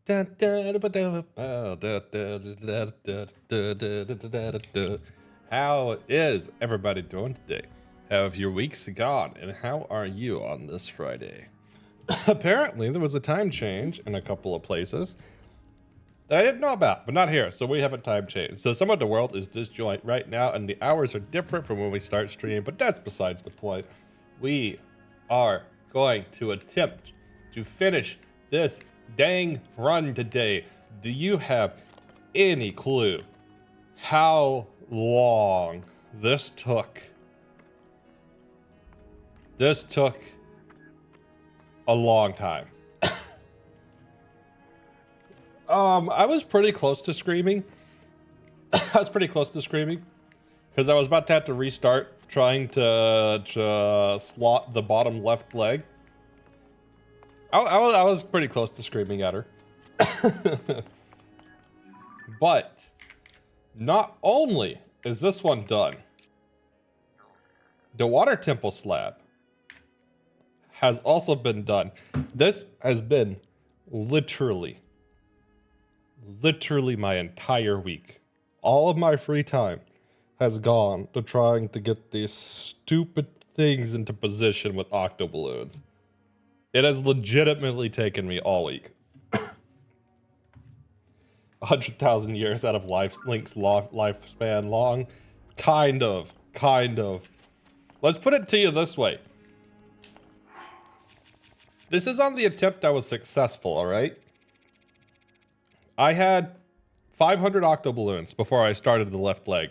How is everybody doing today? How have your weeks gone, and how are you on this Friday? Apparently, there was a time change in a couple of places that I didn't know about, but not here, so we have a time change. So some of the world is disjoint right now, and the hours are different from when we start streaming, but that's besides the point. We are going to attempt to finish this dang run today. Do you have any clue how long this took? This took a long time. I was pretty close to screaming. I was pretty close to screaming because I was about to have to restart trying to slot the bottom left leg. I was pretty close to screaming at her. But not only is this one done, the water temple slab has also been done. This has been literally my entire week. All of my free time has gone to trying to get these stupid things into position with octo balloons. It has legitimately taken me all week. 100,000 years out of Link's lifespan long. Kind of. Let's put it to you this way. This is on the attempt I was successful, alright? I had 500 octo balloons before I started the left leg.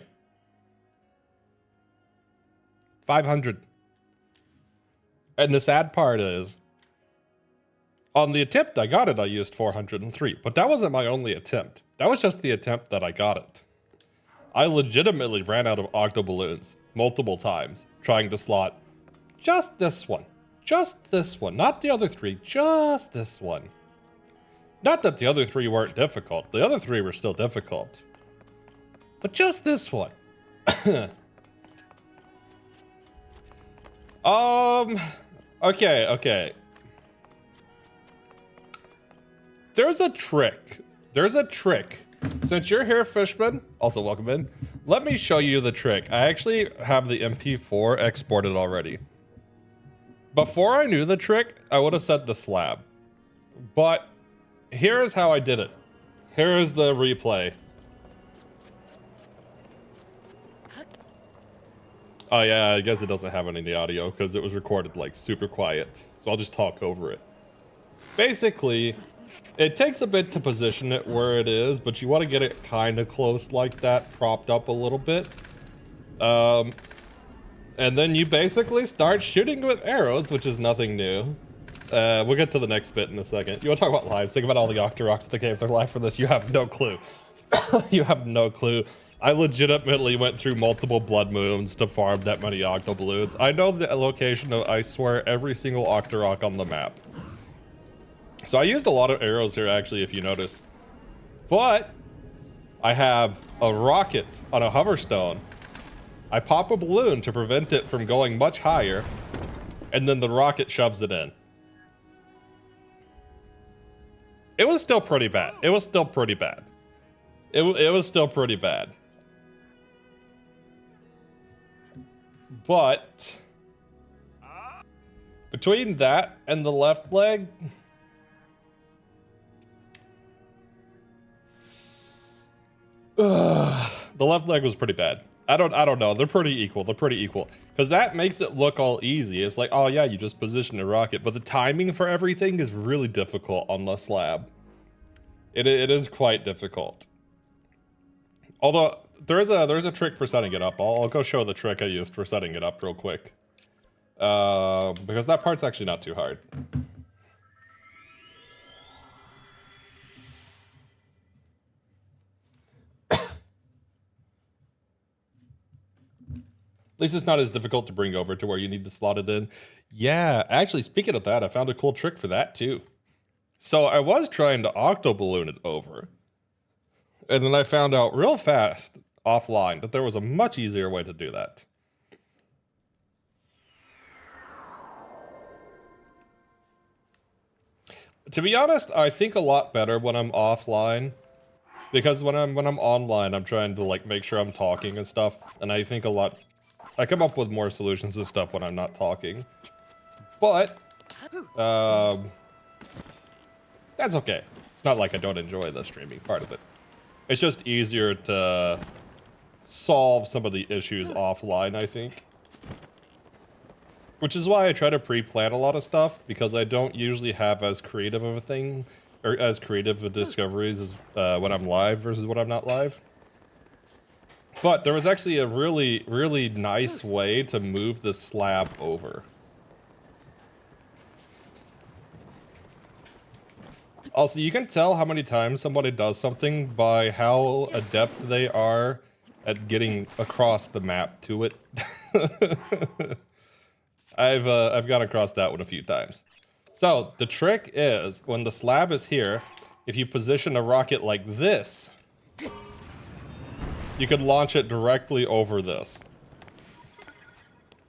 500. And the sad part is, on the attempt I got it, I used 403. But that wasn't my only attempt. That was just the attempt that I got it. I legitimately ran out of octo balloons multiple times trying to slot just this one. Just this one. Not the other three. Just this one. Not that the other three weren't difficult. The other three were still difficult. But just this one. Okay. There's a trick. Since you're here, Fishman, also welcome in. Let me show you the trick. I actually have the MP4 exported already. Before I knew the trick, I would have said the slab. But here is how I did it. Here is the replay. Oh yeah, I guess it doesn't have any of the audio because it was recorded like super quiet. So I'll just talk over it. Basically, it takes a bit to position it where it is, but you want to get it kind of close like that, propped up a little bit. And then you basically start shooting with arrows, which is nothing new. We'll get to the next bit in a second. You want to talk about lives? Think about all the Octoroks that gave their life for this. You have no clue. You have no clue. I legitimately went through multiple blood moons to farm that many octo balloons. I know the location of, I swear, every single Octorok on the map. So I used a lot of arrows here, actually, if you notice. But I have a rocket on a hoverstone. I pop a balloon to prevent it from going much higher, and then the rocket shoves it in. It was still pretty bad. It was still pretty bad. But between that and the left leg, the left leg was pretty bad. I don't know. They're pretty equal. Because that makes it look all easy. It's like, oh yeah, you just position a rocket. But the timing for everything is really difficult on the slab. It is quite difficult. Although, there's a trick for setting it up. I'll go show the trick I used for setting it up real quick. Because that part's actually not too hard. At least it's not as difficult to bring over to where you need to slot it in. Yeah, actually, speaking of that, I found a cool trick for that too. So I was trying to octo balloon it over. And then I found out real fast, offline, that there was a much easier way to do that. To be honest, I think a lot better when I'm offline. Because when I'm online, I'm trying to like make sure I'm talking and stuff, and I think I come up with more solutions and stuff when I'm not talking. But that's okay. It's not like I don't enjoy the streaming part of it. It's just easier to solve some of the issues offline, I think. Which is why I try to pre-plan a lot of stuff, because I don't usually have as creative of a thing, or as creative of discoveries as when I'm live versus when I'm not live. But there was actually a really, really nice way to move the slab over. Also, you can tell how many times somebody does something by how adept they are at getting across the map to it. I've gone across that one a few times. So the trick is, when the slab is here, if you position a rocket like this, you could launch it directly over this.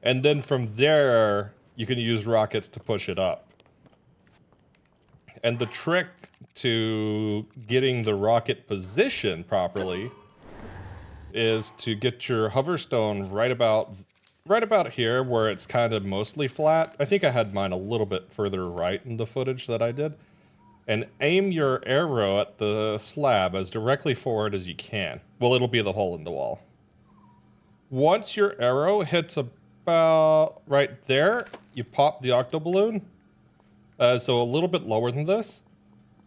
And then from there, you can use rockets to push it up. And the trick to getting the rocket positioned properly is to get your hoverstone right about here, where it's kind of mostly flat. I think I had mine a little bit further right in the footage that I did. And aim your arrow at the slab as directly forward as you can. Well, it'll be the hole in the wall. Once your arrow hits about right there, you pop the octoballoon. So a little bit lower than this.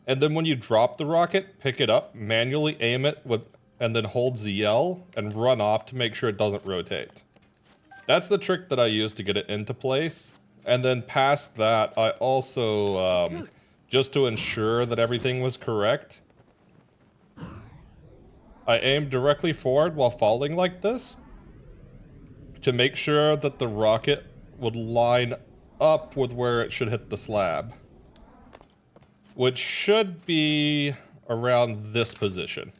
And then when you drop the rocket, pick it up, manually aim it and then hold ZL and run off to make sure it doesn't rotate. That's the trick that I use to get it into place. And then past that, I also, just to ensure that everything was correct, I aimed directly forward while falling like this to make sure that the rocket would line up with where it should hit the slab, which should be around this position.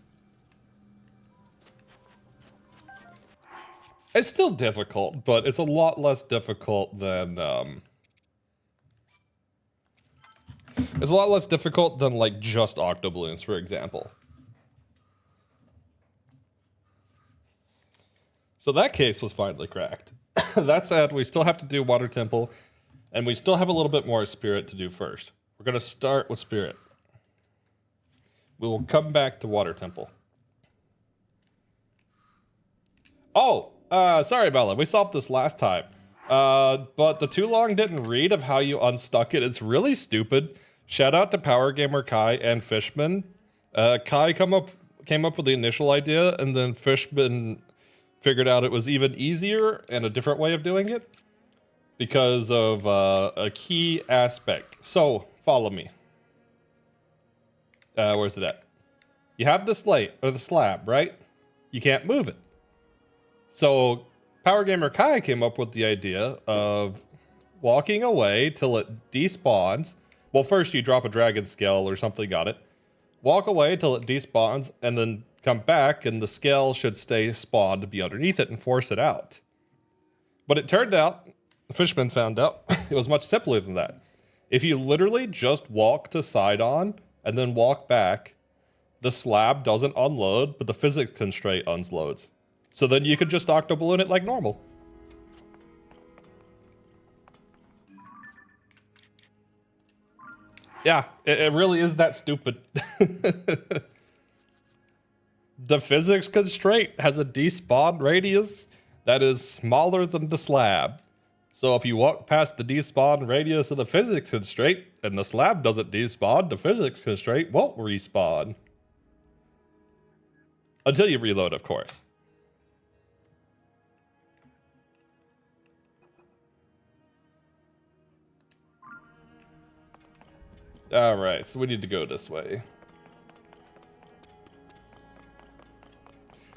It's still difficult, but it's a lot less difficult than like just octoballoons, for example. So that case was finally cracked. That said, we still have to do Water Temple, and we still have a little bit more Spirit to do first. We're going to start with Spirit. We will come back to Water Temple. Oh, sorry, Bella. We solved this last time. But the too long didn't read of how you unstuck it. It's really stupid. Shout out to Power Gamer Kai and Fishman. Kai came up with the initial idea, and then Fishman figured out it was even easier and a different way of doing it because of a key aspect. So, follow me. Where's it at? You have the slate, or the slab, right? You can't move it. So, Power Gamer Kai came up with the idea of walking away till it despawns. Well, first you drop a dragon scale or something on it. Walk away till it despawns, and then come back, and the scale should stay spawned to be underneath it and force it out. But it turned out, the Fishman found out, it was much simpler than that. If you literally just walk to side on, and then walk back, the slab doesn't unload, but the physics constraint unloads. So then you could just octoballoon it like normal. Yeah, it really is that stupid. The physics constraint has a despawn radius that is smaller than the slab. So if you walk past the despawn radius of the physics constraint and the slab doesn't despawn, the physics constraint won't respawn. Until you reload, of course. Alright, so we need to go this way.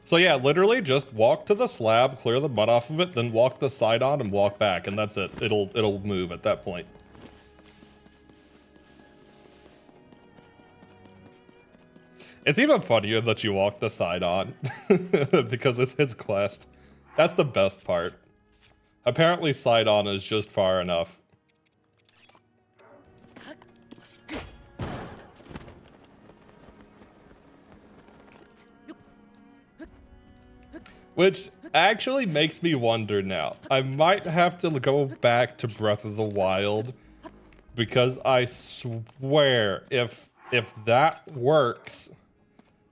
So yeah, literally just walk to the slab, clear the mud off of it, then walk the side on and walk back, and that's it. It'll move at that point. It's even funnier that you walk the side on because it's his quest. That's the best part. Apparently side on is just far enough. Which actually makes me wonder now. I might have to go back to Breath of the Wild, because I swear if that works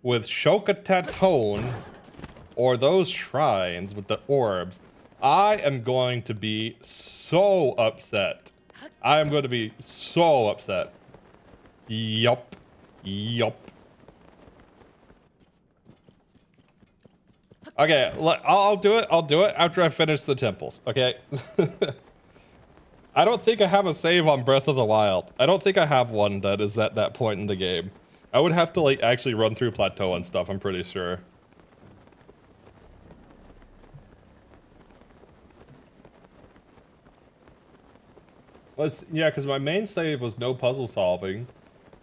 with Shoka or those shrines with the orbs, I am going to be so upset. I am going to be so upset. Yup. Yup. Okay, I'll do it. I'll do it after I finish the temples, okay? I don't think I have a save on Breath of the Wild. I don't think I have one that is at that point in the game. I would have to, like, actually run through Plateau and stuff, I'm pretty sure. Yeah, because my main save was no puzzle solving.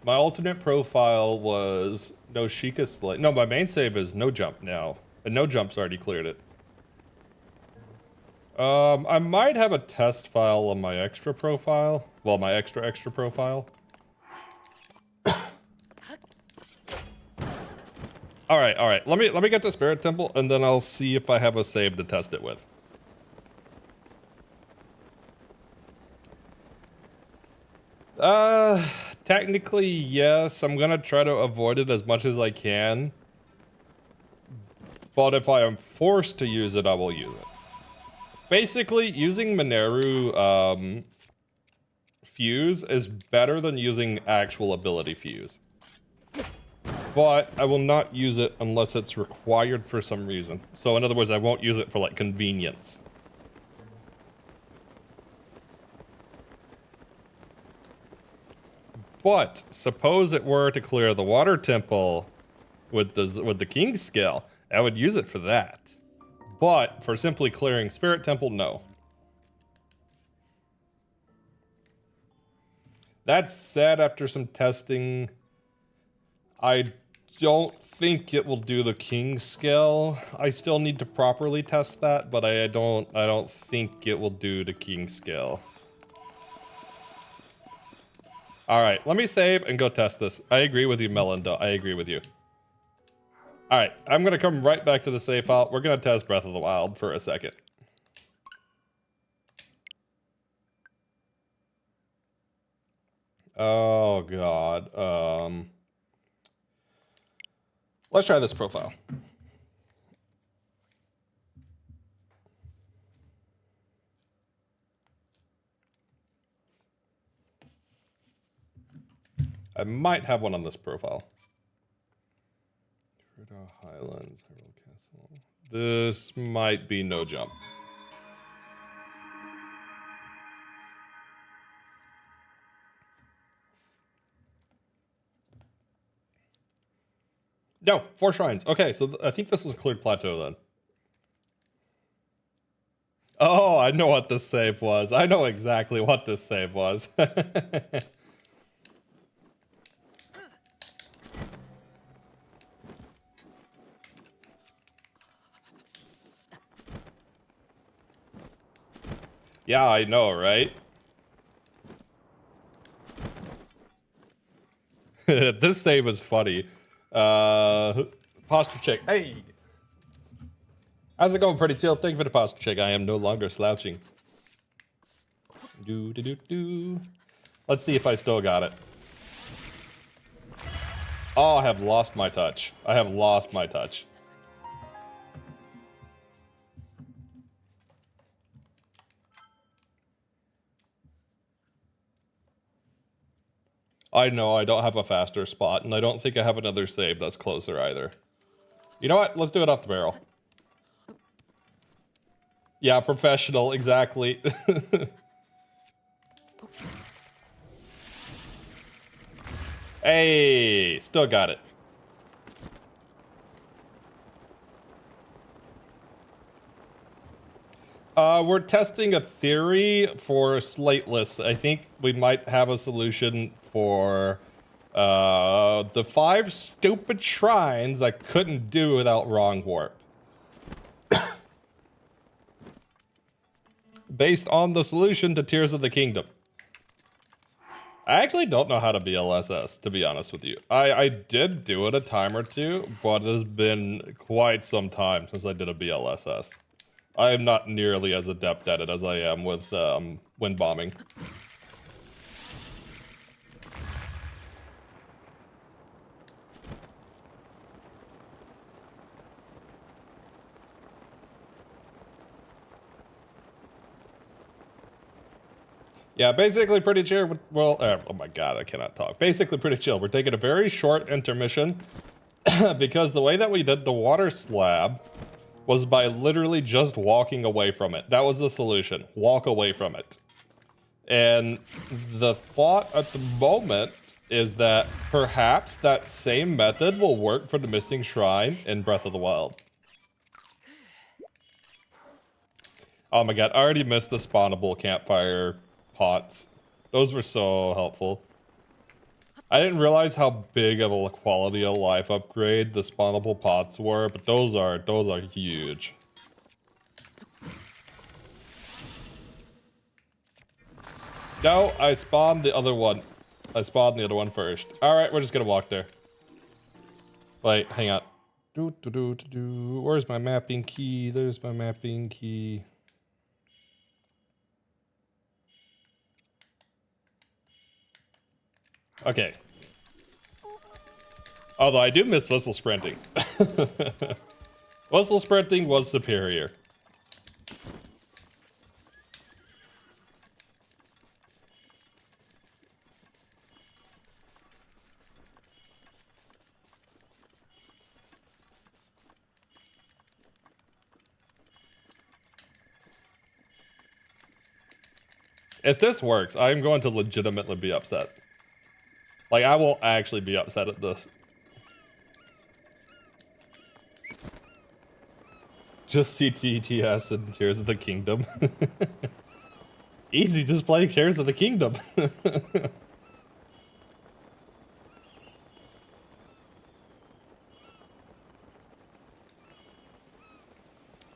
My alternate profile was no Sheikah Slay. No, my main save is no jump now. And no jump's already cleared it. I might have a test file on my extra profile. Well, my extra profile. All right. Let me get to Spirit Temple, and then I'll see if I have a save to test it with. Technically, yes. I'm gonna try to avoid it as much as I can. But if I am forced to use it, I will use it. Basically, using Mineru, Fuse is better than using actual ability Fuse. But I will not use it unless it's required for some reason. So in other words, I won't use it for, like, convenience. But suppose it were to clear the water temple with the King's Scale, I would use it for that. But for simply clearing Spirit Temple, no. That said, after some testing, I don't think it will do the King's Scale. I still need to properly test that, but I don't think it will do the King's Scale. All right, let me save and go test this. I agree with you, Melinda. I agree with you. All right, I'm gonna come right back to the save file. We're gonna test Breath of the Wild for a second. Oh God. Let's try this profile. I might have one on this profile. Highlands, Herald Castle. This might be no jump. No, 4 shrines. Okay, so I think this is a cleared plateau then. Oh, I know what this save was. I know exactly what this save was. Yeah, I know, right? This save is funny. Posture check. Hey! How's it going, Pretty Chill? Thank you for the posture check. I am no longer slouching. Let's see if I still got it. Oh, I have lost my touch. I have lost my touch. I know I don't have a faster spot, and I don't think I have another save that's closer either. You know what? Let's do it off the barrel. Yeah, professional, exactly. Hey, still got it. We're testing a theory for slateless. I think we might have a solution for the 5 stupid shrines I couldn't do without wrong warp. Based on the solution to Tears of the Kingdom. I actually don't know how to BLSS, to be honest with you. I did do it a time or two, but it has been quite some time since I did a BLSS. I am not nearly as adept at it as I am with wind bombing. Yeah, basically pretty chill. Well, oh my god, I cannot talk. Basically pretty chill. We're taking a very short intermission because the way that we did the water slab was by literally just walking away from it. That was the solution. Walk away from it. And the thought at the moment is that perhaps that same method will work for the missing shrine in Breath of the Wild. Oh my god, I already missed the spawnable campfire pots. Those were so helpful. I didn't realize how big of a quality of life upgrade the spawnable pots were, but those are huge. No, I spawned the other one. I spawned the other one first. Alright, we're just gonna walk there. Wait, hang on. Where's my mapping key? There's my mapping key. Okay. Although I do miss whistle sprinting. Whistle sprinting was superior. If this works, I'm going to legitimately be upset. Like, I will actually be upset at this. Just CTTS and Tears of the Kingdom. Easy, just play Tears of the Kingdom.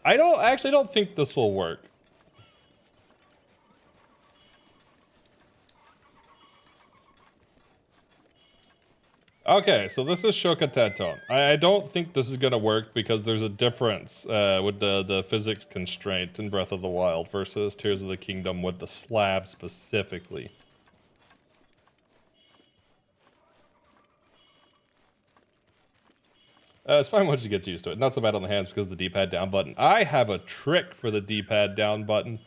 I actually don't think this will work. Okay, so this is Shokateton. I don't think this is gonna work because there's a difference with the physics constraint in Breath of the Wild versus Tears of the Kingdom with the slab specifically. It's fine once you get used to it. Not so bad on the hands because of the D-pad down button. I have a trick for the D-pad down button.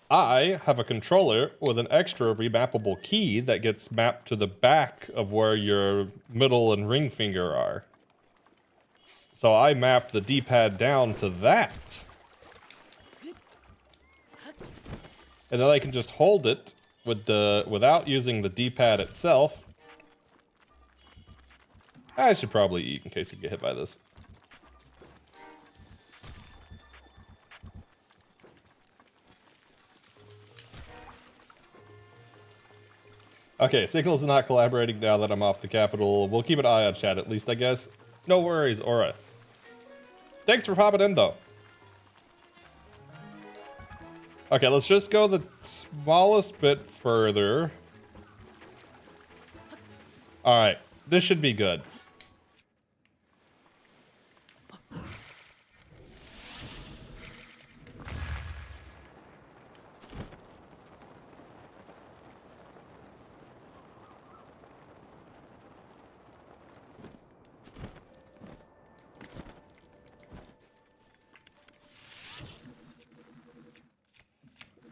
I have a controller with an extra remappable key that gets mapped to the back of where your middle and ring finger are. So I map the D-pad down to that. And then I can just hold it without using the D-pad itself. I should probably eat in case I get hit by this. Okay, Sickles is not collaborating now that I'm off the capital. We'll keep an eye on chat at least, I guess. No worries, Aura. Thanks for popping in, though. Okay, let's just go the smallest bit further. Alright, this should be good.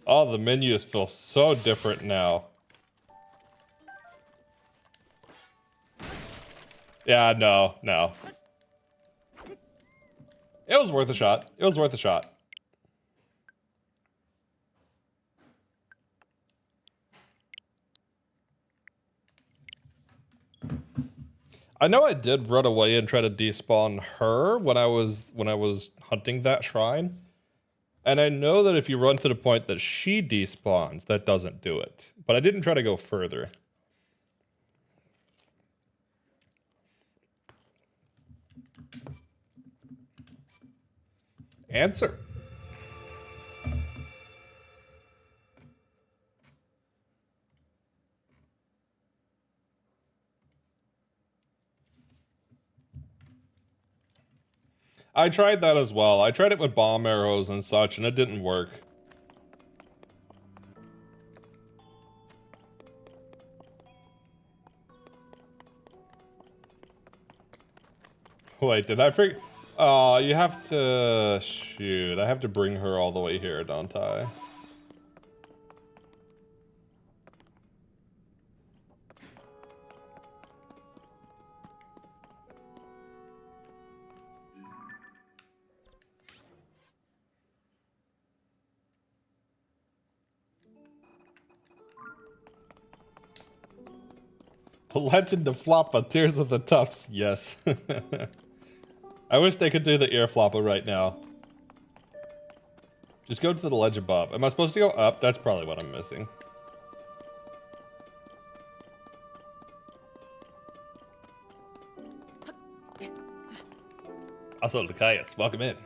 Oh, the menus feel so different now. Yeah, no. It was worth a shot. It was worth a shot. I know I did run away and try to despawn her when I was hunting that shrine. And I know that if you run to the point that she despawns, that doesn't do it. But I didn't try to go further. Answer. I tried that as well. I tried it with bomb arrows and such, and it didn't work. Wait, did I forget? You have to... Shoot, I have to bring her all the way here, don't I? The Legend of Floppa, Tears of the Tufts, yes. I wish they could do the ear Floppa right now. Just go to the ledge above. Am I supposed to go up? That's probably what I'm missing. Also, Lucius, welcome in.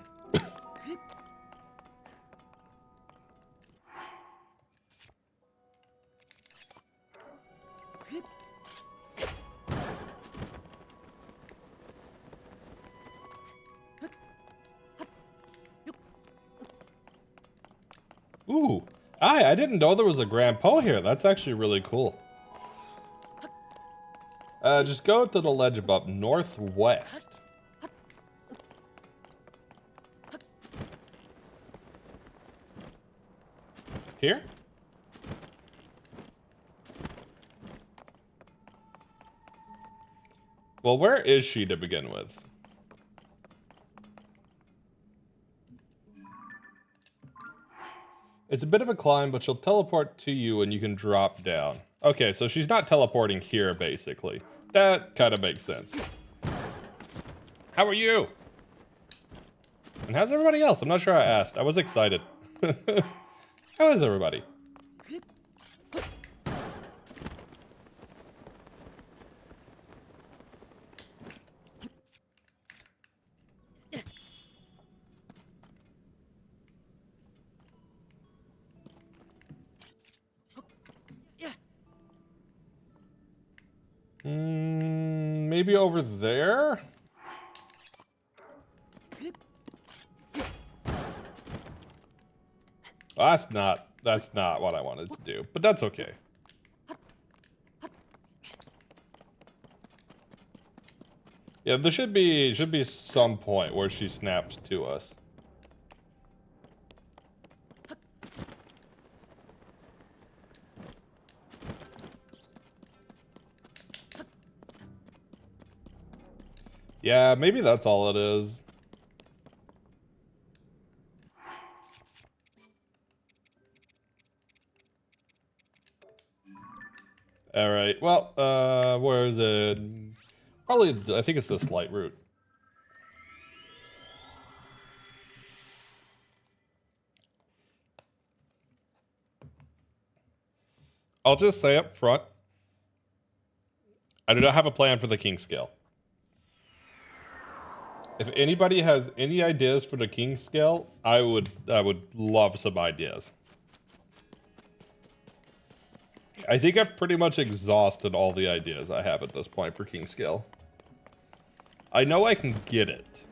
Ooh, I didn't know there was a grandpa here. That's actually really cool. Just go to the ledge above, northwest. Here? Well, where is she to begin with? It's a bit of a climb, but she'll teleport to you and you can drop down. Okay, so she's not teleporting here, basically. That kind of makes sense. How are you? And how's everybody else? I'm not sure I asked. I was excited. How is everybody? Maybe over there? That's not what I wanted to do, but that's okay. Yeah, there should be some point where she snaps to us. Yeah, maybe that's all it is. All right. Well, where is it? Probably, I think it's this light route. I'll just say up front, I do not have a plan for the king scale. If anybody has any ideas for the king scale, I would love some ideas. I think I've pretty much exhausted all the ideas I have at this point for king scale. I know I can get it.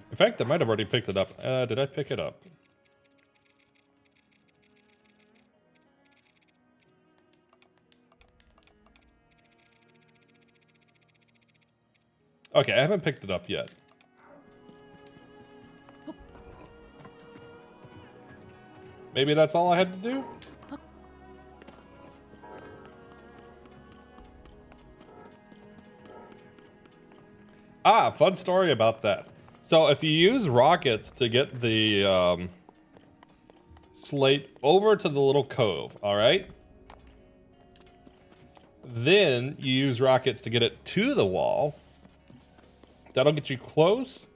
In fact, I might have already picked it up. Did I pick it up? Okay, I haven't picked it up yet. Maybe that's all I had to do? Ah, fun story about that. So if you use rockets to get the slate over to the little cove, all right? Then you use rockets to get it to the wall. That'll get you close,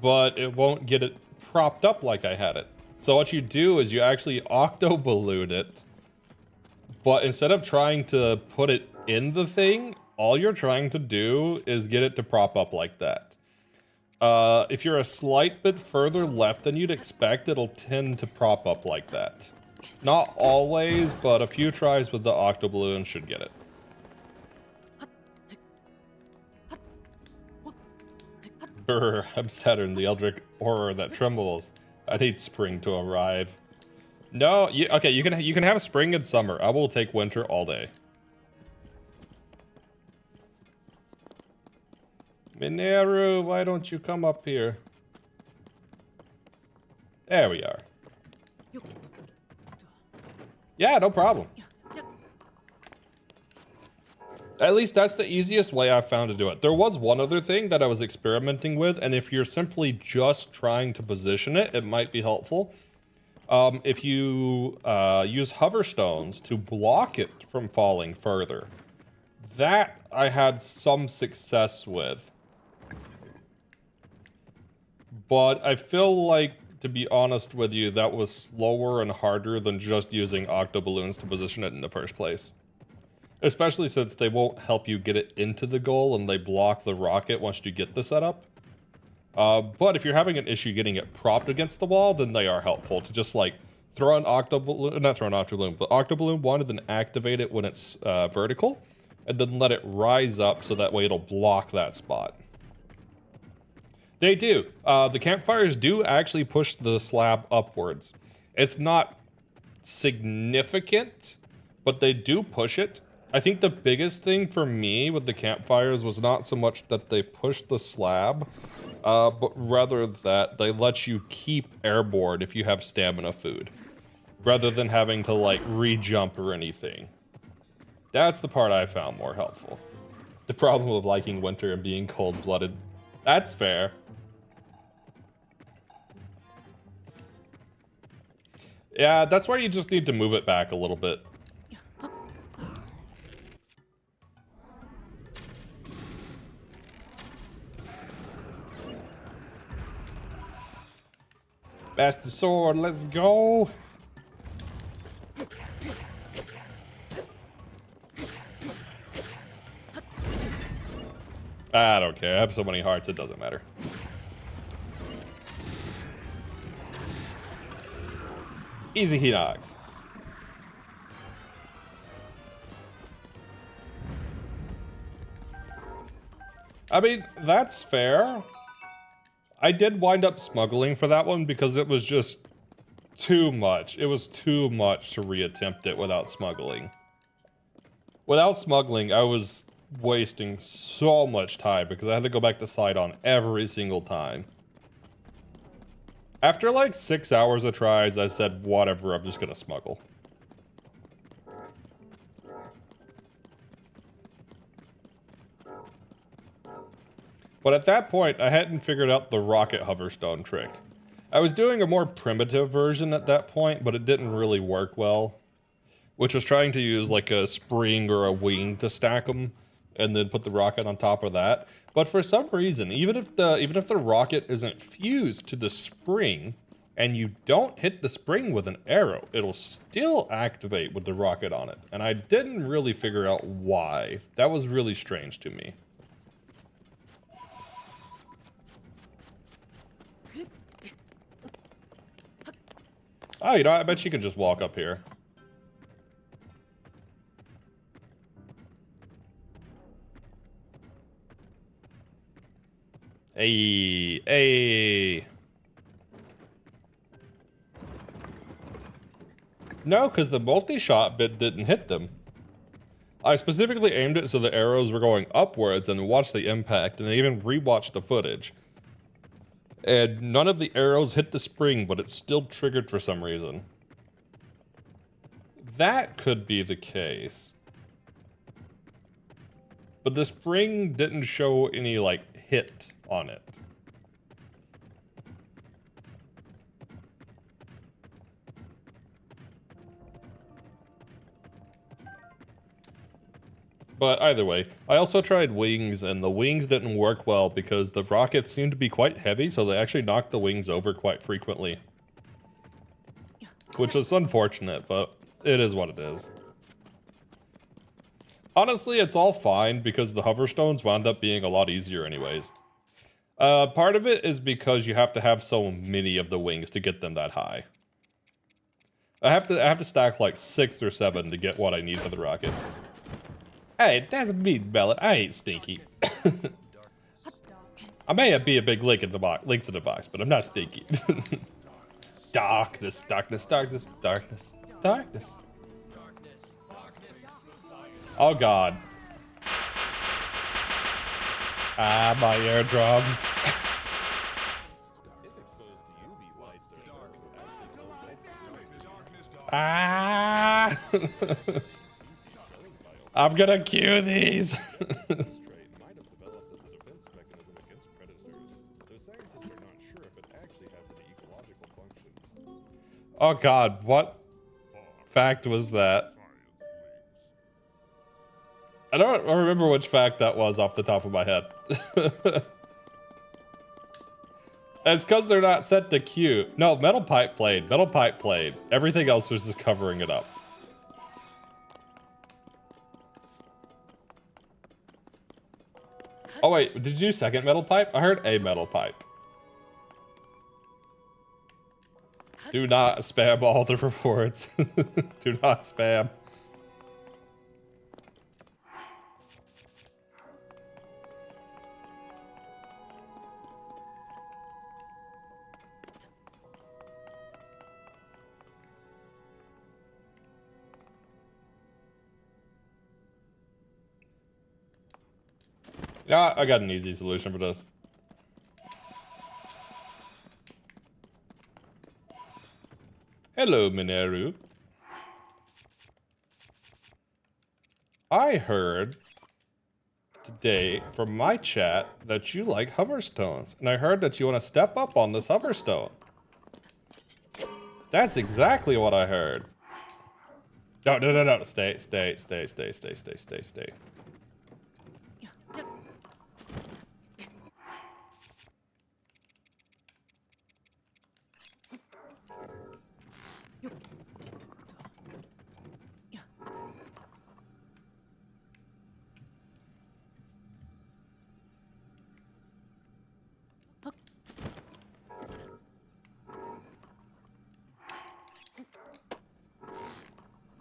but it won't get it propped up like I had it. So what you do is you actually octo-balloon it, but instead of trying to put it in the thing, all you're trying to do is get it to prop up like that. If you're a slight bit further left than you'd expect, it'll tend to prop up like that. Not always, but a few tries with the octo-balloon should get it. Brr, I'm Saturn, the eldritch horror that trembles. I need spring to arrive. No, okay, you can have spring and summer. I will take winter all day. Mineru, why don't you come up here? There we are. Yeah, no problem. At least that's the easiest way I've found to do it. There was one other thing that I was experimenting with, and if you're simply just trying to position it, it might be helpful. If you use hover stones to block it from falling further, that I had some success with. But I feel like, to be honest with you, that was slower and harder than just using octoballoons to position it in the first place. Especially since they won't help you get it into the goal and they block the rocket once you get the setup. But if you're having an issue getting it propped against the wall, then they are helpful to just like throw an octoballoon, not throw an octoballoon, but octoballoon one and then activate it when it's vertical and then let it rise up so that way it'll block that spot. They do. The campfires do actually push the slab upwards. It's not significant, but they do push it. I think the biggest thing for me with the campfires was not so much that they pushed the slab, but rather that they let you keep airborne if you have stamina food, rather than having to like re-jump or anything. That's the part I found more helpful. The problem of liking winter and being cold-blooded. That's fair. Yeah, that's why you just need to move it back a little bit. Master Sword, let's go! I don't care, I have so many hearts, it doesn't matter. Easy Hinox. I mean, that's fair. I did wind up smuggling for that one because it was just too much. It was too much to reattempt it without smuggling. Without smuggling, I was wasting so much time because I had to go back to Sidon every single time. After like 6 hours of tries, I said, whatever, I'm just gonna smuggle. But at that point, I hadn't figured out the rocket hoverstone trick. I was doing a more primitive version at that point, but it didn't really work well. Which was trying to use like a spring or a wing to stack them, and then put the rocket on top of that. But for some reason, even if the rocket isn't fused to the spring, and you don't hit the spring with an arrow, it'll still activate with the rocket on it. And I didn't really figure out why. That was really strange to me. Oh, you know, I bet you can just walk up here. Hey, hey. No, because the multi-shot bit didn't hit them. I specifically aimed it so the arrows were going upwards and watched the impact, and I even rewatched the footage. And none of the arrows hit the spring, but it still triggered for some reason. That could be the case. But the spring didn't show any, like, hit on it. But either way, I also tried wings, and the wings didn't work well because the rockets seemed to be quite heavy, so they actually knocked the wings over quite frequently. Which is unfortunate, but it is what it is. Honestly, it's all fine because the hoverstones wound up being a lot easier anyways. Part of it is because you have to have so many of the wings to get them that high. I have to stack like 6 or 7 to get what I need for the rocket. Hey, that's mean, Bellet. I ain't stinky. I may be a big link in the box, links in the box, but I'm not stinky. Darkness, darkness, darkness, darkness, darkness. Oh god. Ah, my eardrums. Ah! I'm gonna cue these. Oh god, what fact was that? I don't remember which fact that was off the top of my head. It's because they're not set to queue. No, metal pipe played. Metal pipe played. Everything else was just covering it up. Oh wait, did you second metal pipe? I heard a metal pipe. Do not spam all the rewards. Do not spam. Yeah, I got an easy solution for this. Hello, Mineru. I heard today from my chat that you like hoverstones, and I heard that you want to step up on this hoverstone. That's exactly what I heard. No, no, no, no. Stay.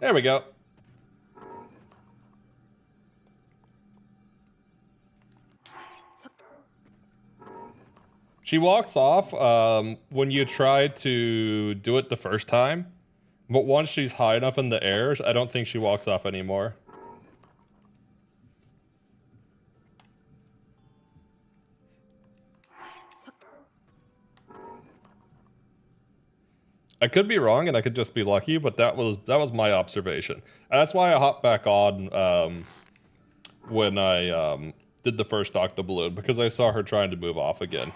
There we go. She walks off when you try to do it the first time, but once she's high enough in the air, I don't think she walks off anymore. I could be wrong, and I could just be lucky, but that was my observation. And that's why I hopped back on when I did the first Octoballoon, because I saw her trying to move off again.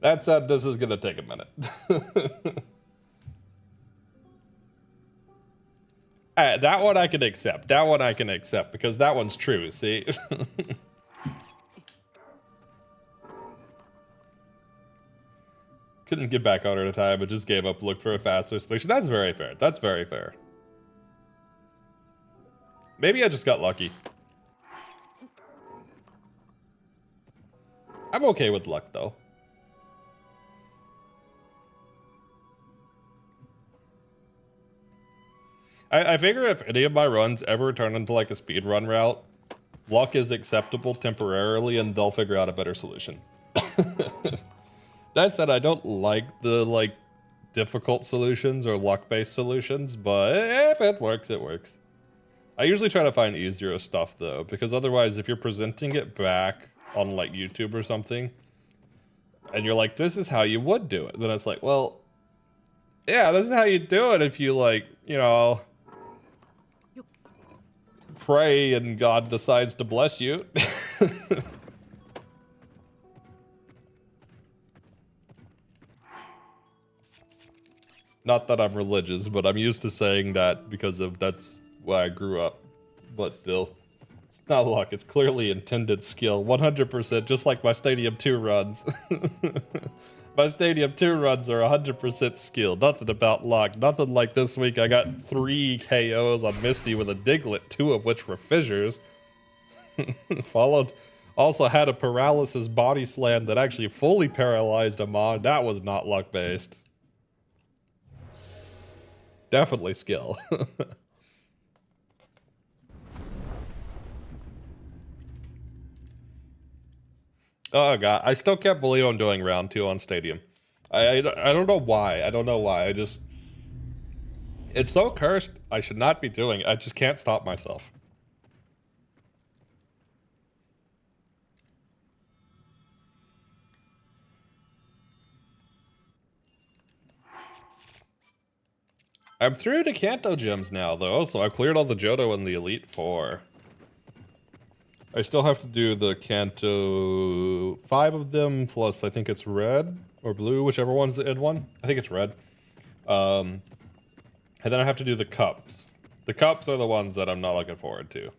That said, this is gonna take a minute. That one I can accept. That one I can accept, because that one's true, see? Couldn't get back on her in time, but just gave up, looked for a faster solution. That's very fair. That's very fair. Maybe I just got lucky. I'm okay with luck, though. I figure if any of my runs ever turn into like a speed run route, luck is acceptable temporarily, and they'll figure out a better solution. That said, I don't like the difficult solutions or luck-based solutions, but if it works, it works. I usually try to find easier stuff though, because otherwise, if you're presenting it back on like YouTube or something, and you're like, "This is how you would do it," then it's like, well, yeah, this is how you do it if you pray and God decides to bless you. Not that I'm religious, but I'm used to saying that because that's where I grew up. But still, it's not luck. It's clearly intended skill. 100%, just like my Stadium 2 runs. My Stadium 2 runs are 100% skill. Nothing about luck. Nothing like this week. I got 3 KOs on Misty with a Diglett, 2 of which were fissures. Followed Also had a paralysis body slam that actually fully paralyzed him on. That was not luck based. Definitely skill. Oh god, I still can't believe I'm doing round 2 on Stadium. I don't know why. I don't know why. It's so cursed. I should not be doing it. I just can't stop myself. I'm through to Kanto gems now, though, so I cleared all the Johto and the Elite Four. I still have to do the Kanto 5 of them, plus I think it's red or blue, whichever one's the id one. I think it's red. And then I have to do the cups. The cups are the ones that I'm not looking forward to.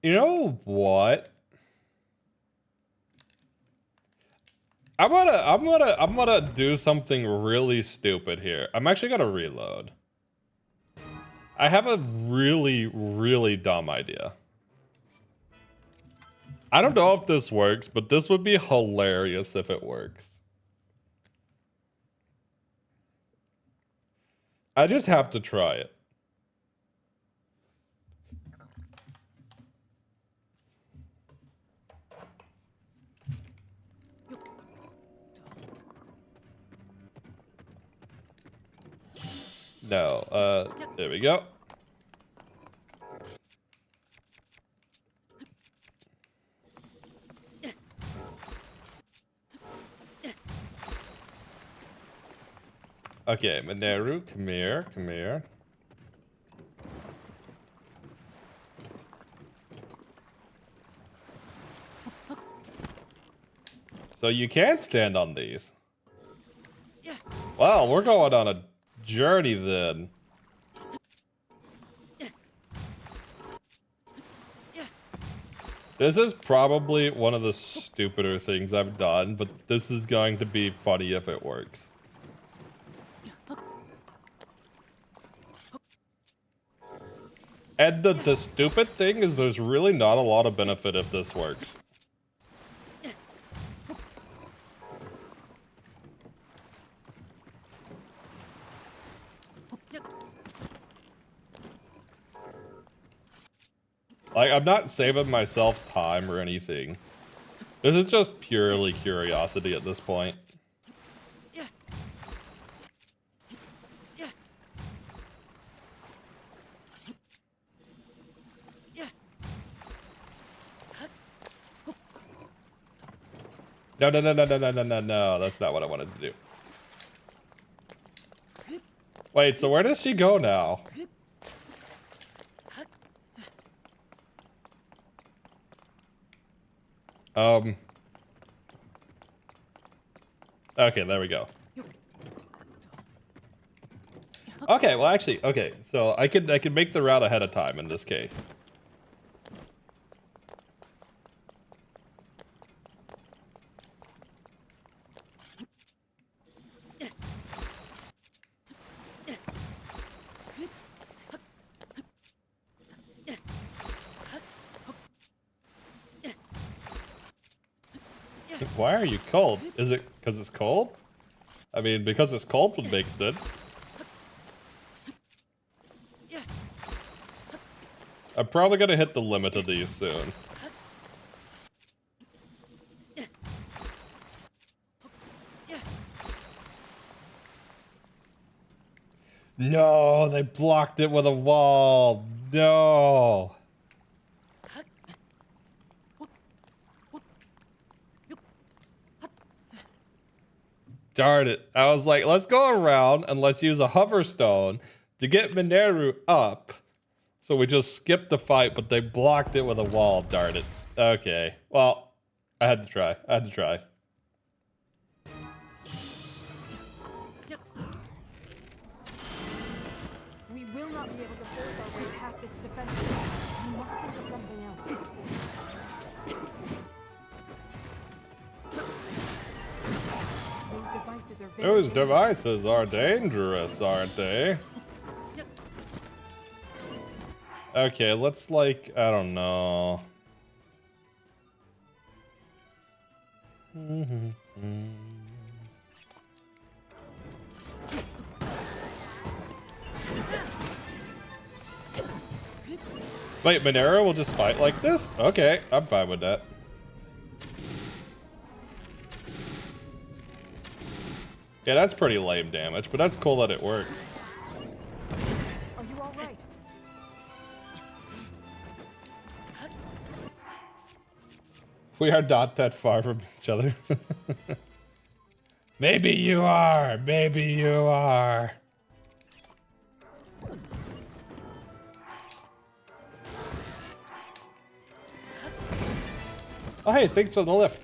You know what? I'm gonna do something really stupid here. I'm actually gonna reload. I have a really, really dumb idea. I don't know if this works, but this would be hilarious if it works. I just have to try it. No, there we go. Okay, Mineru, come here, come here. So you can stand on these. Well, we're going on a journey then. This is probably one of the stupider things I've done, but this is going to be funny if it works. And the stupid thing is there's really not a lot of benefit if this works. Like, I'm not saving myself time or anything. This is just purely curiosity at this point. No, no, no, no, no, no, no, no, no. That's not what I wanted to do. Wait, so where does she go now? Okay, there we go. Okay, well actually, okay, so I could make the route ahead of time in this case. Why are you cold? Is it because it's cold? I mean, because it's cold would make sense. I'm probably gonna hit the limit of these soon. No, they blocked it with a wall. No. Darn it. I was like, let's go around and let's use a hover stone to get Mineru up. So we just skipped the fight, but they blocked it with a wall. Darn it. Okay. Well, I had to try. I had to try. We will not be able to force our way past its defenses. We must think of something else. Those devices are dangerous, aren't they? Okay, let's like, I don't know. Wait, Monero will just fight like this? Okay, I'm fine with that. Yeah, that's pretty lame damage, but that's cool that it works. Are you all right? We are not that far from each other. Maybe you are. Maybe you are. Oh, hey, thanks for the lift.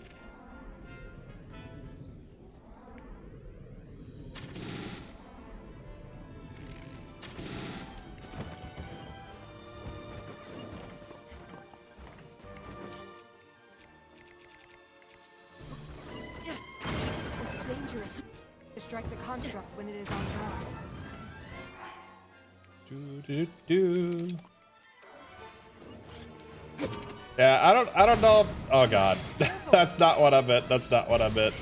It's dangerous to strike the construct when it is on ground. Do, do, do. Yeah, I don't know. Oh god. That's not what I meant. That's not what I meant.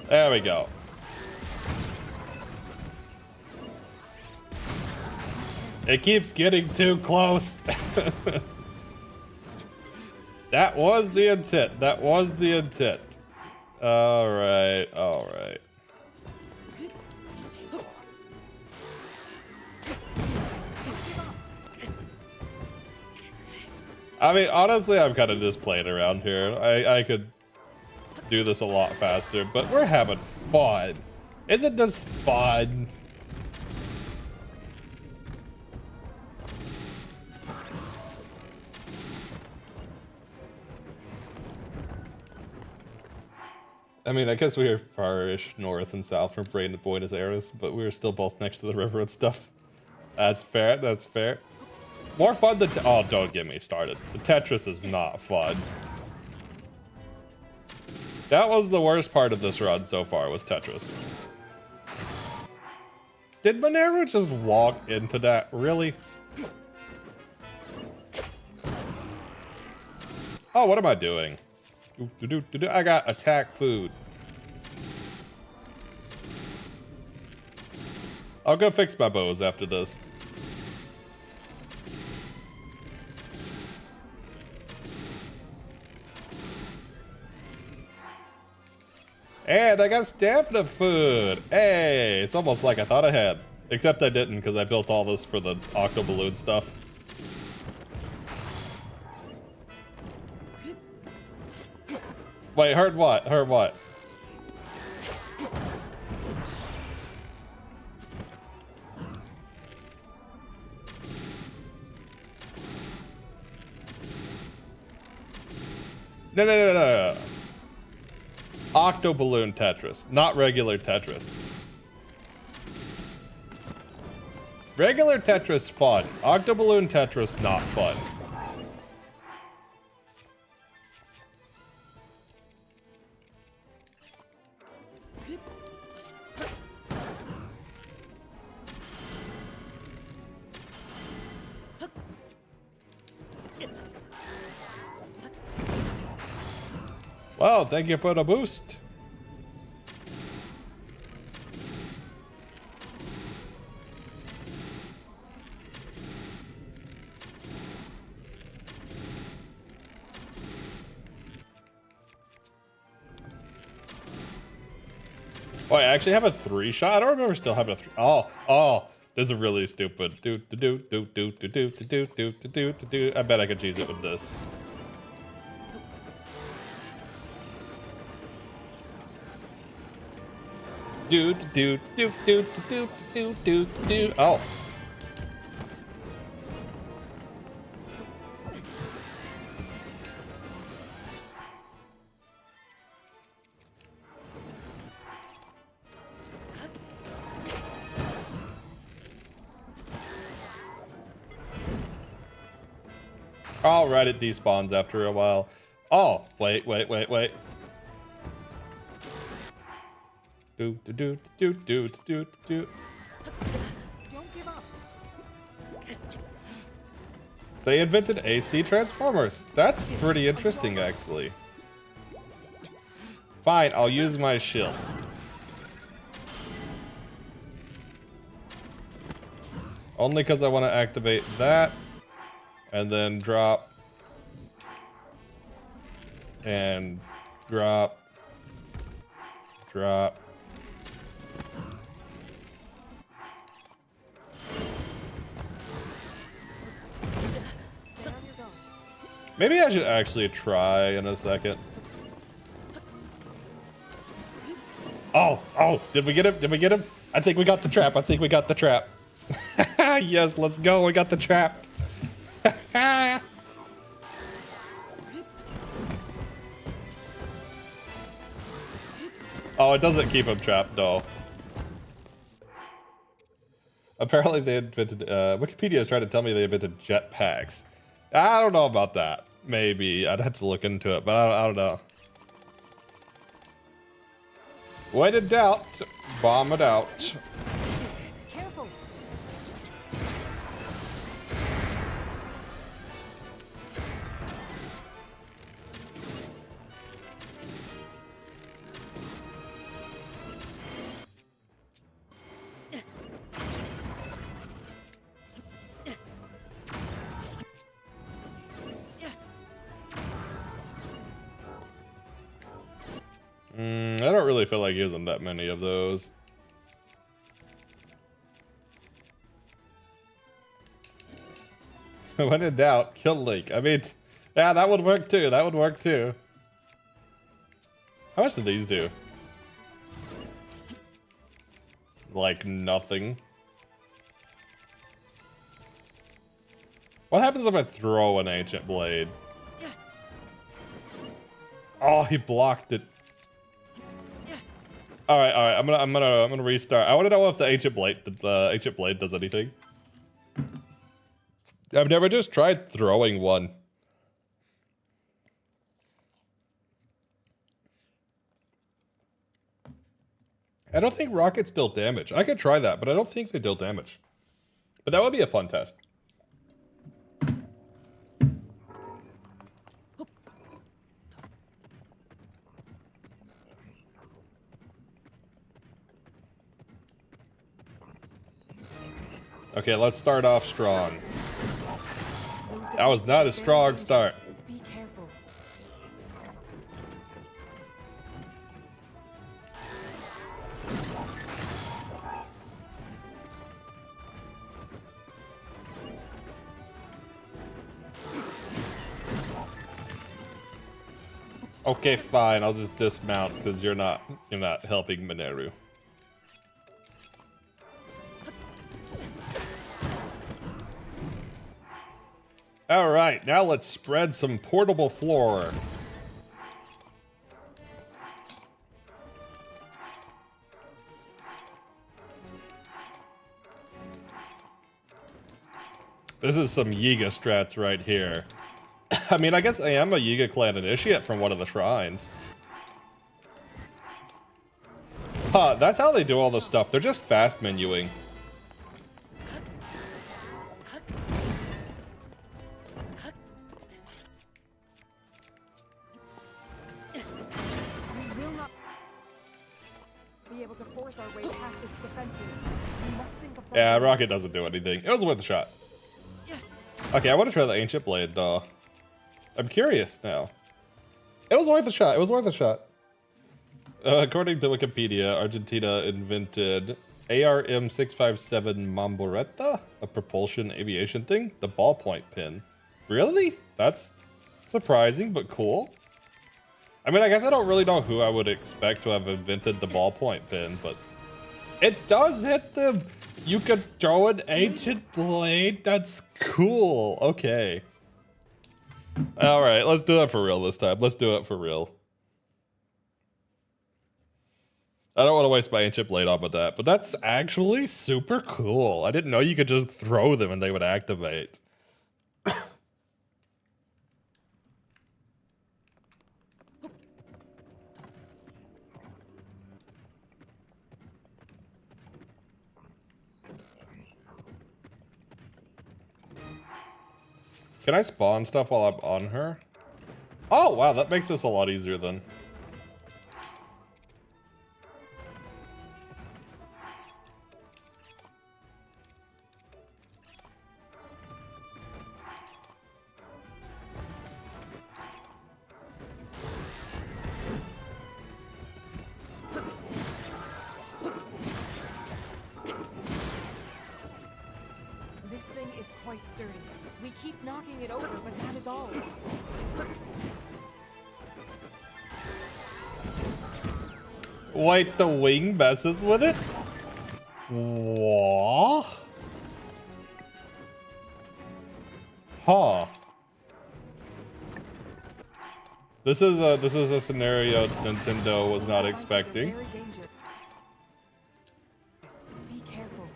There we go. It keeps getting too close. That was the intent. That was the intent. All right. All right. I mean, honestly, I'm kind of just playing around here. I could do this a lot faster, but we're having fun. Isn't this fun? I mean, I guess we are far-ish north and south from Buenos Aires, but we were still both next to the river and stuff. That's fair. That's fair. More fun than oh, don't get me started. The Tetris is not fun. That was the worst part of this run so far, was Tetris. Did Monero just walk into that? Really? Oh, what am I doing? I got attack food. I'll go fix my bows after this. And I got stamina food. Hey, it's almost like I thought I had. Except I didn't, because I built all this for the octo balloon stuff. Wait, heard what? Heard what? No. Octo balloon Tetris, not regular Tetris. Regular Tetris fun. Octo balloon Tetris not fun. Well, thank you for the boost. Oh, I actually have a 3-shot. I don't remember still having a 3. Oh, this is really stupid. Do. I bet I could cheese it with this. Do. Oh. All right, it despawns after a while. Oh, wait. Do. They invented AC transformers. That's pretty interesting, actually. Fine, I'll use my shield. Only because I want to activate that. And then drop. And drop. Drop. Maybe I should actually try in a second. Oh, did we get him? Did we get him? I think we got the trap. I think we got the trap. Yes, let's go. We got the trap. Oh, it doesn't keep him trapped, though. Apparently they invented, Wikipedia is trying to tell me they invented jetpacks. I don't know about that. Maybe. I'd have to look into it, but I don't know. When in doubt, bomb it out. Careful. I don't really feel like using that many of those. When in doubt, kill Link. I mean, yeah, that would work too. That would work too. How much do these do? Like nothing. What happens if I throw an ancient blade? Oh, he blocked it. All right. I'm gonna restart. I want to know if the ancient blade does anything. I've never just tried throwing one. I don't think rockets deal damage. I could try that, but I don't think they deal damage. But that would be a fun test. Okay, let's start off strong. That was not a strong start. Be careful. Okay, fine. I'll just dismount because you're not helping Mineru. All right, now let's spread some portable floor. This is some Yiga strats right here. I mean, I guess I am a Yiga clan initiate from one of the shrines. Huh, that's how they do all this stuff. They're just fast menuing. We will not be able to force our way past its defenses. We must think of something. Yeah, rocket doesn't do anything. It was worth a shot. Okay, I want to try the ancient blade, though. I'm curious now. It was worth a shot. It was worth a shot. According to Wikipedia, Argentina invented ARM-657 Mamboretta, a propulsion aviation thing, the ballpoint pin. Really? That's surprising, but cool. I mean, I guess I don't really know who I would expect to have invented the ballpoint pin, but it does hit them. You could throw an ancient blade? That's cool. Okay. All right, let's do it for real this time. Let's do it for real. I don't want to waste my ancient blade on with that, but that's actually super cool. I didn't know you could just throw them and they would activate. Can I spawn stuff while I'm on her? Oh, wow, that makes this a lot easier then. This thing is quite sturdy. We keep knocking it over, but that is all. Wait, the wing messes with it? What? Huh. This is a scenario Nintendo was not expecting. Very dangerous. Be careful.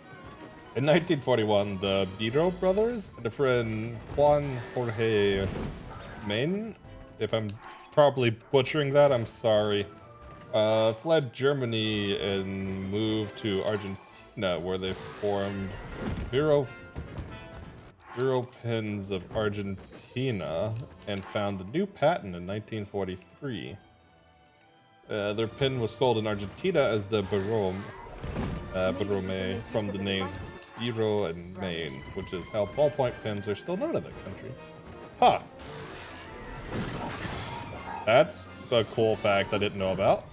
In 1941, the Biro brothers and a friend Juan Jorge Main, if I'm probably butchering that, I'm sorry, fled Germany and moved to Argentina, where they formed Biro Pins of Argentina and found the new patent in 1943. Their pin was sold in Argentina as the Barome from the names Biro and Main, which is how ballpoint pins are still known in that country. Huh. That's a cool fact I didn't know about.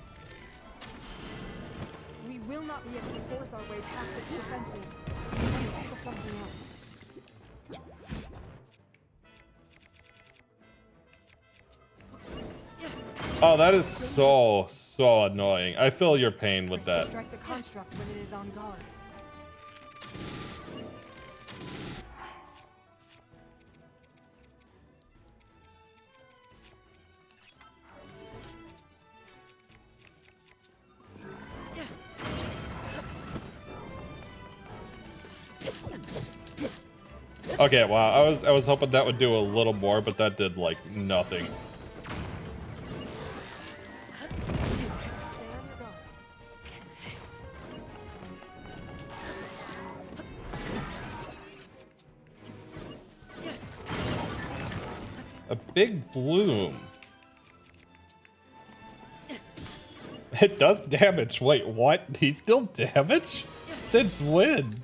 We will not be able to force our way past its defenses. We must think of something else. Oh, that is so annoying. I feel your pain with Best to that. strike the construct when it is on guard. Okay, wow. I was hoping that would do a little more, but that did like nothing. Stay on your guard. A big bloom. It does damage. Wait, what? He's still damage? Since when?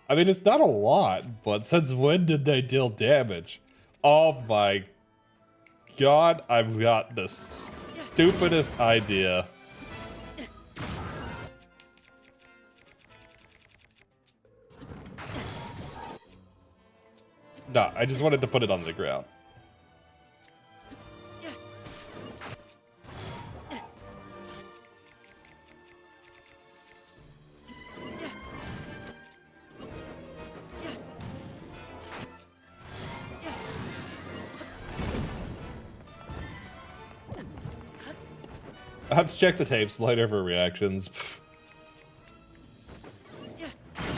I mean, it's not a lot, but since when did they deal damage? Oh my god, I've got the stupidest idea. Nah, I just wanted to put it on the ground. I have to check the tapes later for reactions.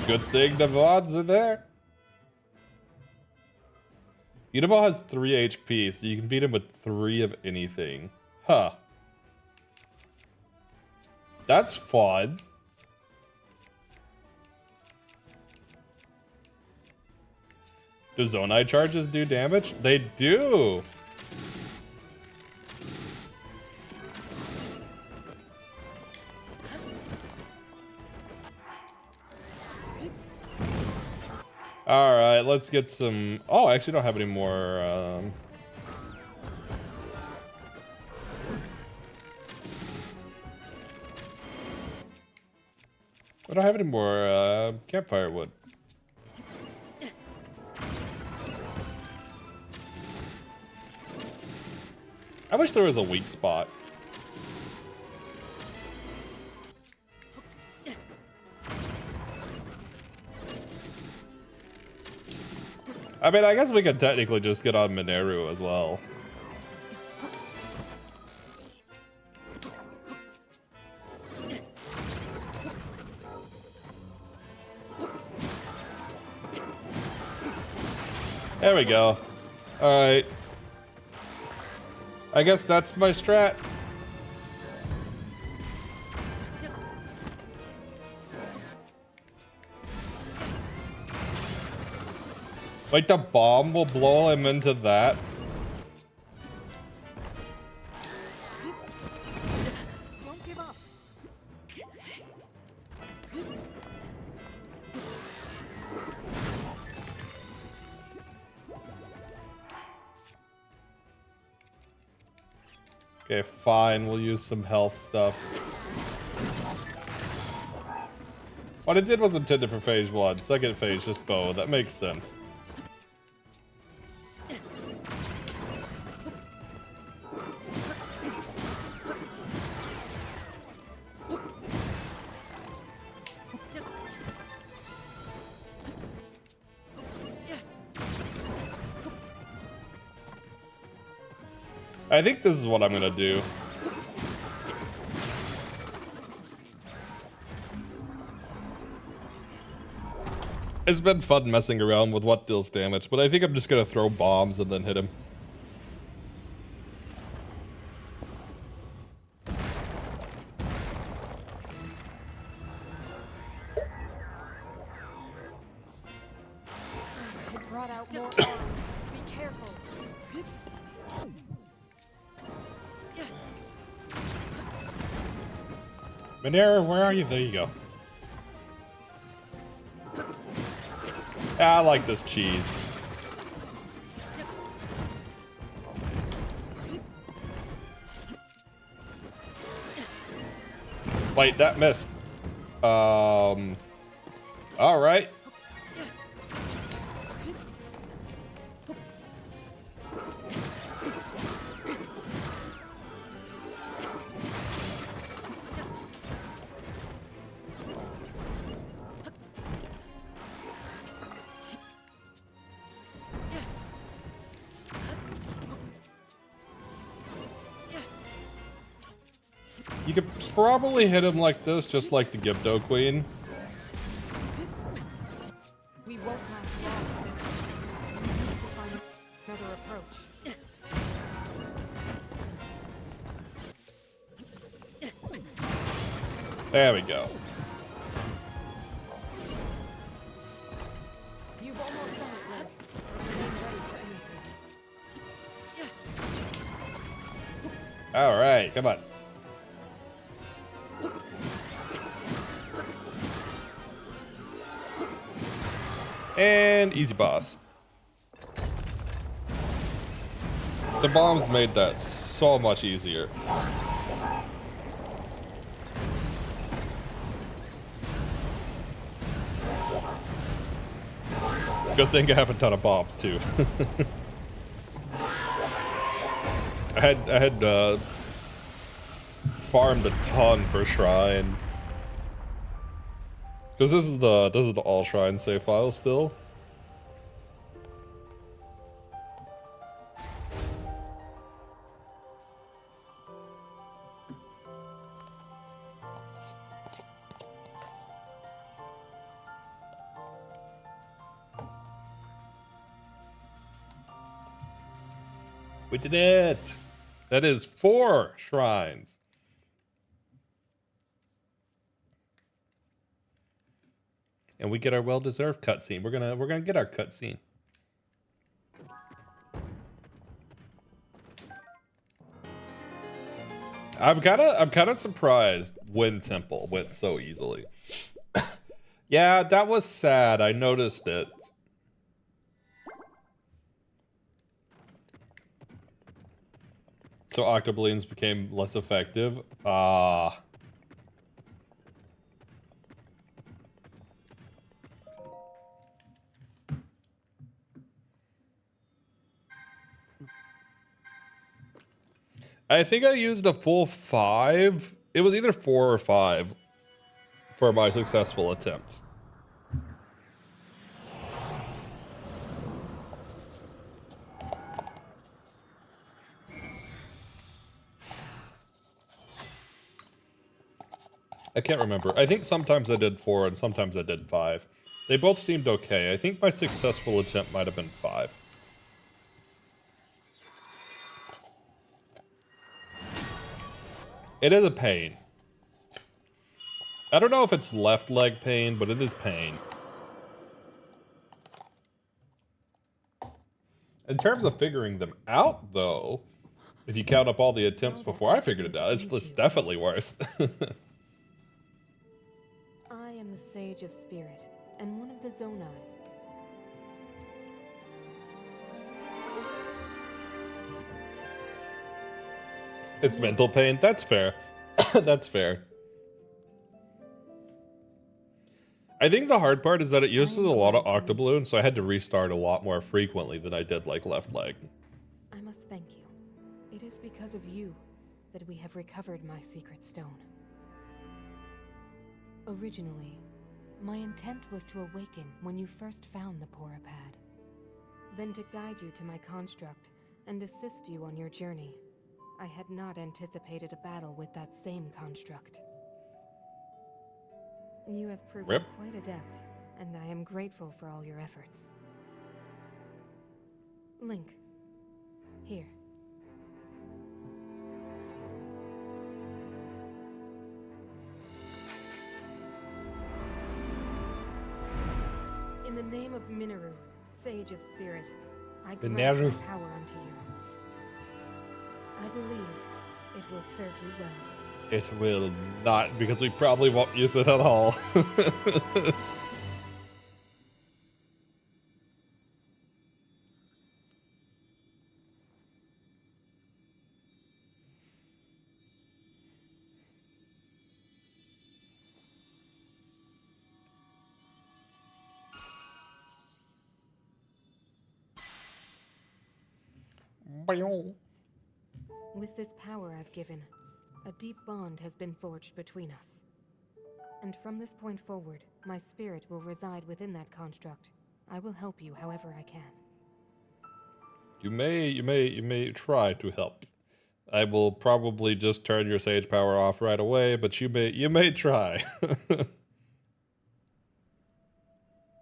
Good thing the VODs are there. Unival has 3 HP, so you can beat him with 3 of anything. Huh. That's fun. Do Zonai charges do damage? They do! Alright, let's get some... Oh, I actually don't have any more... I don't have any more campfire wood. I wish there was a weak spot. I mean, I guess we could technically just get on Mineru as well. There we go. Alright. I guess that's my strat. Like the bomb will blow him into that. Don't give up. Okay, fine. We'll use some health stuff. What it did was intended for phase 1. Second phase, just bow. That makes sense. I think this is what I'm gonna do. It's been fun messing around with what deals damage, but I think I'm just gonna throw bombs and then hit him. It brought out more arms. Be careful. Manera, where are you? There you go. I like this cheese. Wait, that missed. All right. You could probably hit him like this, just like the Gibdo Queen. We won't last long with this. We need to find another approach. There we go. You've almost done it, Leg. Remain ready for anything. All right, come on. And easy boss. The bombs made that so much easier. Good thing I have a ton of bombs too. I had farmed a ton for shrines. Because this is the all shrine save file still. We did it! That is 4 shrines. And we get our well-deserved cutscene. We're gonna get our cutscene. I'm kind of surprised Wind Temple went so easily. Yeah, that was sad. I noticed it. So Octobleeds became less effective. Ah. I think I used a full 5. It was either 4 or 5 for my successful attempt. I can't remember. I think sometimes I did 4 and sometimes I did 5. They both seemed okay. I think my successful attempt might have been 5. It is a pain. I don't know if it's left leg pain, but it is pain. In terms of figuring them out, though, if you count up all the attempts before I figured it out, it's definitely worse. I am the Sage of Spirit, and one of the Zonai. It's mental pain. That's fair. That's fair. I think the hard part is that it uses a lot of octobloon, so I had to restart a lot more frequently than I did like left leg. I must thank you. It is because of you that we have recovered my secret stone. Originally, my intent was to awaken when you first found the Porapad, then to guide you to my construct and assist you on your journey. I had not anticipated a battle with that same construct. You have proven quite adept, and I am grateful for all your efforts. Link, here. In the name of Minoru, Sage of Spirit, I grant my power unto you. I believe it will serve you well. It will not, because we probably won't use it at all. With this power I've given, a deep bond has been forged between us. And from this point forward, my spirit will reside within that construct. I will help you however I can. You may try to help. I will probably just turn your sage power off right away, but you may try.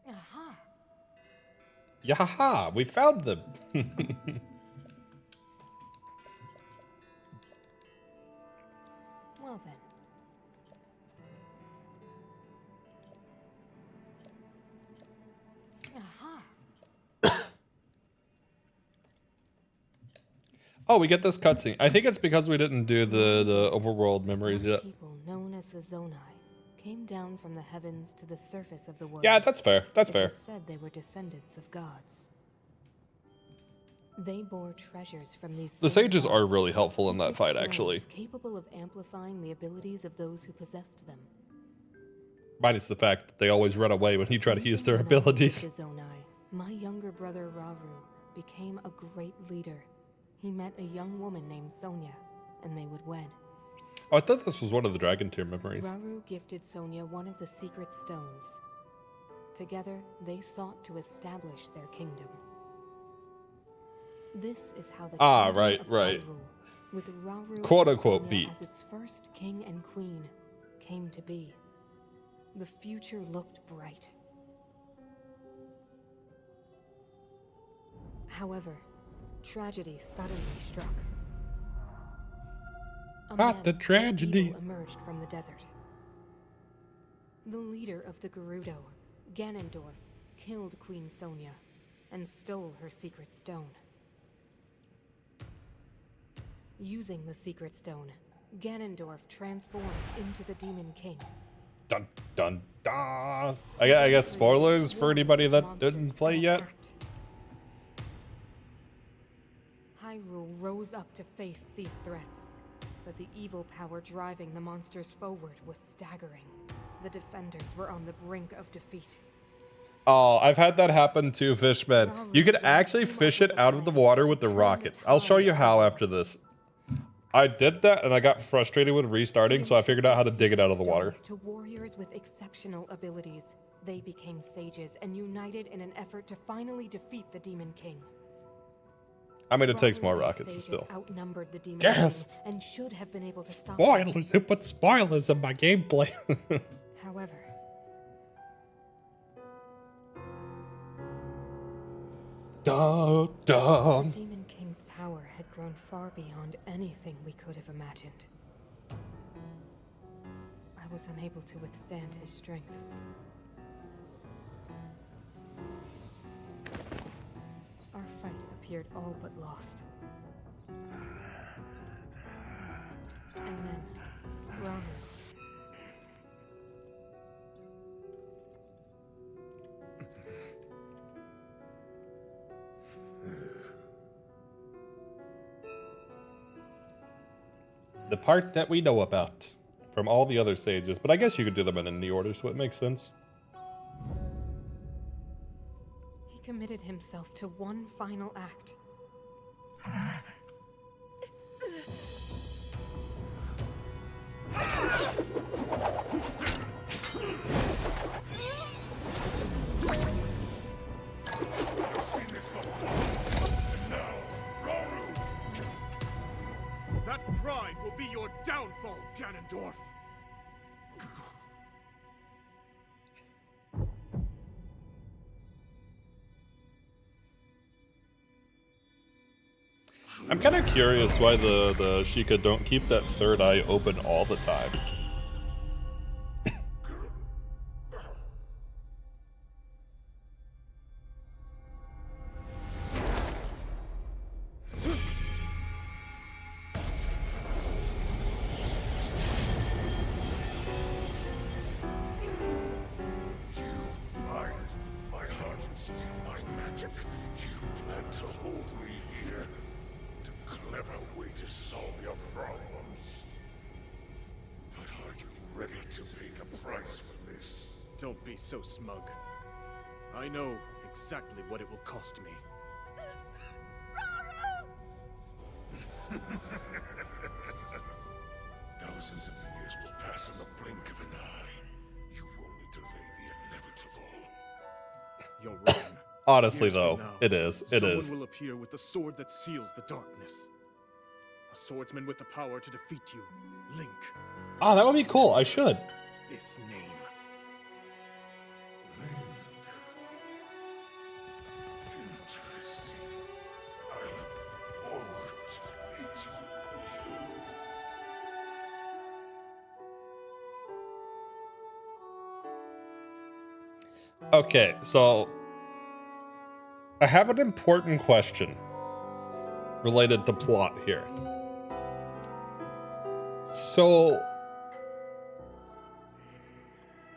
Aha! Yaha! We found them. Well then. Aha! Oh, we get this cutscene. I think it's because we didn't do the overworld memories yet. People known as the Zonai came down from the heavens to the surface of the world. Yeah, that's fair. That's fair. It was said they were descendants of gods. They bore treasures from these. The sages are really helpful in that fight, actually. Capable of amplifying the abilities of those who possessed them. Minus the fact that they always run away when you try to use their abilities. The Zonai, my younger brother Rauru became a great leader. He met a young woman named Sonia, and they would wed. Oh, I thought this was one of the Dragon Tear memories. Rauru gifted Sonia one of the secret stones. Together, they sought to establish their kingdom. This is how the right. Hyrule, with Rauru quote and unquote Sonia beat as its first king and queen, came to be. The future looked bright. However, tragedy suddenly struck. The tragedy emerged from the desert. The leader of the Gerudo, Ganondorf, killed Queen Sonia and stole her secret stone. Using the secret stone, Ganondorf transformed into the Demon King. Dun dun dun. I guess spoilers for anybody that didn't play yet. Hyrule rose up to face these threats, but the evil power driving the monsters forward was staggering. The defenders were on the brink of defeat. Oh, I've had that happen too, Fishman. You can actually fish it out of the water with the rockets. I'll show you how after this. I did that and I got frustrated with restarting, so I figured out how to dig it out of the water. To warriors with exceptional abilities, they became sages and united in an effort to finally defeat the Demon King. I mean, it takes more rockets, but still. Outnumbered the Demon Yes. King and should have been able to stop Spoilers! Who put spoilers in my gameplay? However, da, da. the Demon King's power had grown far beyond anything we could have imagined. I was unable to withstand his strength. Our fight appeared all but lost. And then, Ramu. The part that we know about from all the other sages, but I guess you could do them in any order, so it makes sense. He committed himself to one final act. That pride will be your downfall, Ganondorf! I'm kind of curious why the Sheikah don't keep that third eye open all the time. Don't be so smug. I know exactly what it will cost me. Thousands of years will pass in the blink of an eye. You only delay the inevitable. You're wrong. Honestly, Years from though, now, it is. It is. Someone will appear with the sword that seals the darkness. A swordsman with the power to defeat you, Link. Oh, that would be cool. I should. This name. Interesting. I look forward to meeting you. Okay, so I have an important question related to plot here. So,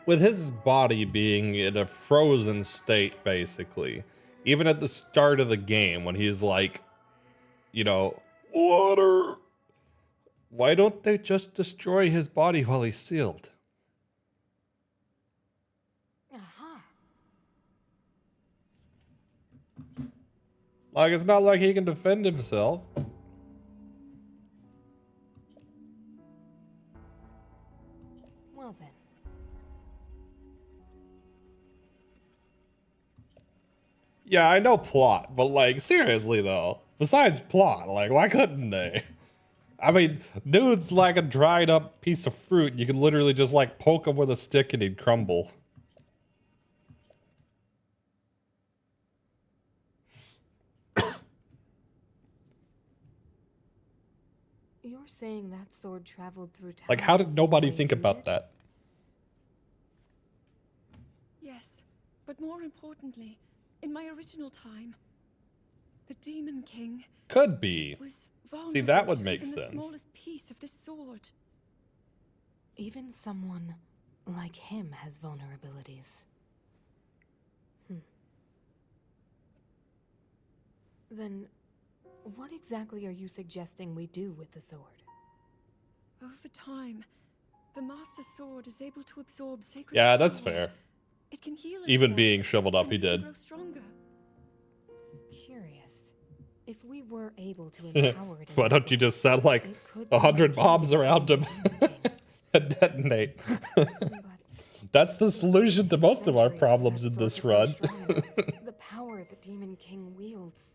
with his body being in a frozen state, basically, even at the start of the game when he's like, you know, water, why don't they just destroy his body while he's sealed? Aha. Like, it's not like he can defend himself. Well then. Yeah, I know plot, but like, seriously though, besides plot, like, why couldn't they? I mean, dude's like a dried up piece of fruit. You could literally just like poke him with a stick and he'd crumble. You're saying that sword traveled through time. Like, how did the same nobody way think you about did? that? Yes, but more importantly, in my original time, the Demon King Could be. was vulnerable See, that would to make even sense. the smallest piece of this sword. Even someone like him has vulnerabilities. Then, what exactly are you suggesting we do with the sword? Over time, the Master Sword is able to absorb sacred Yeah, that's power. fair. It can heal Even itself, being shriveled up, and he even did. grow stronger. Curious. If we were able to empower it in Why that don't you way, just send like it could be 100 key bombs to around him defeating the Demon King. and detonate? But That's the solution to most of our centuries for problems that in sword this to grow run. strong enough. The power the Demon King wields.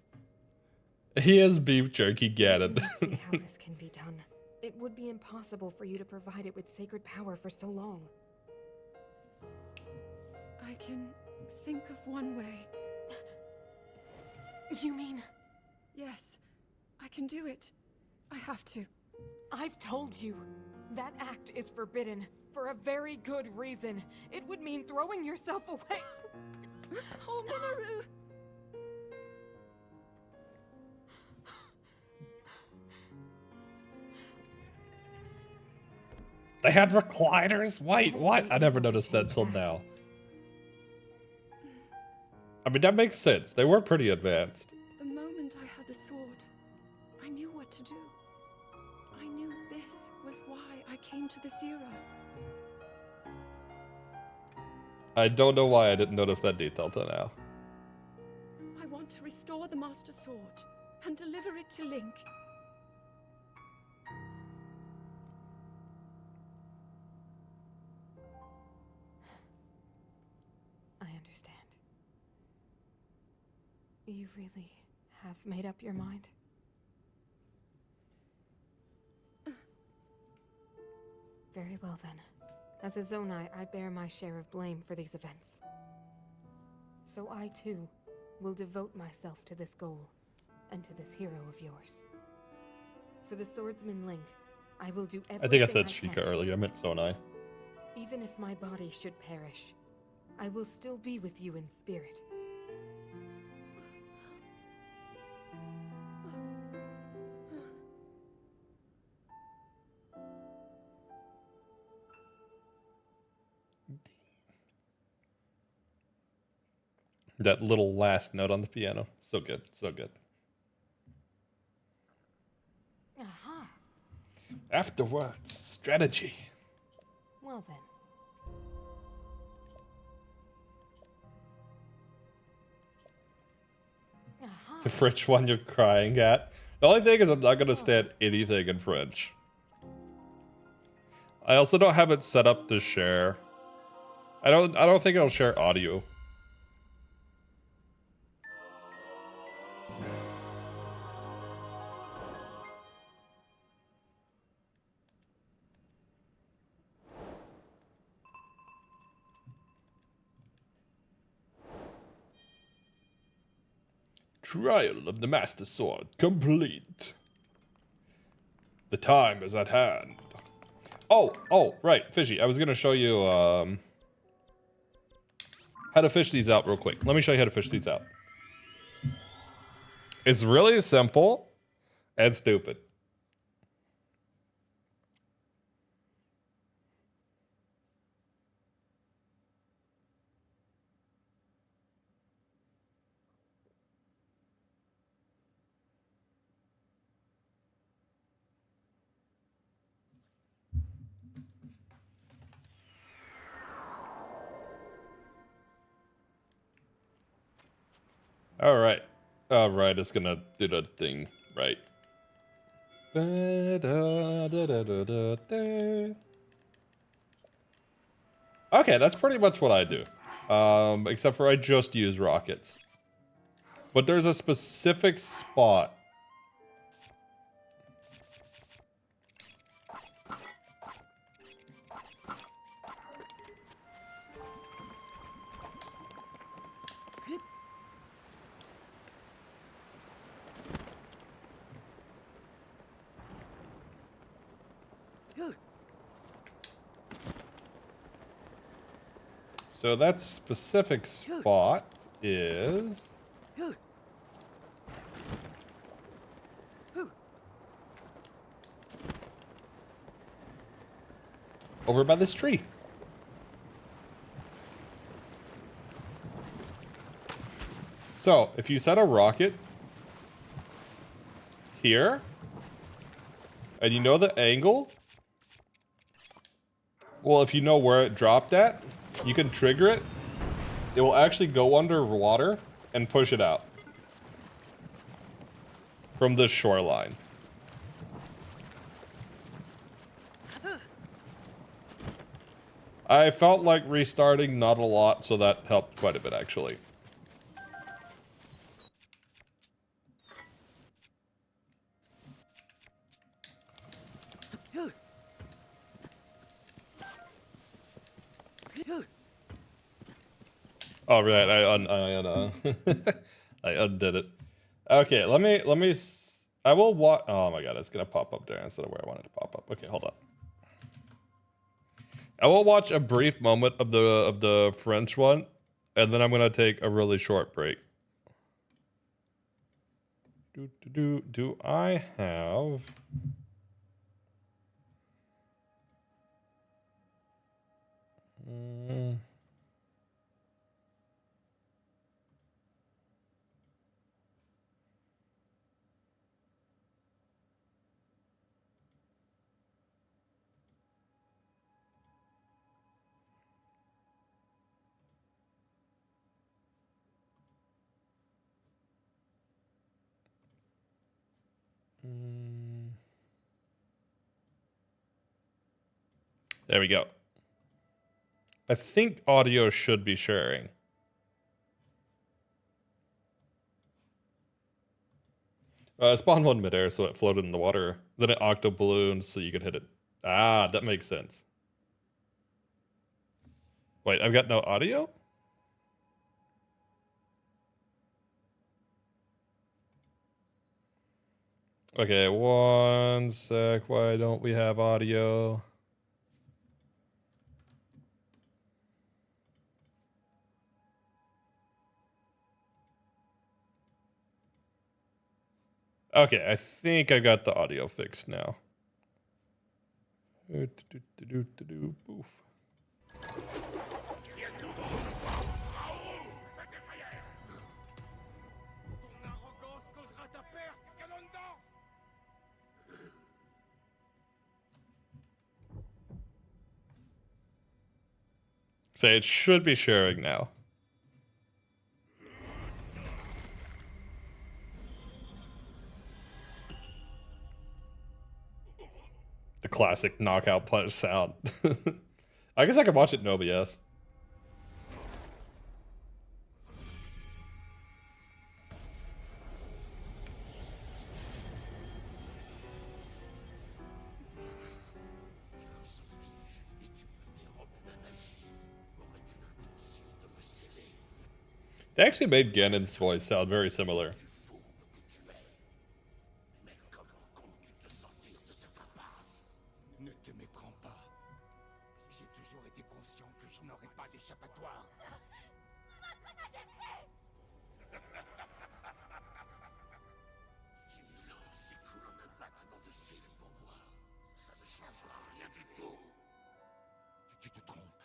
He is beef jerky I do Ganon. not see how this can be done. It would be impossible for you to provide it with sacred power for so long. I can think of one way. You mean? Yes, I can do it. I have to. I've told you. That act is forbidden for a very good reason. It would mean throwing yourself away. Oh, Minoru! They had recliners? Wait, what? I never noticed that till back. now. I mean, that makes sense. They were pretty advanced. The moment I had the sword, I knew what to do. I knew this was why I came to this era. I don't know why I didn't notice that detail till now. I want to restore the Master Sword and deliver it to Link. I understand. You really have made up your mind? Very well then. As a Zonai, I bear my share of blame for these events. So I too will devote myself to this goal and to this hero of yours. For the swordsman Link, I will do everything I think I said can. Sheikah earlier. I meant Zonai. Even if my body should perish, I will still be with you in spirit. That little last note on the piano. So good. So good. Aha! Afterwards, strategy. Well then. Aha! The French one you're crying at. The only thing is I'm not going to stand anything in French. I also don't have it set up to share. I don't think it'll share audio. Trial of the Master Sword complete. The time is at hand. Oh, right, Fishy. I was gonna show you how to fish these out real quick. Let me show you how to fish these out. It's really simple and stupid. All right, it's gonna do the thing right. Okay, that's pretty much what I do. Except for I just use rockets. But there's a specific spot. So that specific spot is over by this tree. So if you set a rocket here, and you know the angle, well, if you know where it dropped at, you can trigger it. It will actually go underwater and push it out from the shoreline. I felt like restarting not a lot, so that helped quite a bit, actually. Oh, right, I undid it. Okay, I will watch. Oh my god, it's gonna pop up there instead of where I wanted to pop up. Okay, hold on. I will watch a brief moment of the French one, and then I'm gonna take a really short break. Do I have? There we go. I think audio should be sharing. It spawned one midair, so it floated in the water. Then it octo ballooned, so you could hit it. Ah, that makes sense. Wait, I've got no audio? Okay, one sec. Why don't we have audio? Okay, I think I got the audio fixed now. Boof. Say it should be sharing now. The classic knockout punch sound. I guess I could watch it in OBS. They actually made Ganon's voice sound very similar. Ne te méprends pas. J'ai toujours été conscient que je n'aurais pas d'échappatoire. Silence, c'est comme un battement de cils pour moi. Ça ne changera rien du tout. Tu te trompes.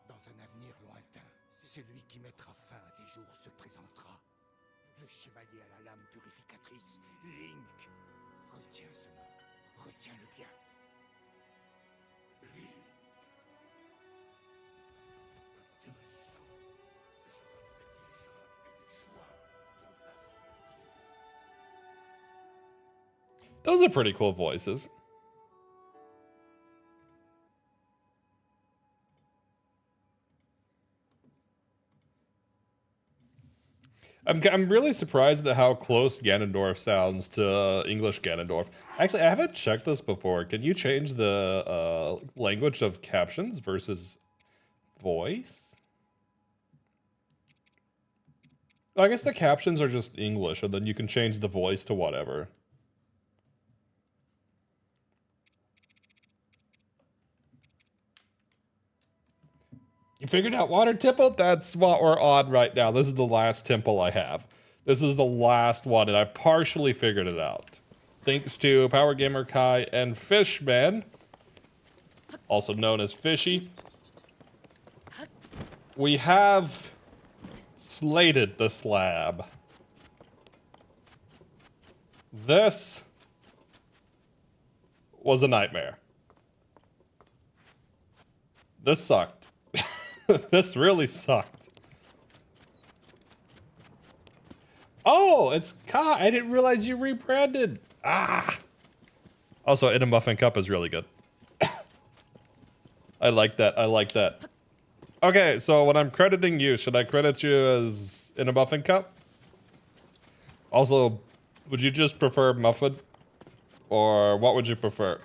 Dans un avenir lointain, celui qui mettra fin à tes jours se présentera. Le chevalier à la lame purificatrice, Link. Retiens ce nom. Retiens-le bien. Link. Intéressant. Je refais déjà le choix de l'affronter. Those are pretty cool voices. I'm really surprised at how close Ganondorf sounds to English Ganondorf. Actually, I haven't checked this before. Can you change the language of captions versus voice? I guess the captions are just English, and then you can change the voice to whatever. You figured out Water Temple? That's what we're on right now. This is the last temple I have. This is the last one, and I partially figured it out. Thanks to Power Gamer Kai and Fishman, also known as Fishy. We have slated the slab. This was a nightmare. This sucked. This really sucked. Oh, it's Kai. I didn't realize you rebranded. Ah. Also, In a Muffin Cup is really good. I like that. I like that. Okay, so when I'm crediting you, should I credit you as In a Muffin Cup? Also, would you just prefer Muffin? Or what would you prefer?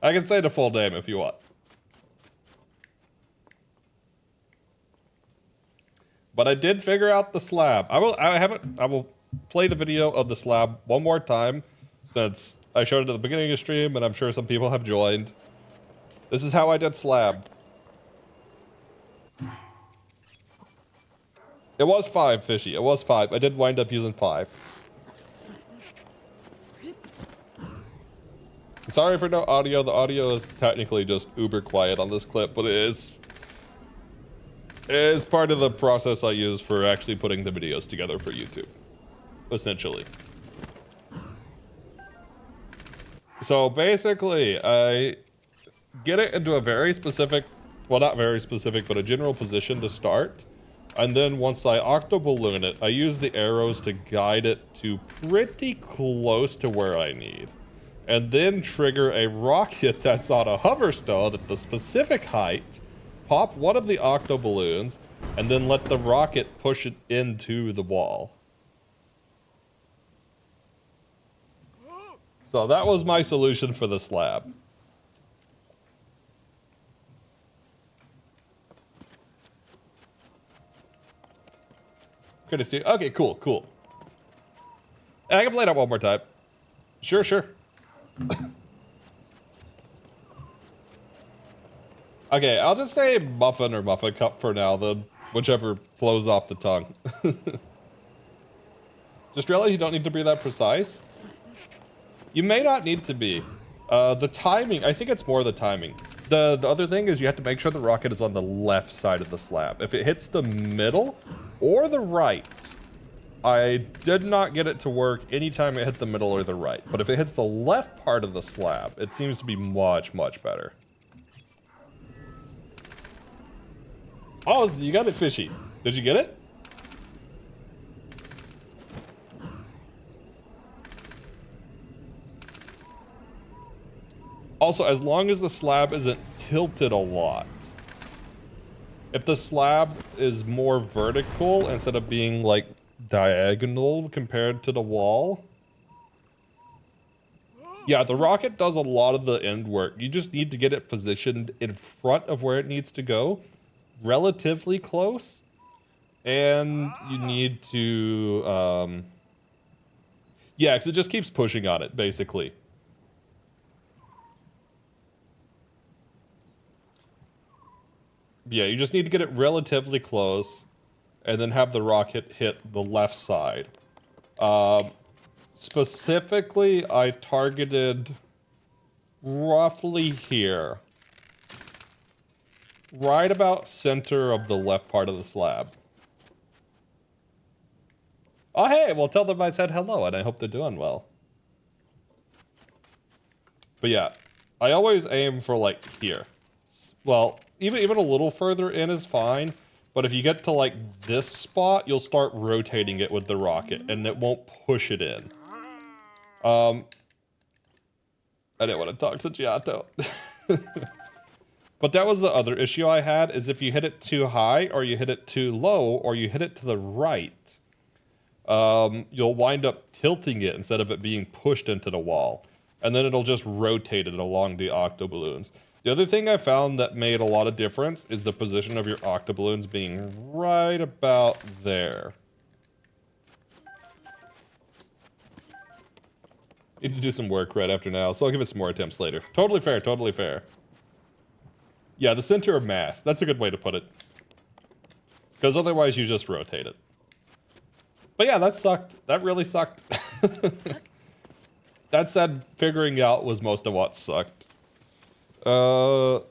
I can say the full name if you want. But I did figure out the slab. I will play the video of the slab one more time, since I showed it at the beginning of the stream, and I'm sure some people have joined. This is how I did slab. It was 5, Fishy. It was 5. I did wind up using 5. Sorry for no audio. The audio is technically just uber quiet on this clip, but it is part of the process I use for actually putting the videos together for YouTube, essentially. So basically, I get it into a very specific, well, not very specific, but a general position to start. And then once I octo-balloon it, I use the arrows to guide it to pretty close to where I need. and then trigger a rocket that's on a hoverstone at the specific height, pop one of the octo balloons, and then let the rocket push it into the wall. So that was my solution for the slab. Good to see. Okay, cool, cool. I can play that one more time. Sure, sure. Okay, I'll just say muffin or muffin cup for now, then whichever flows off the tongue. Just realize you don't need to be that precise. You may not need to be. The timing, I think it's more the timing. The other thing is you have to make sure the rocket is on the left side of the slab. If it hits the middle or the right, I did not get it to work anytime it hit the middle or the right. But if it hits the left part of the slab, it seems to be much, much better. Oh, you got it, fishy. Did you get it? Also, as long as the slab isn't tilted a lot. If the slab is more vertical instead of being like diagonal compared to the wall. Yeah, the rocket does a lot of the end work. You just need to get it positioned in front of where it needs to go, relatively close. And you need to, yeah, because it just keeps pushing on it, basically. Yeah, you just need to get it relatively close and then have the rocket hit the left side. Specifically, I targeted roughly here. Right about center of the left part of the slab. Oh, hey, well, tell them I said hello and I hope they're doing well. But yeah, I always aim for like here. Well, even a little further in is fine, but if you get to like this spot, you'll start rotating it with the rocket and it won't push it in. I didn't want to talk to Giotto. But that was the other issue I had, is if you hit it too high or you hit it too low or you hit it to the right, you'll wind up tilting it instead of it being pushed into the wall. And then it'll just rotate it along the octo balloons. The other thing I found that made a lot of difference is the position of your octo balloons being right about there. Need to do some work right after now, so I'll give it some more attempts later. Totally fair, totally fair. Yeah, the center of mass. That's a good way to put it. Because otherwise you just rotate it. But yeah, that sucked. That really sucked. That said, figuring out was most of what sucked. The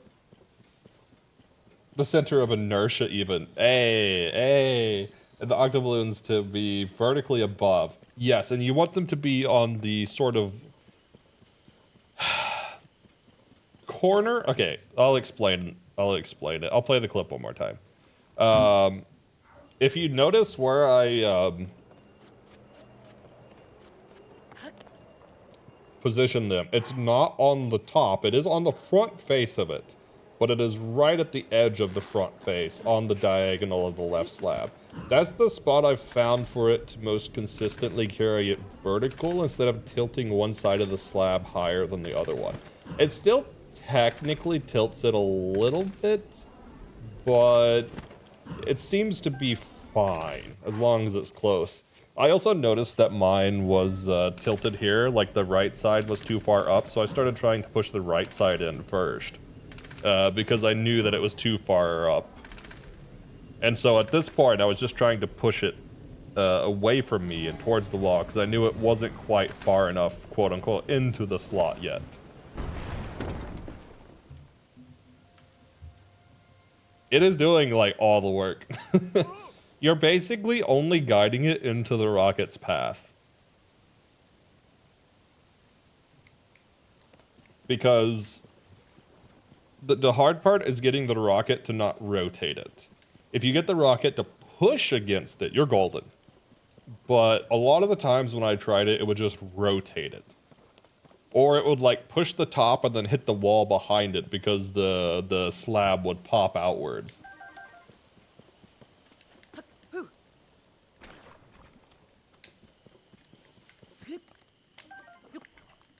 center of inertia even. Hey. And the octoballoons to be vertically above. Yes, and you want them to be on the sort of corner. Okay, I'll explain it. I'll play the clip one more time. If you notice where I position them, it's not on the top. It is on the front face of it, but it is right at the edge of the front face on the diagonal of the left slab. That's the spot I've found for it to most consistently carry it vertical instead of tilting one side of the slab higher than the other one. It still technically tilts it a little bit, but it seems to be fine as long as it's close. I also noticed that mine was tilted here, like the right side was too far up, so I started trying to push the right side in first, because I knew that it was too far up. And so at this point, I was just trying to push it away from me and towards the wall, because I knew it wasn't quite far enough, quote-unquote, into the slot yet. It is doing, like, all the work. You're basically only guiding it into the rocket's path. Because the hard part is getting the rocket to not rotate it. If you get the rocket to push against it, you're golden. But a lot of the times when I tried it, it would just rotate it. Or it would like push the top and then hit the wall behind it because the slab would pop outwards.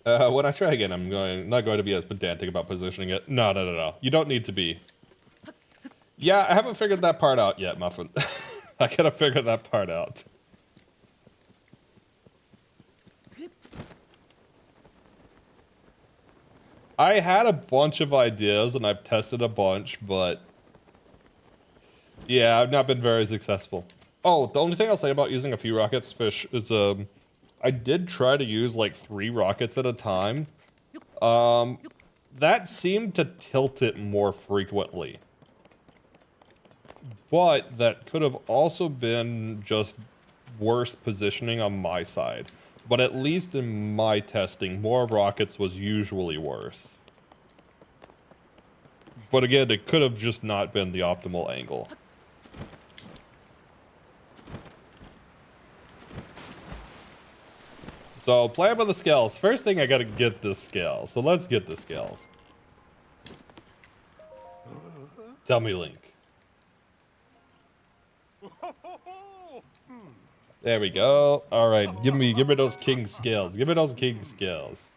When I try again, I'm not going to be as pedantic about positioning it. No. You don't need to be. Yeah, I haven't figured that part out yet, Muffin. I gotta figure that part out. I had a bunch of ideas and I've tested a bunch, but yeah, I've not been very successful. Oh, the only thing I'll say about using a few rockets, Fish, is I did try to use like 3 rockets at a time. That seemed to tilt it more frequently. But that could have also been just worse positioning on my side. But at least in my testing, more rockets was usually worse. But again, it could have just not been the optimal angle. So, play with the scales. First thing, I gotta get the scale. So let's get the scales. Tell me, Link. There we go. All right, give me those king scales. Give me those king scales.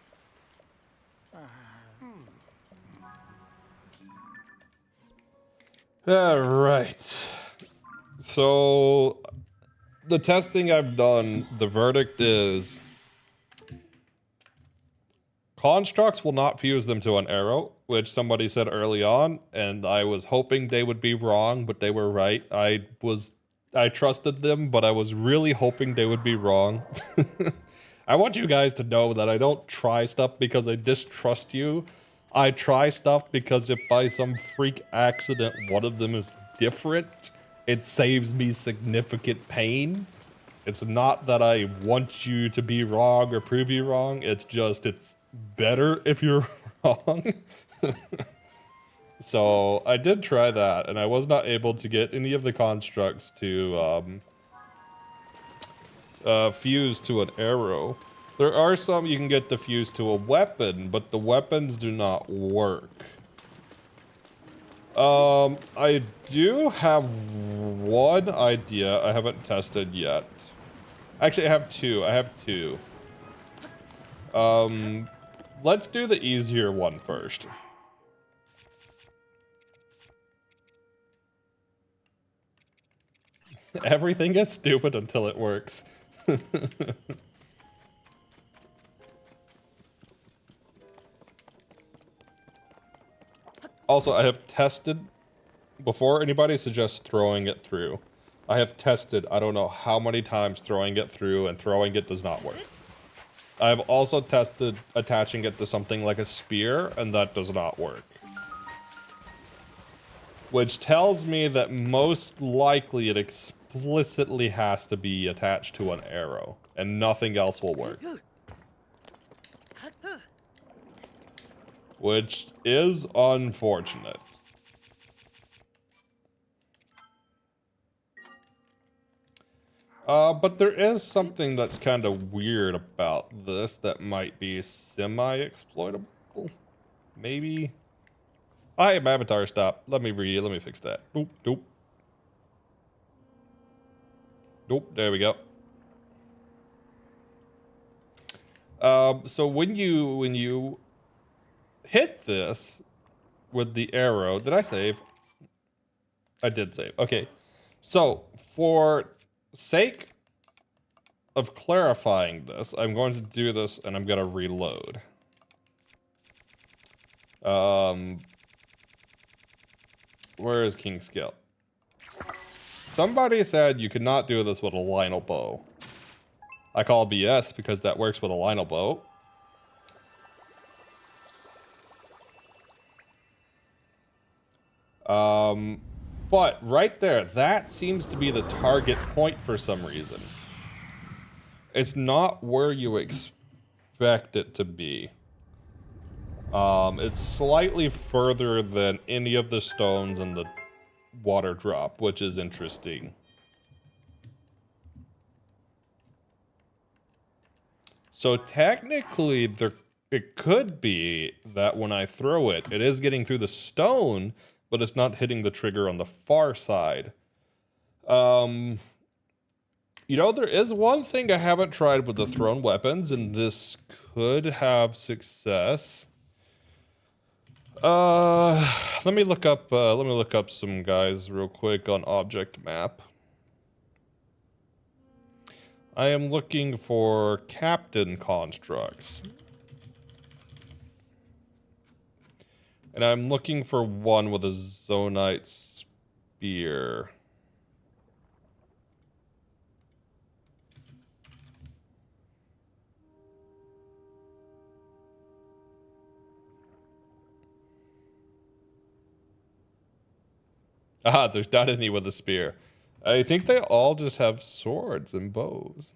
All right. So the testing I've done, the verdict is constructs will not fuse them to an arrow, which somebody said early on, and I was hoping they would be wrong, but they were right. I trusted them, but I was really hoping they would be wrong. I want you guys to know that I don't try stuff because I distrust you. I try stuff because if by some freak accident one of them is different, it saves me significant pain. It's not that I want you to be wrong or prove you wrong. It's just, it's better if you're wrong. So I did try that, and I was not able to get any of the constructs to fuse to an arrow. There are some you can get to fuse to a weapon, but the weapons do not work. I do have one idea I haven't tested yet. Actually, I have two. Let's do the easier one first. Everything gets stupid until it works. Also, I have tested, before anybody suggests throwing it through, I have tested, I don't know how many times throwing it through, and throwing it does not work. I've also tested attaching it to something like a spear, and that does not work. Which tells me that most likely it explicitly has to be attached to an arrow, and nothing else will work. Which is unfortunate. But there is something that's kind of weird about this that might be semi-exploitable. Maybe. My avatar stopped. Let me fix that. Nope. There we go. So when you hit this with the arrow, did I save? I did save. Okay. So for sake of clarifying this, I'm going to do this and I'm going to reload. Where is King Scale? Somebody said you could not do this with a Lionel bow. I call BS because that works with a Lionel bow. But right there, that seems to be the target point for some reason. It's not where you expect it to be. It's slightly further than any of the stones in the water drop, which is interesting. So technically, there it could be that when I throw it, it is getting through the stone, but it's not hitting the trigger on the far side. You know, there is one thing I haven't tried with the thrown weapons, and this could have success. Let me look up some guys real quick on object map. I am looking for captain constructs. And I'm looking for one with a zonite spear. Ah, there's not any with a spear. I think they all just have swords and bows.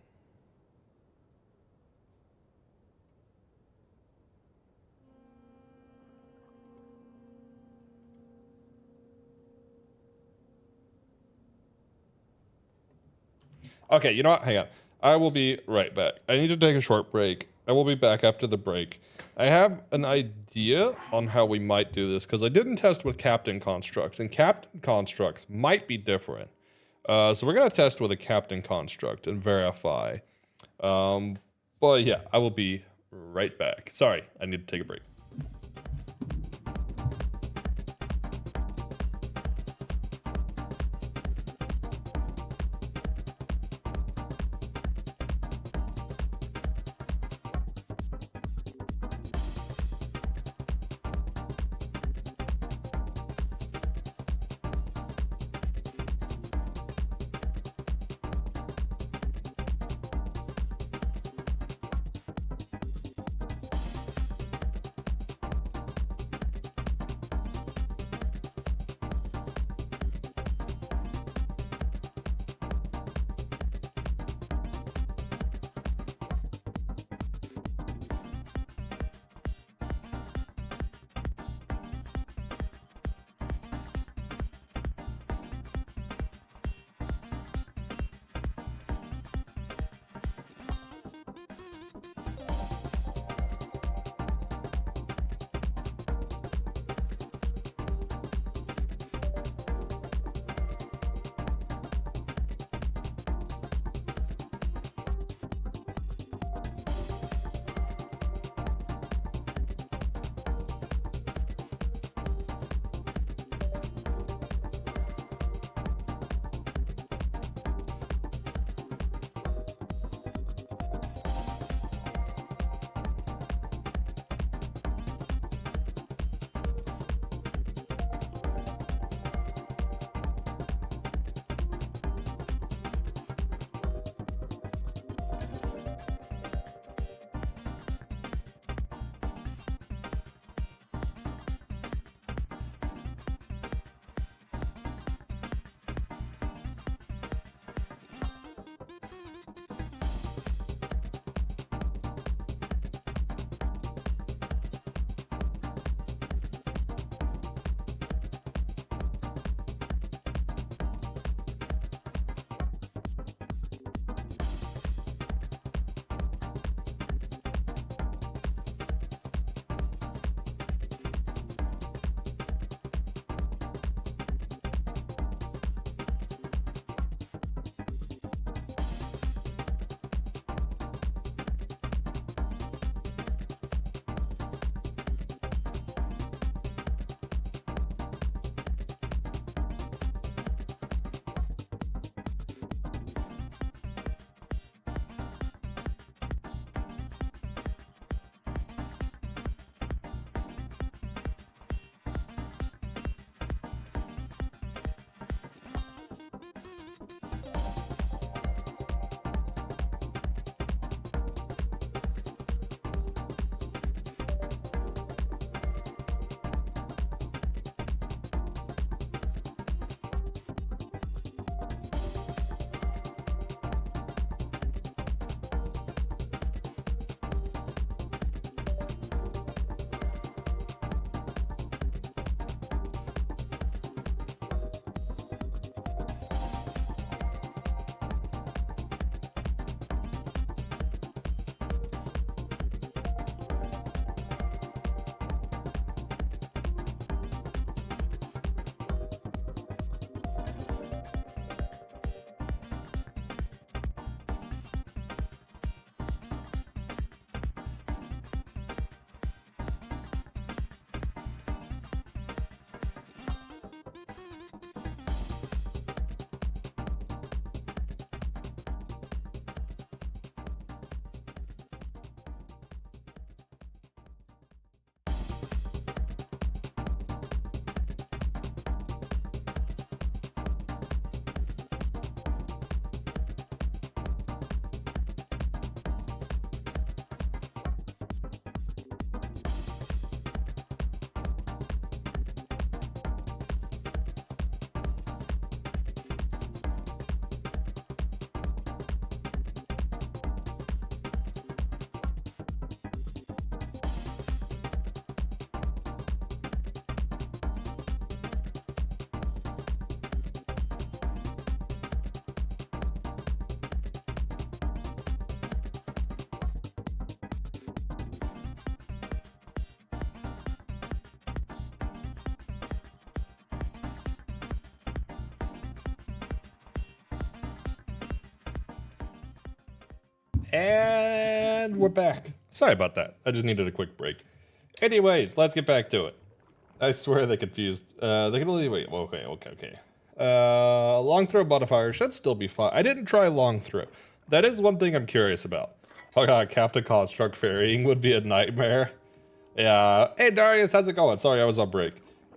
Okay, you know what? Hang on. I will be right back. I need to take a short break. I will be back after the break. I have an idea on how we might do this because I didn't test with captain constructs, and captain constructs might be different. So we're going to test with a captain construct and verify. But yeah, I will be right back. Sorry, I need to take a break. And we're back. Sorry about that. I just needed a quick break. Anyways, let's get back to it. I swear they confused. They can only wait. Okay. Long throw modifier should still be fine. I didn't try long throw. That is one thing I'm curious about. Oh god, Captain Construct ferrying would be a nightmare. Yeah. Hey Darius, how's it going? Sorry, I was on break.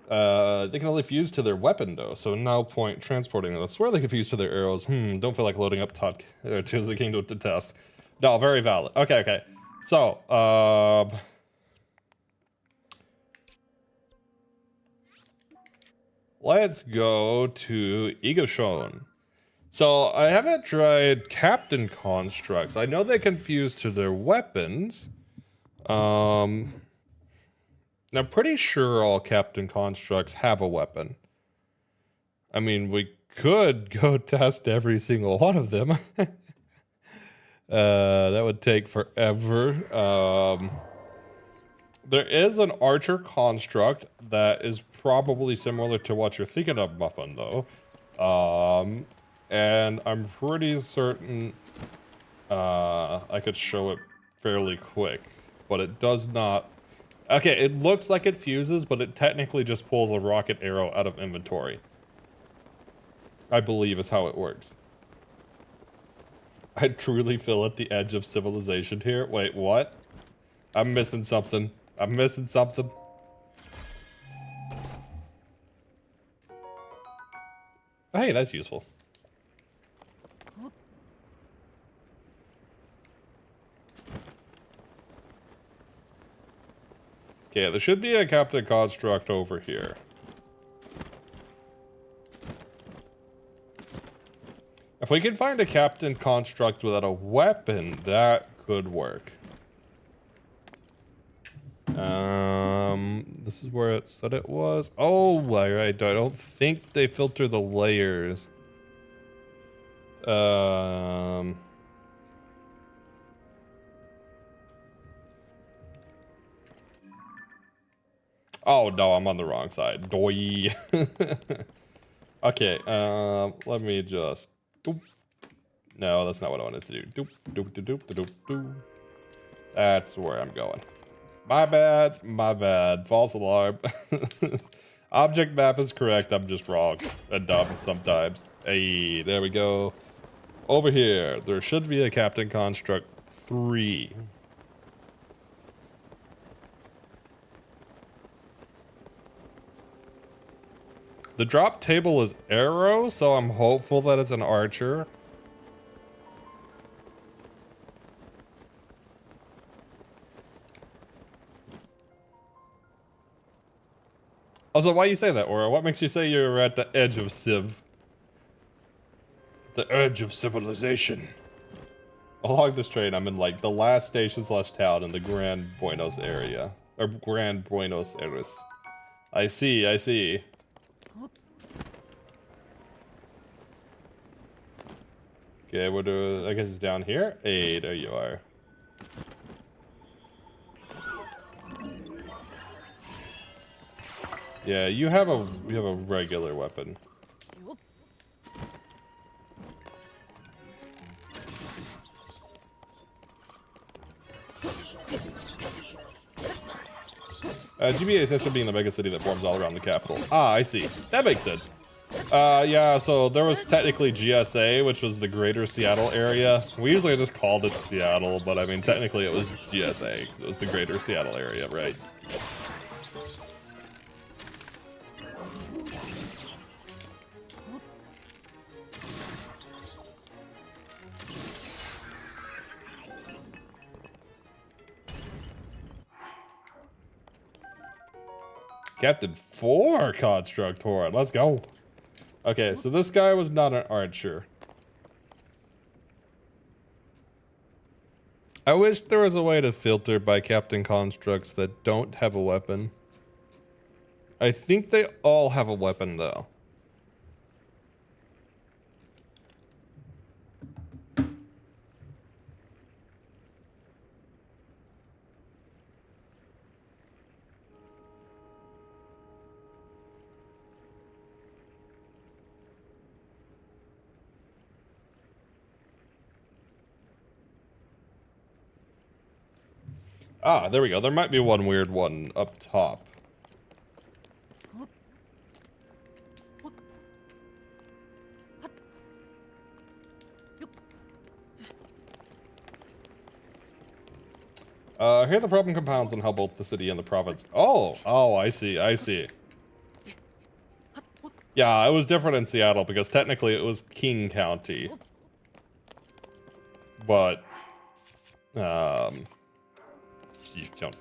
They can only fuse to their weapon though, so no point transporting them. I swear they can fuse to their arrows. Don't feel like loading up TOTK to the kingdom to test. No, very valid. Okay. So, let's go to Igashon. So, I haven't tried Captain Constructs. I know they can fuse to their weapons. I'm pretty sure all Captain Constructs have a weapon. I mean, we could go test every single one of them. That would take forever. There is an archer construct that is probably similar to what you're thinking of, Muffin, though. And I'm pretty certain I could show it fairly quick, but it does not. Okay, it looks like it fuses, but it technically just pulls a rocket arrow out of inventory. I believe is how it works. I truly feel at the edge of civilization here. Wait, what? I'm missing something. Oh, hey, that's useful. Okay, there should be a Captain Construct over here. If we can find a Captain Construct without a weapon, that could work. This is where it said it was. Oh, right. I don't think they filter the layers. Oh no, I'm on the wrong side. Doi. Okay, let me just. Doop. No, that's not what I wanted to do. Doop. That's where I'm going. My bad. False alarm. Object map is correct. I'm just wrong and dumb sometimes. Hey, there we go. Over here, there should be a Captain Construct 3. The drop table is arrow, so I'm hopeful that it's an archer. Also, why you say that, Aura? What makes you say you're at the edge of Civ? The edge of civilization. Along this train, I'm in like the last station / town in the Grand Buenos area. Or Grand Buenos Aires. I see. Okay, what do I guess it's down here? Hey, there you are. Yeah, you have a regular weapon. GBA is essentially being the mega city that forms all around the capital. Ah, I see. That makes sense. Yeah, so there was technically GSA, which was the greater Seattle area. We usually just called it Seattle, but I mean, technically it was GSA. It was the greater Seattle area, right? Captain 4 Construct Horde. Let's go. Okay, so this guy was not an archer. I wish there was a way to filter by Captain Constructs that don't have a weapon. I think they all have a weapon, though. Ah, there we go. There might be one weird one up top. Here are the problem compounds and how both the city and the province. Oh, I see, I see. Yeah, it was different in Seattle because technically it was King County. But, you don't,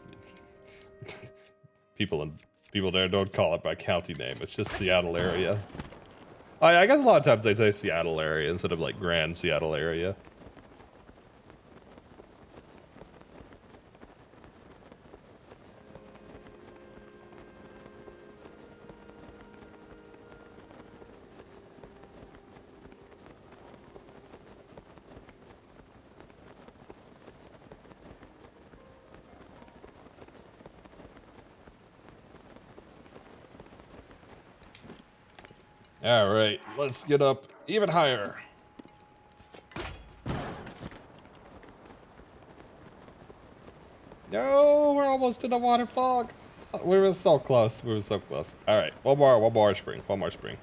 people there don't call it by county name. It's just Seattle area. I guess a lot of times they say Seattle area instead of like Grand Seattle area. All right, let's get up even higher. No, we're almost in a water fog. We were so close. We were so close. All right, one more spring. One more spring.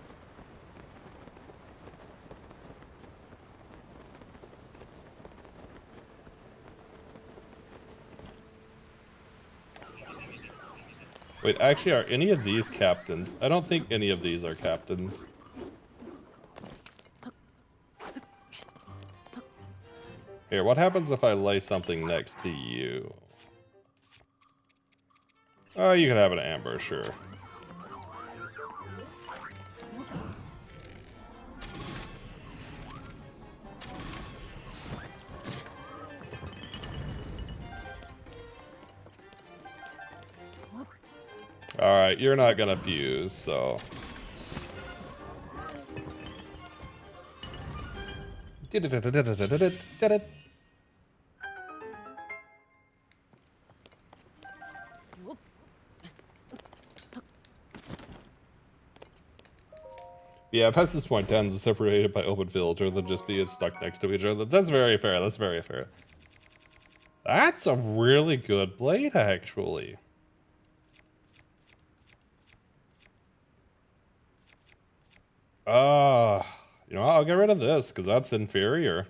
Wait, actually, are any of these captains? I don't think any of these are captains. Here, what happens if I lay something next to you? Oh, you can have an amber, sure. Alright, you're not gonna fuse, so... Yeah, past this point, towns are separated by open fields rather than just being stuck next to each other. That's very fair, that's very fair. That's a really good blade, actually. You know, I'll get rid of this, because that's inferior.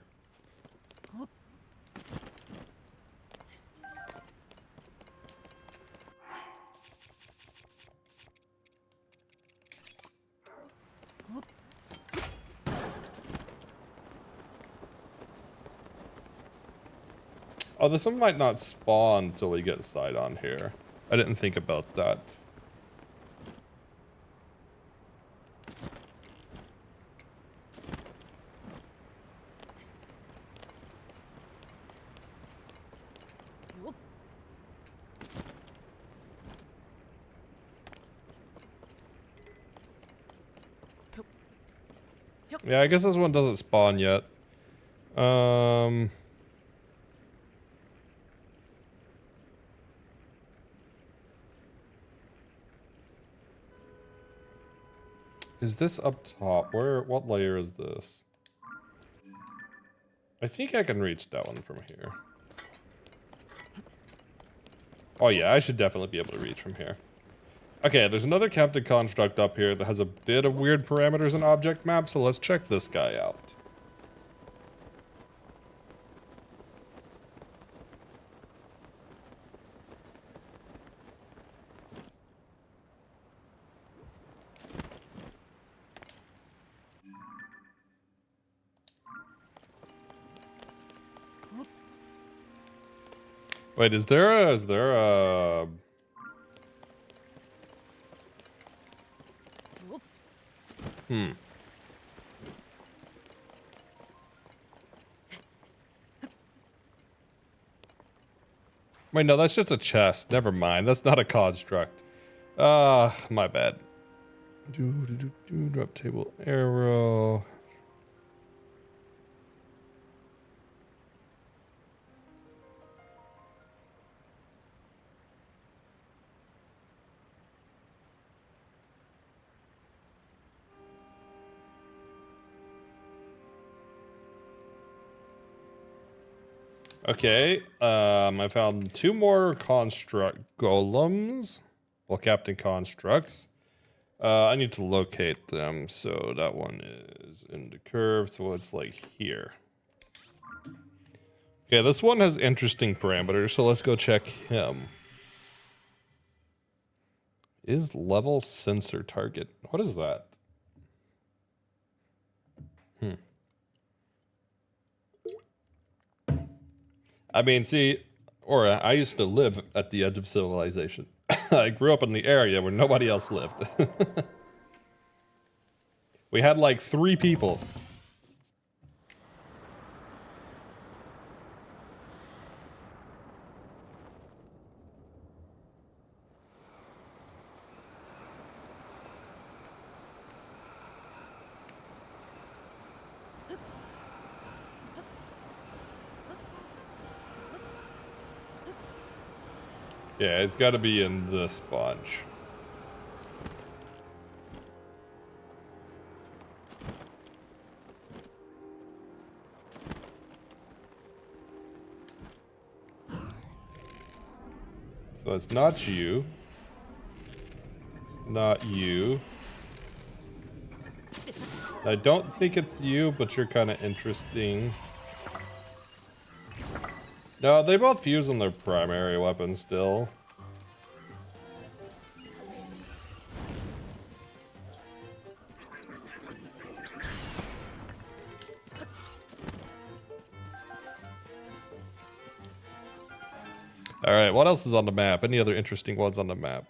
Oh, this one might not spawn until we get side on here. I didn't think about that. Yeah, I guess this one doesn't spawn yet. Is this up top? What layer is this? I think I can reach that one from here. Oh yeah, I should definitely be able to reach from here. Okay, there's another captain construct up here that has a bit of weird parameters and object map, so let's check this guy out. Wait, is there a... Wait, no, that's just a chest. Never mind. That's not a construct. My bad. Drop table arrow. Okay, I found 2 more construct golems. Well, captain constructs. I need to locate them, so that one is in the curve, so it's like here. Okay, this one has interesting parameters, so let's go check him. Is level sensor target. What is that? I mean, see, Aura, I used to live at the edge of civilization. I grew up in the area where nobody else lived. We had like 3 people. Yeah, it's got to be in this bunch. So it's not you. It's not you. I don't think it's you, but you're kind of interesting. No, they both fuse on their primary weapon still. All right, what else is on the map? Any other interesting ones on the map?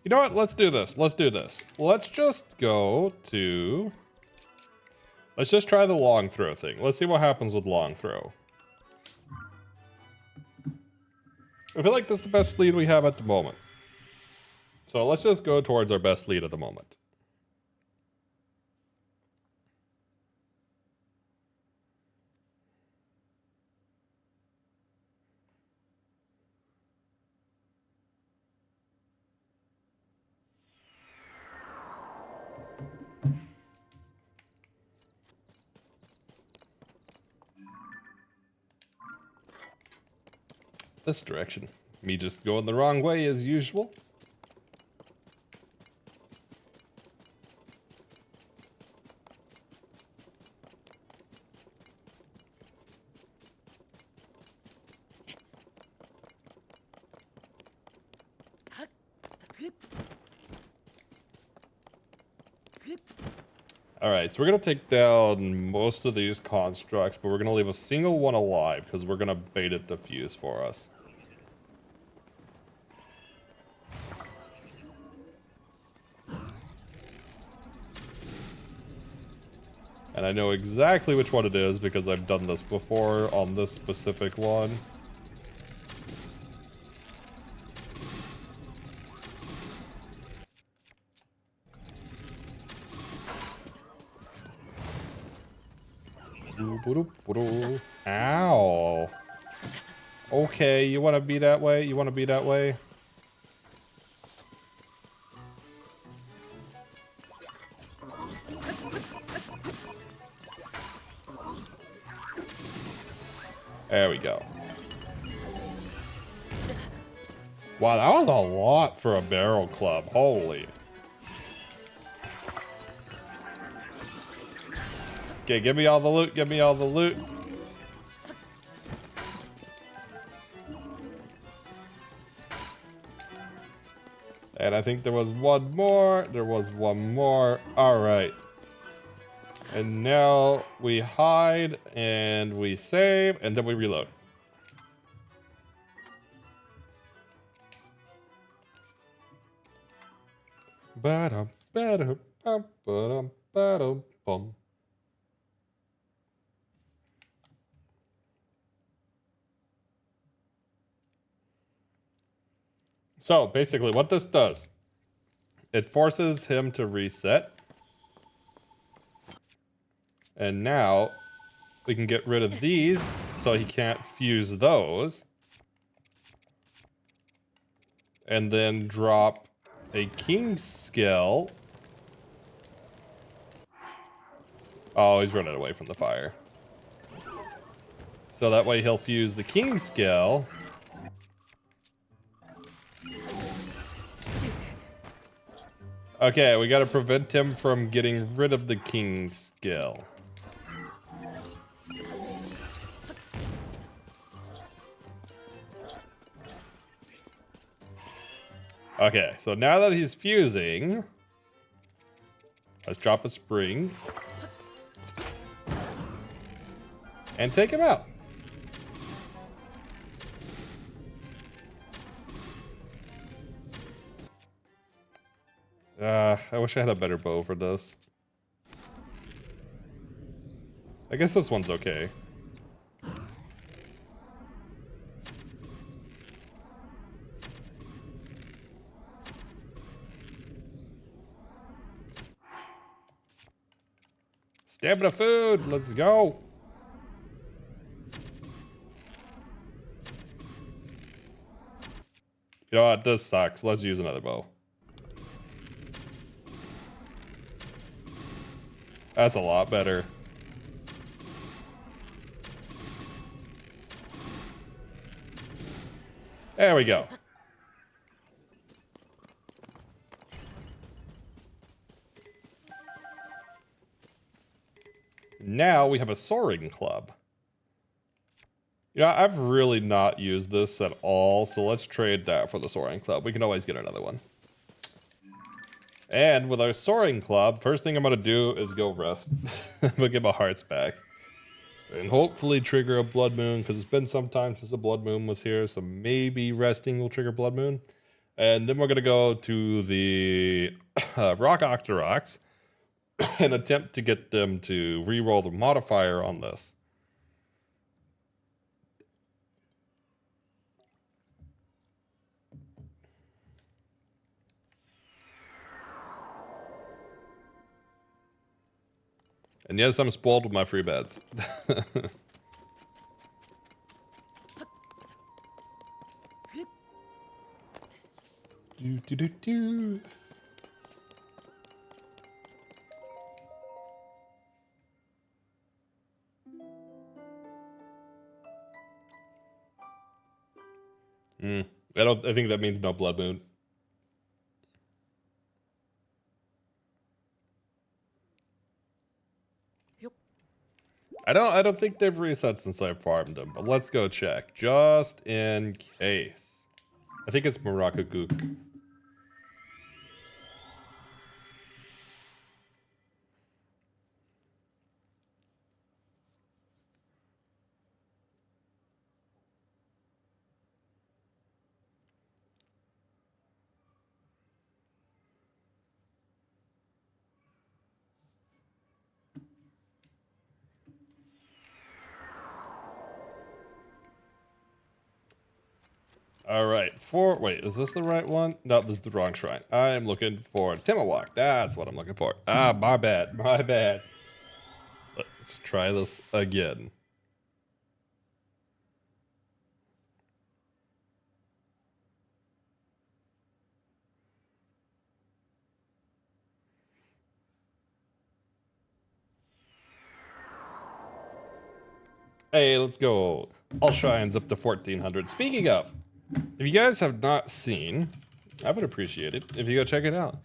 You know what? Let's do this. Let's do this. Let's just go to... Let's just try the long throw thing. Let's see what happens with long throw. I feel like this is the best lead we have at the moment. So let's just go towards our best lead at the moment. This direction. Me just going the wrong way as usual. Alright, so we're going to take down most of these constructs, but we're going to leave a single one alive because we're going to bait it to fuse for us. And I know exactly which one it is because I've done this before on this specific one. Ow. Okay, you want to be that way? You want to be that way? There we go. Wow, that was a lot for a barrel club. Holy. Okay, give me all the loot. Give me all the loot. And I think there was one more. There was one more. All right. And now we hide and we save and then we reload. Ba-dum, ba-dum, bum, ba-dum, ba-dum, bum. So basically what this does, it forces him to reset. And now we can get rid of these so he can't fuse those. And then drop a King's Skill. Oh, he's running away from the fire. So that way he'll fuse the King's Skill. Okay, we gotta prevent him from getting rid of the King's Skill. Okay, so now that he's fusing, let's drop a spring and take him out. I wish I had a better bow for this. I guess this one's okay. Stamina food, let's go. You know what, this sucks. Let's use another bow. That's a lot better. There we go. Now we have a soaring club. You know, I've really not used this at all, so let's trade that for the soaring club. We can always get another one. And with our soaring club, first thing I'm gonna do is go rest. We'll get my hearts back. And hopefully trigger a blood moon, because it's been some time since the blood moon was here, so maybe resting will trigger blood moon. And then we're gonna go to the rock Octoroks and attempt to get them to re-roll the modifier on this. And yes, I'm spoiled with my free beds. do. I think that means no blood moon. I don't think they've reset since I farmed them, but let's go check just in case. I think it's Marakagook. All right, wait, is this the right one? No, this is the wrong shrine. I am looking for Timawak. That's what I'm looking for. Ah, my bad, my bad. Let's try this again. Hey, let's go. All shrines up to 1400. Speaking of, if you guys have not seen, I would appreciate it if you go check it out.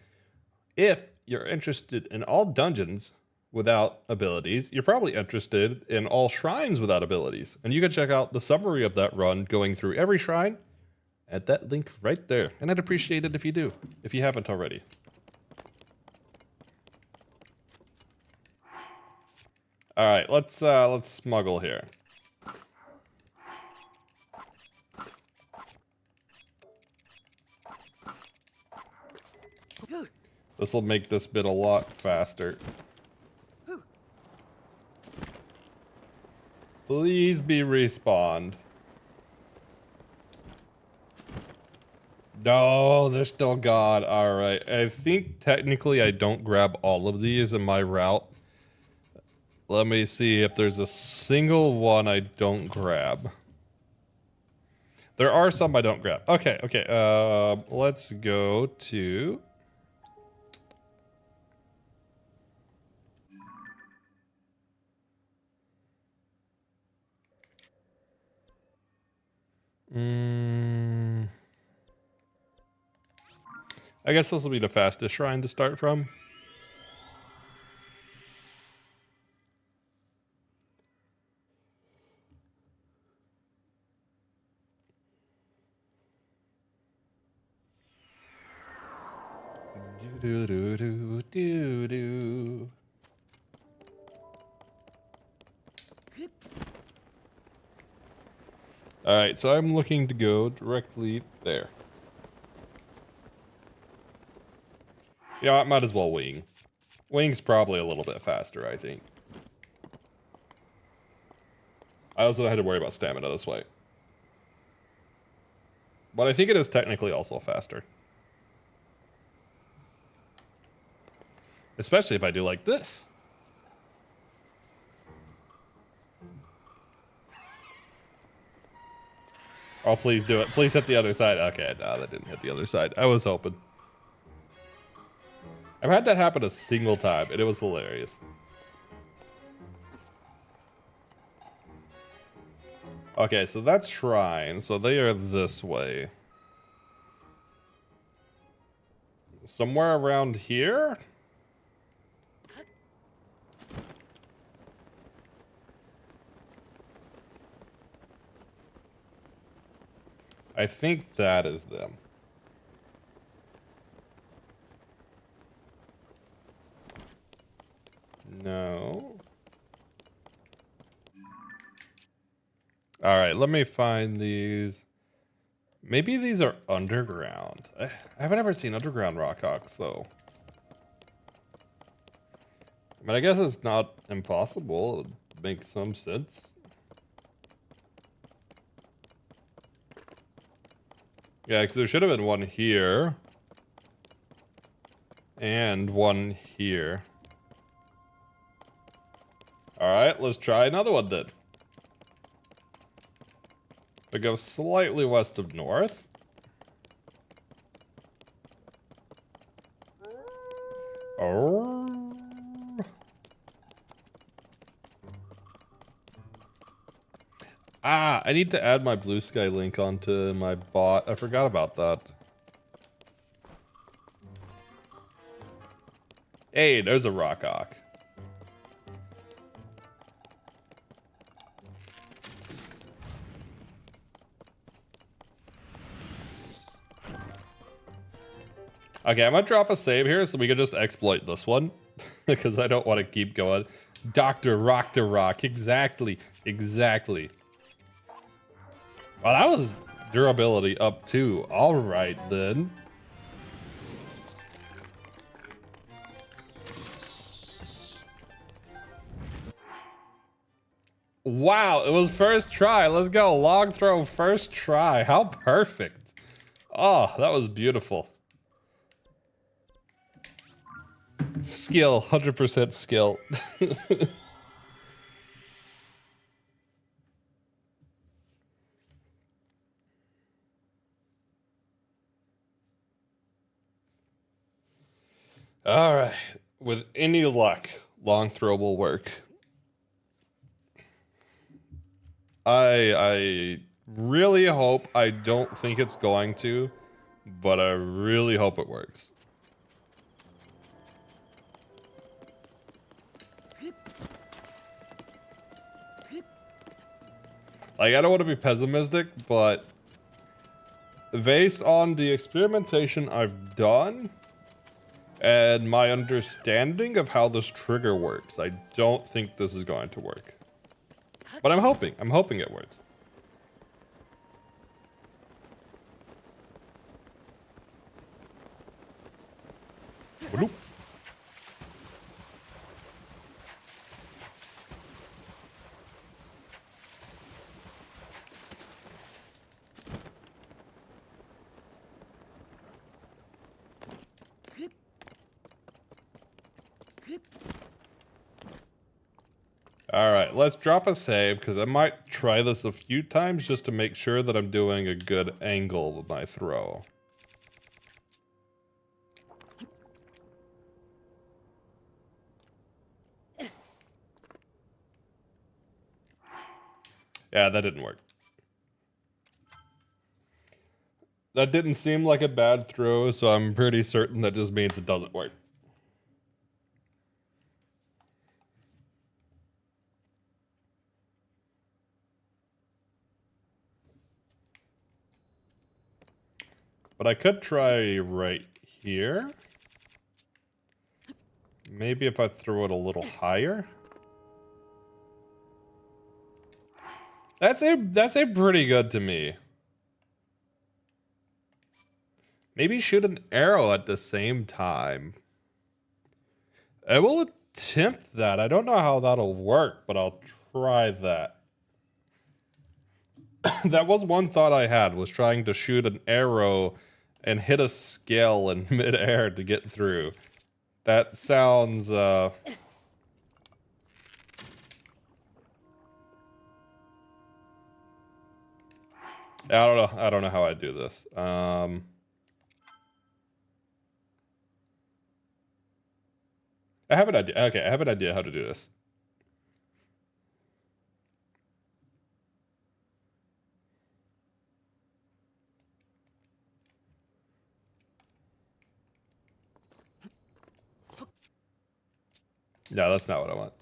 If you're interested in all dungeons without abilities, you're probably interested in all shrines without abilities. And you can check out the summary of that run going through every shrine at that link right there. And I'd appreciate it if you do, if you haven't already. All right, let's smuggle here. This will make this bit a lot faster. Please be respawned. No, they're still gone. All right. I think technically I don't grab all of these in my route. Let me see if there's a single one I don't grab. There are some I don't grab. Okay, okay. Let's go to... I guess this will be the fastest shrine to start from. Do do do do do. All right, so I'm looking to go directly there. Yeah, I might as well wing. Wing's probably a little bit faster, I think. I also don't have to worry about stamina this way. But I think it is technically also faster. Especially if I do like this. Oh, please do it. Please hit the other side. Okay, no, that didn't hit the other side. I was hoping. I've had that happen a single time, and it was hilarious. Okay, so that's shrine. So they are this way. Somewhere around here? I think that is them. No. All right, let me find these. Maybe these are underground. I haven't ever seen underground rockhawks, though. I mean, I guess it's not impossible. It makes some sense. Yeah, because there should have been one here. And one here. Alright, let's try another one then. We go slightly west of north. Oh. Ah, I need to add my Blue Sky link onto my bot. I forgot about that. Hey, there's a rockhawk. Okay, I'm gonna drop a save here so we can just exploit this one. Because I don't want to keep going. Dr. Rock to Rock. Exactly. Exactly. Well, that was durability up too. Alright then. Wow, it was first try. Let's go. Long throw first try. How perfect. Oh, that was beautiful. Skill, 100% skill. All right. With any luck, long throw will work. I really hope, I don't think it's going to, but I really hope it works. Like, I don't want to be pessimistic, but based on the experimentation I've done and my understanding of how this trigger works, I don't think this is going to work. But I'm hoping it works. Bloop. All right, let's drop a save because I might try this a few times just to make sure that I'm doing a good angle with my throw. Yeah, that didn't work. That didn't seem like a bad throw, so I'm pretty certain that just means it doesn't work. But I could try right here. Maybe if I throw it a little higher. That's a pretty good to me. Maybe shoot an arrow at the same time. I will attempt that. I don't know how that'll work, but I'll try that. That was one thought I had, was trying to shoot an arrow and hit a scale in midair to get through. That sounds, I don't know how I do this. I have an idea. Okay, I have an idea how to do this. No, that's not what I want.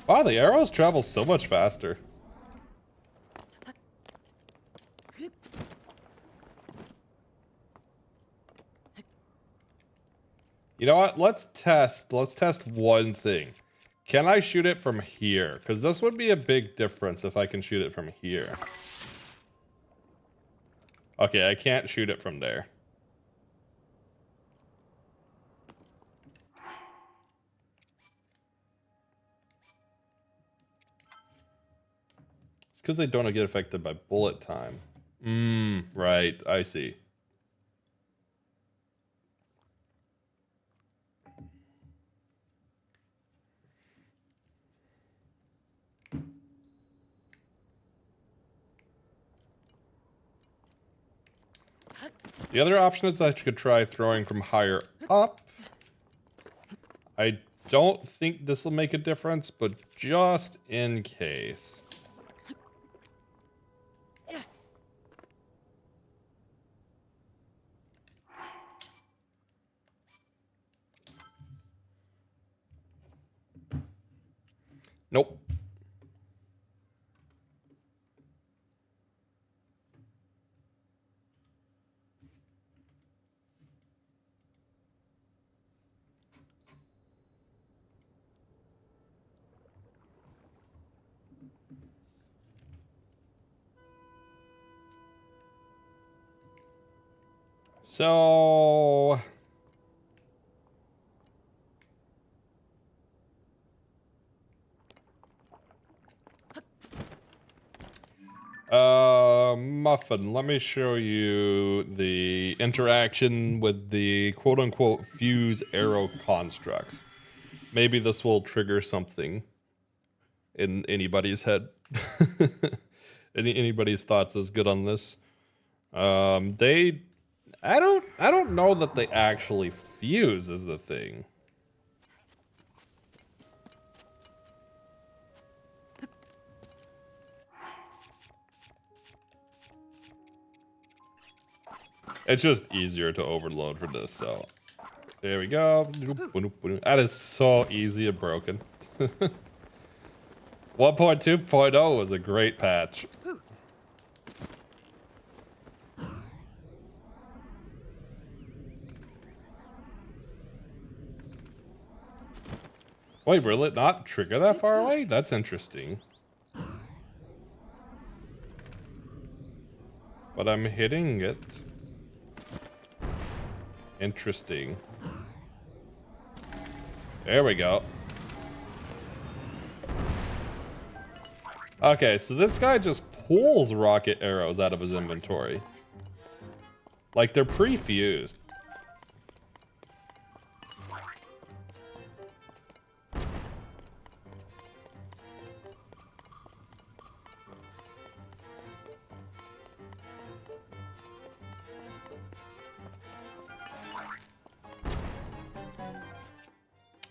Wow, the arrows travel so much faster. You know what? Let's test one thing. Can I shoot it from here? Because this would be a big difference if I can shoot it from here. Okay, I can't shoot it from there. It's because they don't get affected by bullet time. Right. I see. The other option is that you could try throwing from higher up. I don't think this will make a difference, but just in case. Nope. So Muffin, let me show you the interaction with the quote-unquote fuse arrow constructs. Maybe this will trigger something in anybody's head. Anybody's thoughts is good on this. I don't know that they actually fuse is the thing. It's just easier to overload for this, so there we go. That is so easy and broken. 1.2.0 was a great patch. Wait, will it not trigger that far away? That's interesting. But I'm hitting it. Interesting. There we go. Okay, so this guy just pulls rocket arrows out of his inventory. Like, they're pre-fused.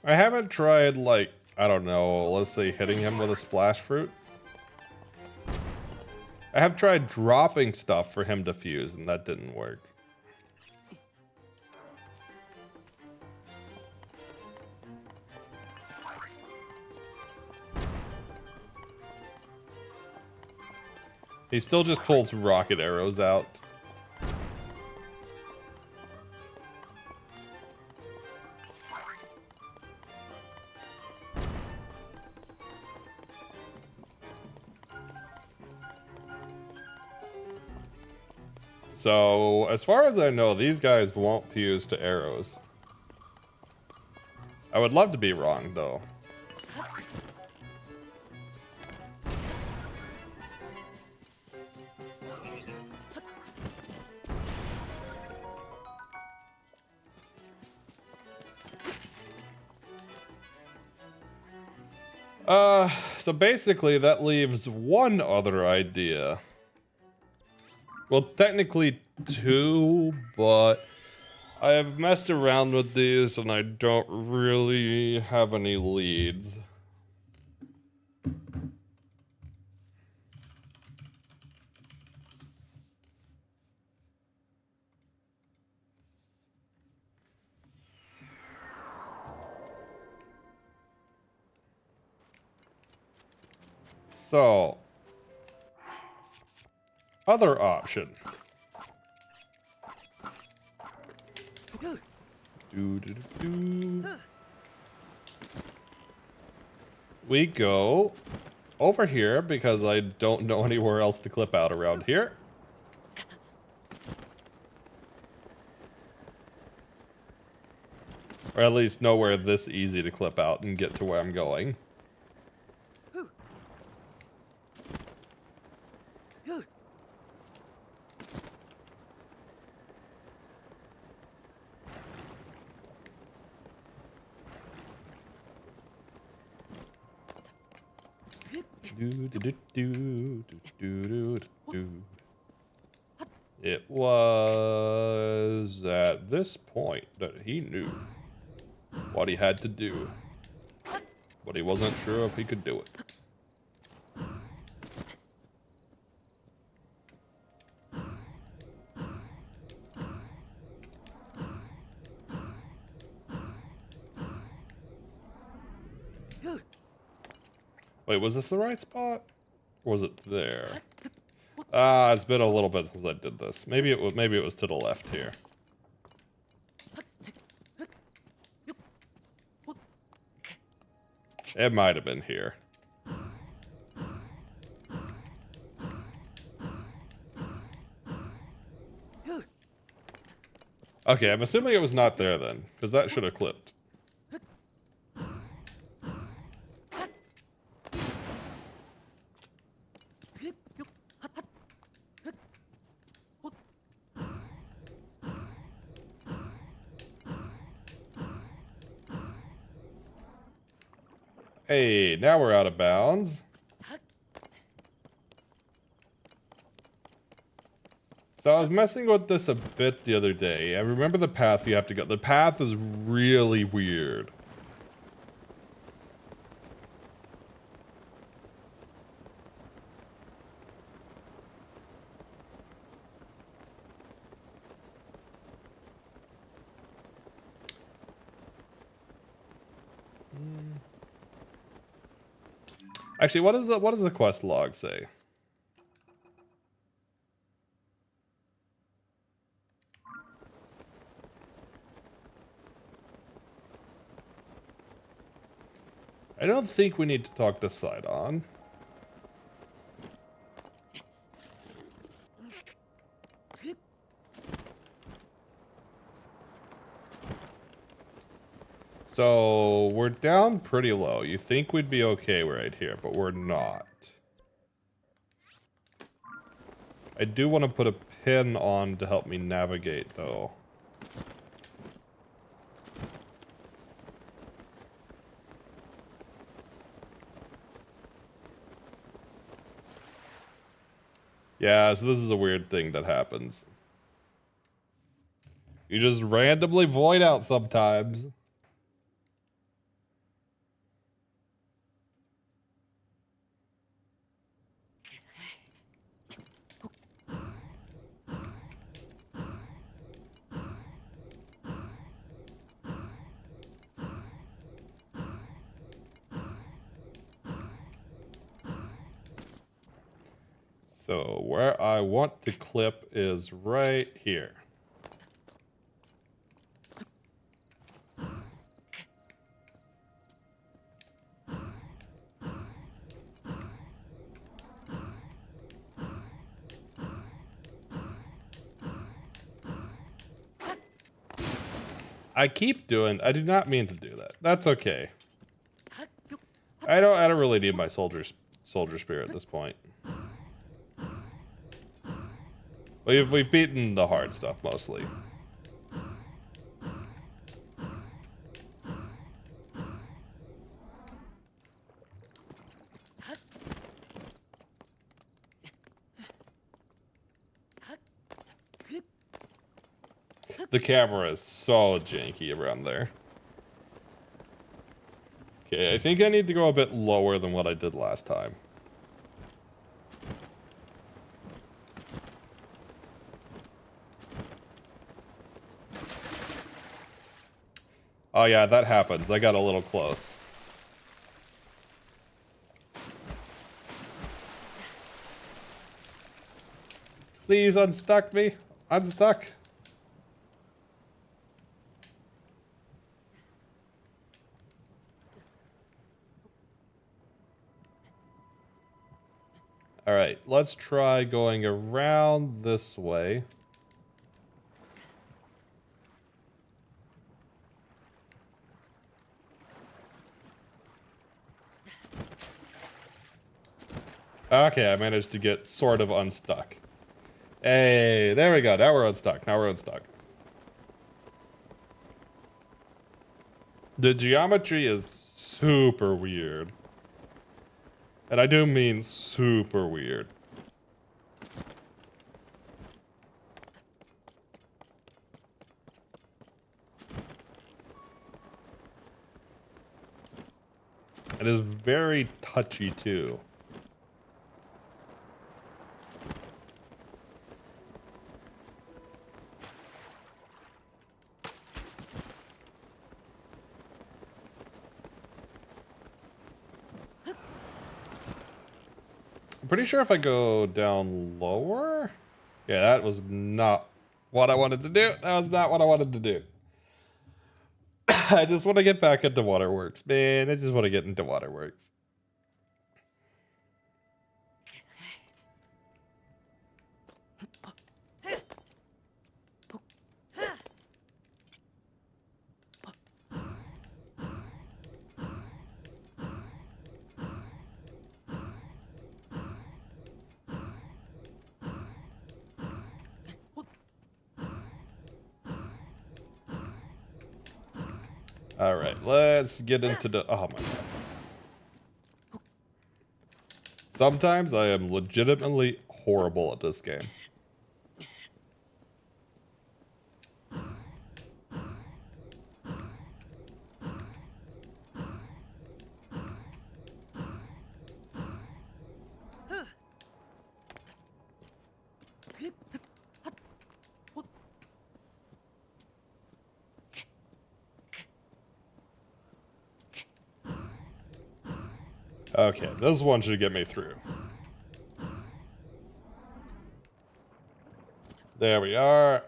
I haven't tried, like, I don't know, let's say hitting him with a splash fruit. I have tried dropping stuff for him to fuse, and that didn't work. He still just pulls rocket arrows out. So, as far as I know, these guys won't fuse to arrows. I would love to be wrong, though. So basically that leaves one other idea. Well, technically two, but I have messed around with these and I don't really have any leads. So, other option. We go over here because I don't know anywhere else to clip out around here. Or at least nowhere this easy to clip out and get to where I'm going. It was at this point that he knew what he had to do, but he wasn't sure if he could do it. Wait, was this the right spot? Or was it there? Ah, it's been a little bit since I did this. Maybe it was to the left here. It might have been here. Okay, I'm assuming it was not there then, because that should have clipped. Hey, now we're out of bounds. So I was messing with this a bit the other day. I remember the path you have to go. The path is really weird. Actually, what does the quest log say? I don't think we need to talk to Sidon. So we're down pretty low. You think we'd be okay right here, but we're not. I do want to put a pin on to help me navigate, though. Yeah, so this is a weird thing that happens. You just randomly void out sometimes. So where I want to clip is right here. I do not mean to do that. That's okay. I don't really need my soldier spirit at this point. We've beaten the hard stuff mostly. The camera is so janky around there. Okay, I think I need to go a bit lower than what I did last time. Oh yeah, that happens. I got a little close. Please unstuck me. Unstuck. All right, let's try going around this way. Okay, I managed to get sort of unstuck. Hey, there we go. Now we're unstuck. Now we're unstuck. The geometry is super weird. And I do mean super weird. It is very touchy too. I'm pretty sure if I go down lower... Yeah, that was not what I wanted to do. That was not what I wanted to do. I just want to get back into Waterworks, man. I just want to get into Waterworks. All right, let's get into the... Oh, my God. Sometimes I am legitimately horrible at this game. Okay, this one should get me through. There we are.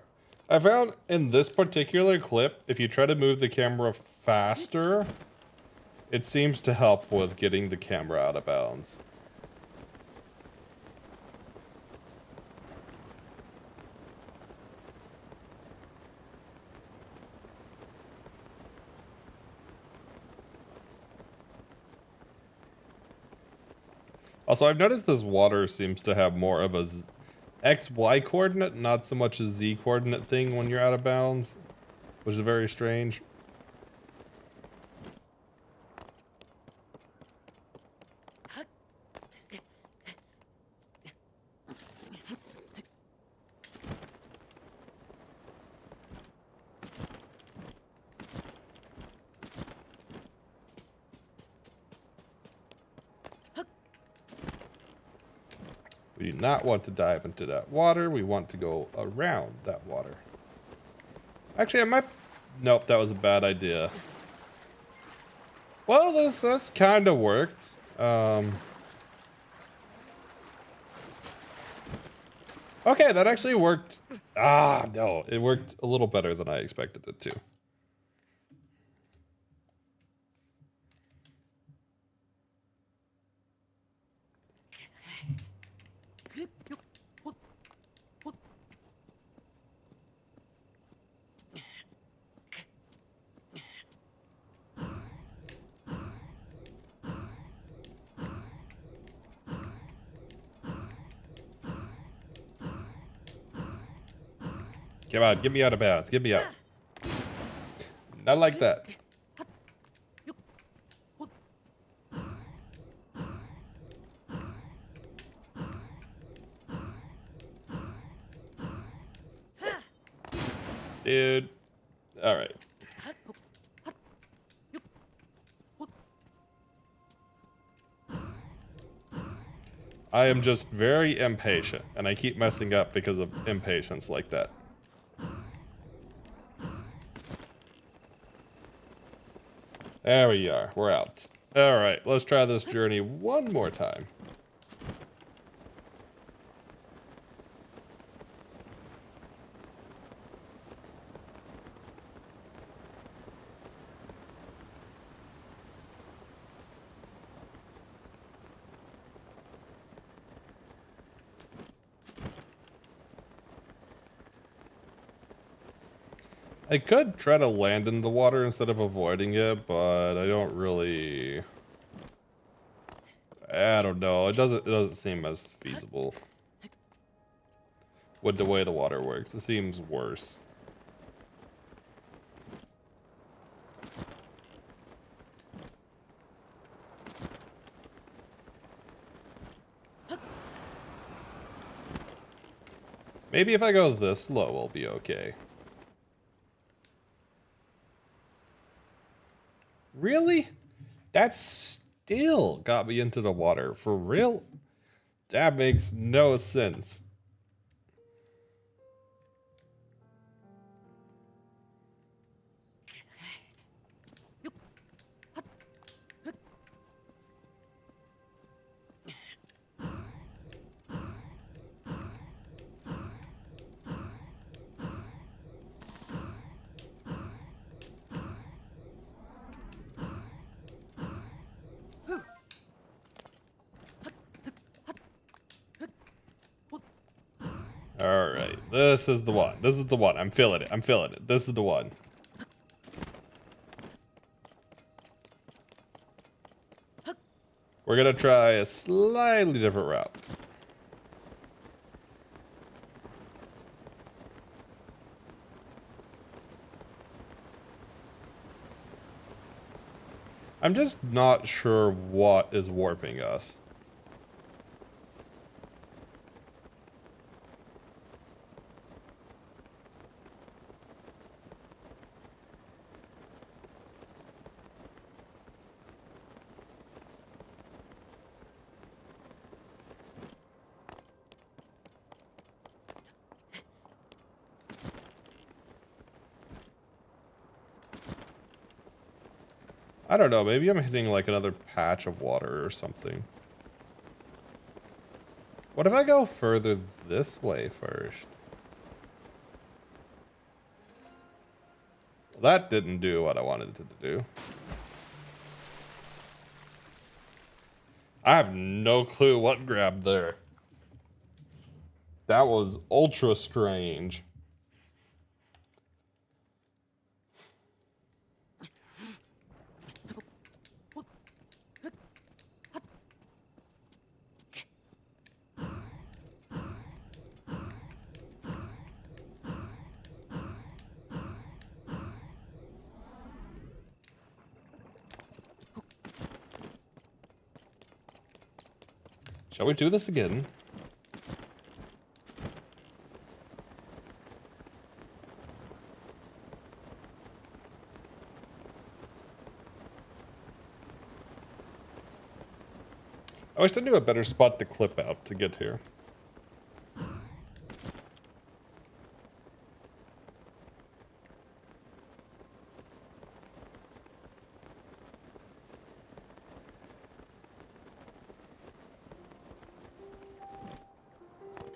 I found in this particular clip, if you try to move the camera faster, it seems to help with getting the camera out of bounds. Also, I've noticed this water seems to have more of a XY coordinate, not so much a Z coordinate thing when you're out of bounds, which is very strange. We do not want to dive into that water. We want to go around that water. Actually, I might... Nope, that was a bad idea. Well, this kind of worked. Okay, that actually worked. Ah, no, it worked a little better than I expected it to. Come on, get me out of bounds. Get me out. Not like that. Dude. All right. I am just very impatient, and I keep messing up because of impatience like that. There we are. We're out. All right, let's try this journey one more time. I could try to land in the water instead of avoiding it, but I don't really... I don't know. It doesn't seem as feasible with the way the water works. It seems worse. Maybe if I go this low, I'll be okay. Really? That still got me into the water. For real? That makes no sense. All right, this is the one. This is the one. I'm feeling it. I'm feeling it. This is the one. We're gonna try a slightly different route. I'm just not sure what is warping us. I don't know, maybe I'm hitting like another patch of water or something. What if I go further this way first? Well, that didn't do what I wanted it to do. I have no clue what grabbed there. That was ultra strange. Shall we do this again? I wish I knew a better spot to clip out to get here.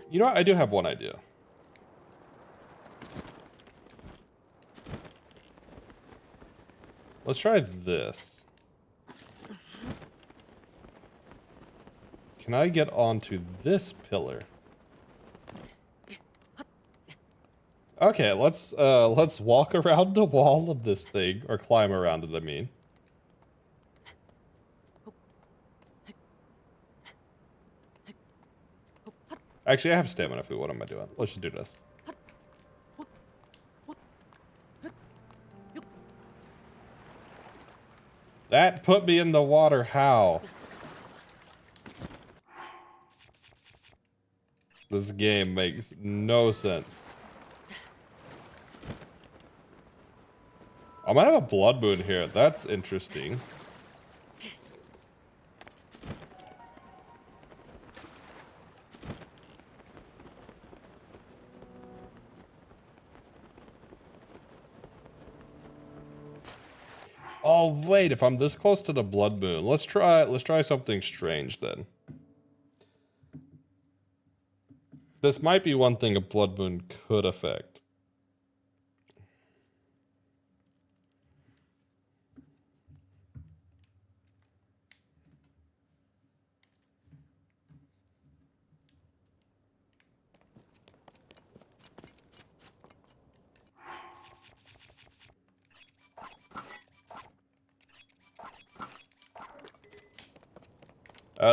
You know what? I do have one idea. Let's try this. Can I get onto this pillar? Okay, let's walk around the wall of this thing, or climb around it, I mean. Actually, I have stamina food. What am I doing? Let's just do this. That put me in the water. How? This game makes no sense. I might have a blood moon here. That's interesting. Oh wait, if I'm this close to the blood moon, let's try something strange then. This might be one thing a blood moon could affect.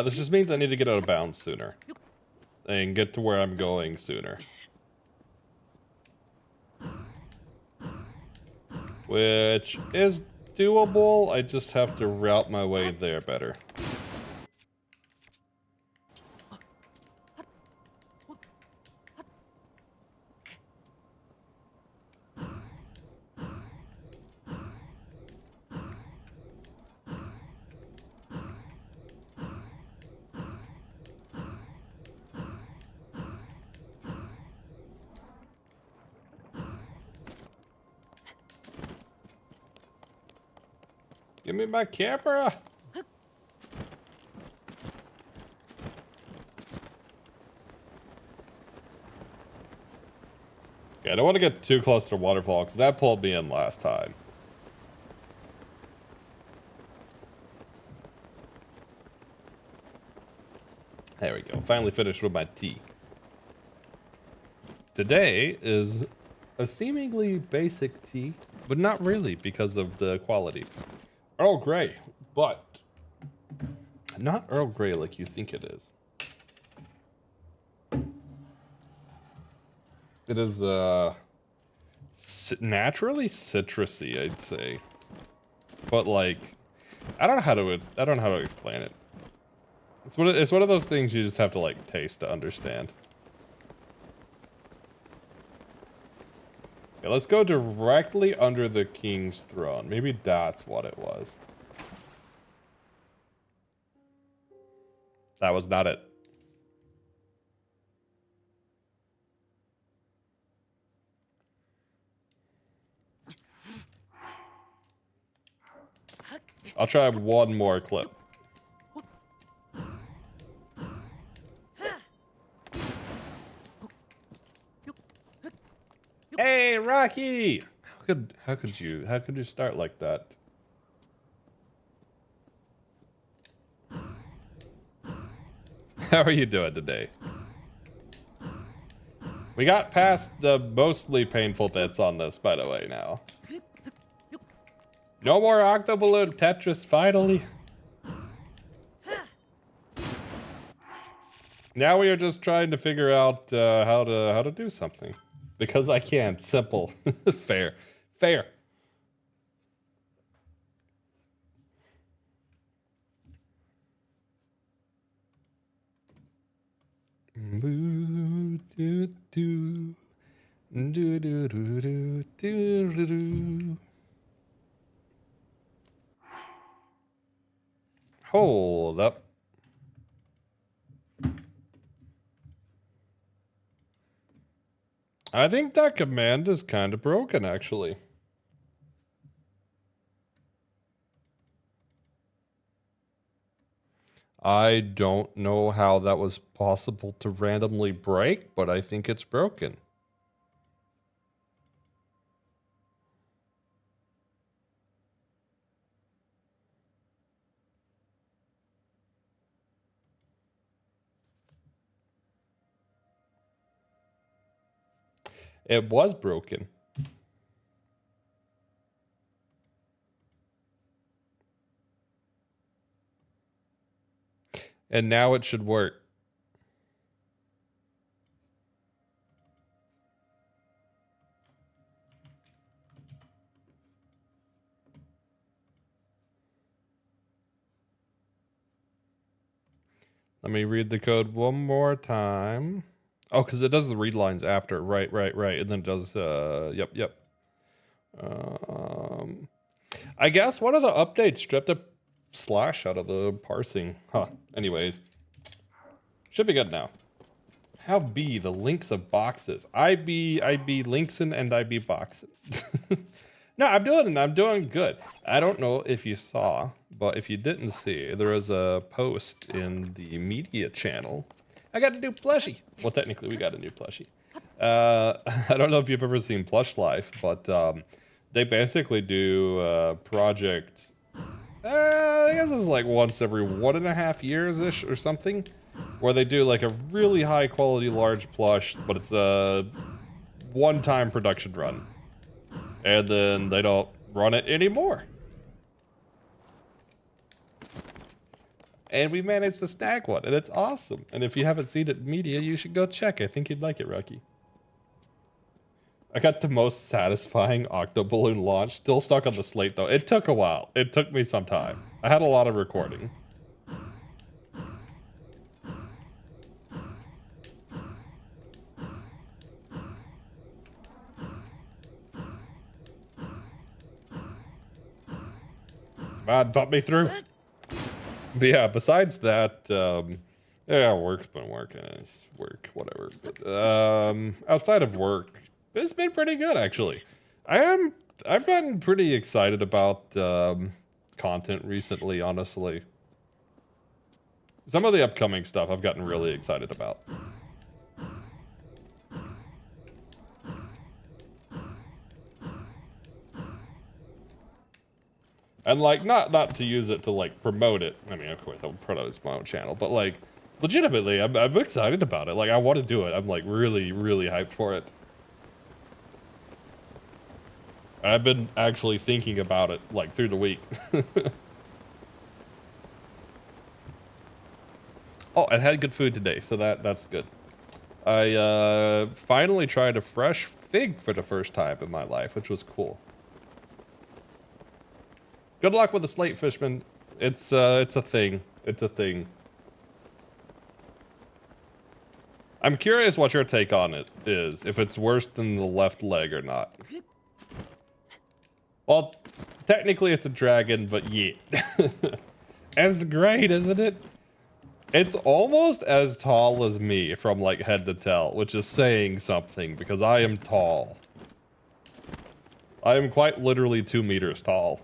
This just means I need to get out of bounds sooner. And get to where I'm going sooner. Which is doable, I just have to route my way there better. Give me my camera! Okay, I don't want to get too close to the waterfall, because that pulled me in last time. There we go, finally finished with my tea. Today is a seemingly basic tea, but not really because of the quality. Earl Grey, but not Earl Grey like you think it is. It is naturally citrusy, I'd say, but like I don't know how to explain it. It's one of those things you just have to like taste to understand. Okay, let's go directly under the king's throne. Maybe that's what it was. That was not it. I'll try one more clip. Hey, Rocky! How could you start like that? How are you doing today? We got past the mostly painful bits on this, by the way, now. No more Octoballoon Tetris, finally. Now we are just trying to figure out how to do something. Because I can't. Simple. Fair. Fair. Do do do do do do do do. Hold up. I think that command is kind of broken, actually. I don't know how that was possible to randomly break, but I think it's broken. It was broken. And now it should work. Let me read the code one more time. Oh, because it does the read lines after. Right. And then it does, yep. I guess one of the updates stripped a slash out of the parsing. Huh. Anyways. Should be good now. How be the links of boxes? I be linksin and I be boxing. No, I'm doing good. I don't know if you saw, but if you didn't see, there was a post in the media channel. I got a new plushie. Well, technically, we got a new plushie. I don't know if you've ever seen Plush Life, but they basically do a project. I guess it's like once every 1.5 years ish or something, where they do like a really high quality large plush, but it's a one-time production run. And then they don't run it anymore. And we managed to snag one, and it's awesome. And if you haven't seen it in media, you should go check. I think you'd like it, Rocky. I got the most satisfying octoballoon launch. Still stuck on the slate, though. It took a while. It took me some time. I had a lot of recording. Man, put me through. But yeah, besides that, yeah, work's been working. It's work, whatever. But outside of work, it's been pretty good actually. I've been pretty excited about content recently, honestly. Some of the upcoming stuff I've gotten really excited about. And like, not to use it to like promote it. I mean, of course, I'll promote my own channel, but like, legitimately, I'm excited about it. Like, I want to do it. I'm like really hyped for it. I've been actually thinking about it like through the week. Oh, I had good food today, so that's good. I finally tried a fresh fig for the first time in my life, which was cool. Good luck with the slate, Fishman. It's a thing. It's a thing. I'm curious what your take on it is, if it's worse than the left leg or not. Well, technically it's a dragon, but yeah. It's great, isn't it? It's almost as tall as me from like head to tail, which is saying something because I am tall. I am quite literally 2 meters tall.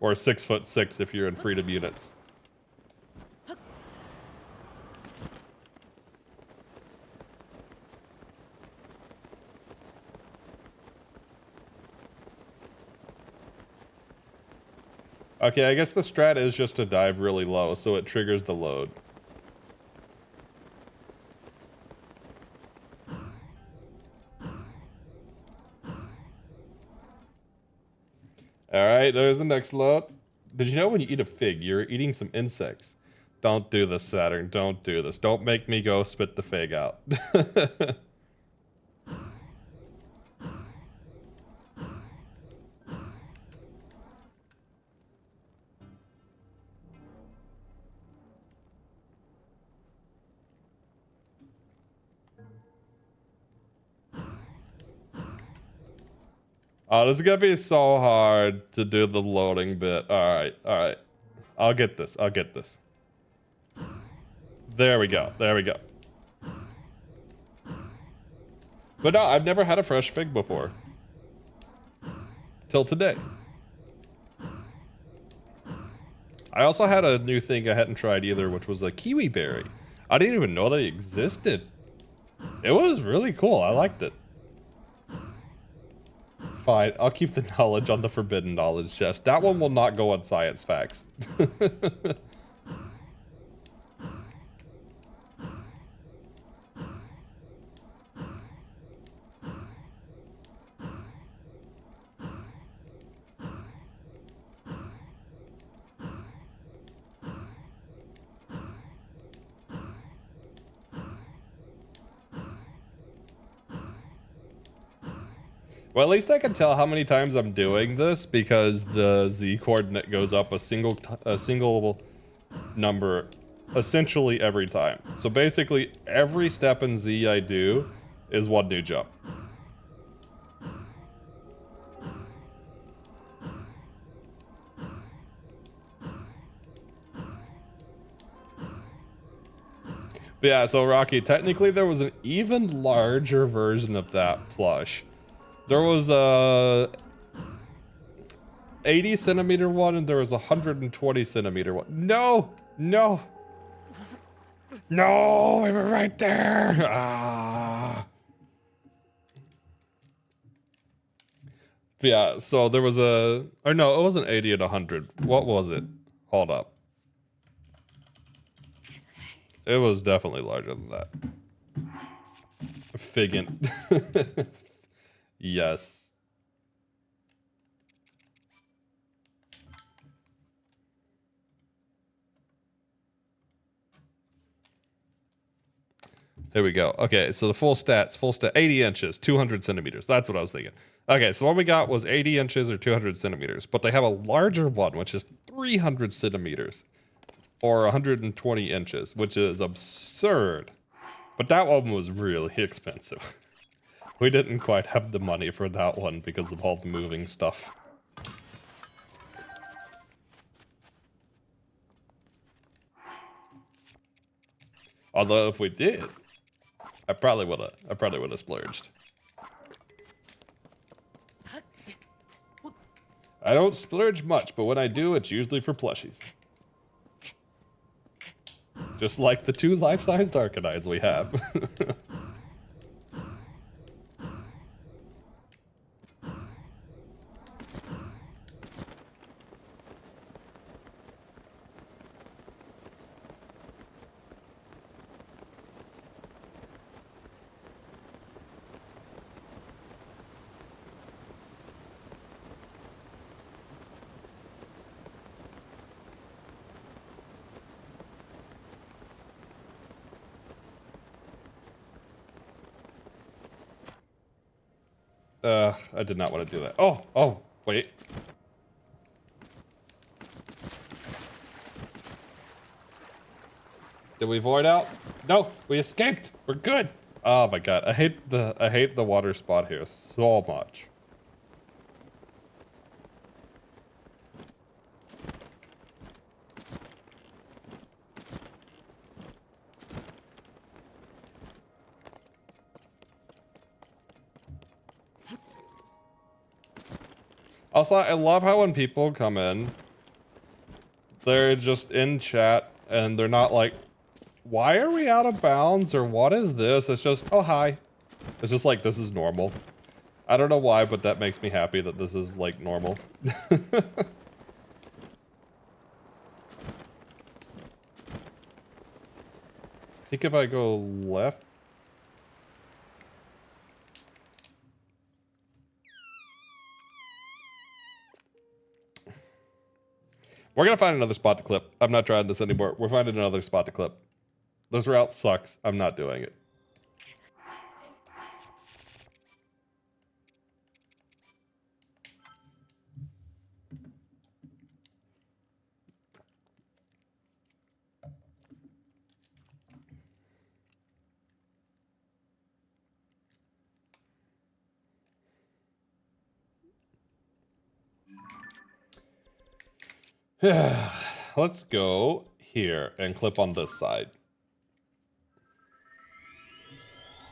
Or 6'6" if you're in freedom units. Okay, I guess the strat is just to dive really low, so it triggers the load. Alright, there's the next load. Did you know when you eat a fig, you're eating some insects? Don't do this, Saturn. Don't do this. Don't make me go spit the fig out. Oh, this is gonna be so hard to do the loading bit. Alright, alright. I'll get this. I'll get this. There we go. There we go. But no, I've never had a fresh fig before. Till today. I also had a new thing I hadn't tried either, which was a kiwi berry. I didn't even know they existed. It was really cool. I liked it. Fine, I'll keep the knowledge on the forbidden knowledge chest. That one will not go on science facts. Well, at least I can tell how many times I'm doing this because the Z coordinate goes up a single number essentially every time. So basically every step in Z I do is one new jump. But yeah, so Rocky, technically there was an even larger version of that plush. There was a 80 centimeter one and there was a 120 centimeter one. No, no, no, it was right there. Ah. But yeah, so there was or no, it wasn't 80 and 100. What was it? Hold up. It was definitely larger than that. Figant. Yes. Here we go. Okay, so the full stat, 80 inches, 200 centimeters. That's what I was thinking. Okay, so what we got was 80 inches or 200 centimeters, but they have a larger one, which is 300 centimeters or 120 inches, which is absurd. But that one was really expensive. We didn't quite have the money for that one because of all the moving stuff. Although if we did, I probably would have splurged. I don't splurge much, but when I do, it's usually for plushies. Just like the 2 life-sized Arcanides we have. I did not want to do that. Oh, wait. Did we void out? No, we escaped. We're good. Oh my god, I hate the water spot here so much. Also, I love how when people come in, they're just in chat and they're not like, why are we out of bounds or what is this? It's just, oh, hi. It's just like, this is normal. I don't know why, but that makes me happy that this is like normal. I think if I go left, we're gonna find another spot to clip. I'm not trying this anymore. We're finding another spot to clip. This route sucks. I'm not doing it. Let's go here and clip on this side.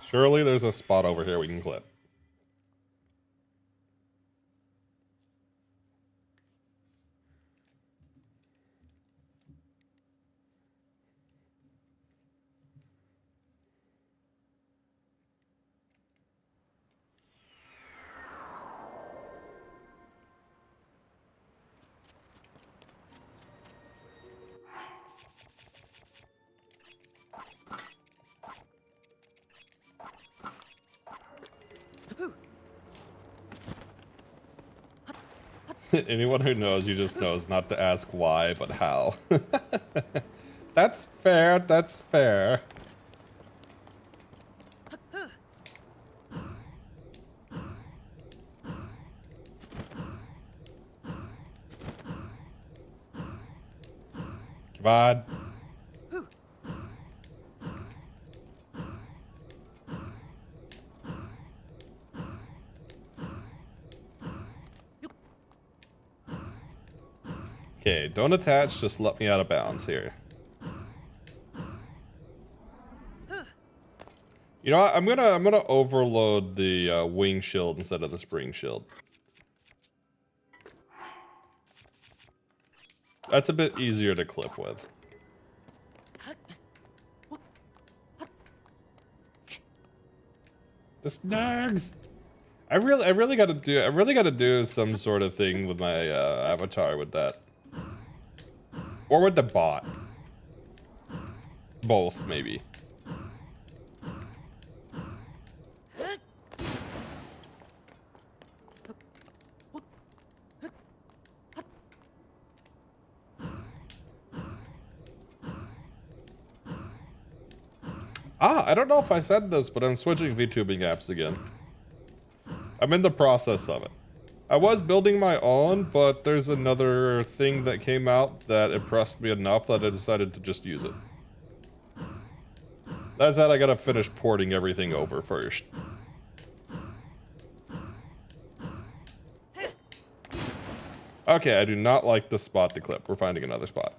Surely there's a spot over here we can clip. Anyone who knows you just knows not to ask why, but how. That's fair, that's fair. Come on. Okay, don't attach, just let me out of bounds here. You know what? I'm gonna overload the wing shield instead of the spring shield. That's a bit easier to clip with. The snags. I really gotta do some sort of thing with my avatar with that. Or with the bot. Both, maybe. I don't know if I said this, but I'm switching VTubing apps again. I'm in the process of it. I was building my own, but there's another thing that came out that impressed me enough that I decided to just use it. That said, I gotta finish porting everything over first. Okay, I do not like the spot to clip. We're finding another spot.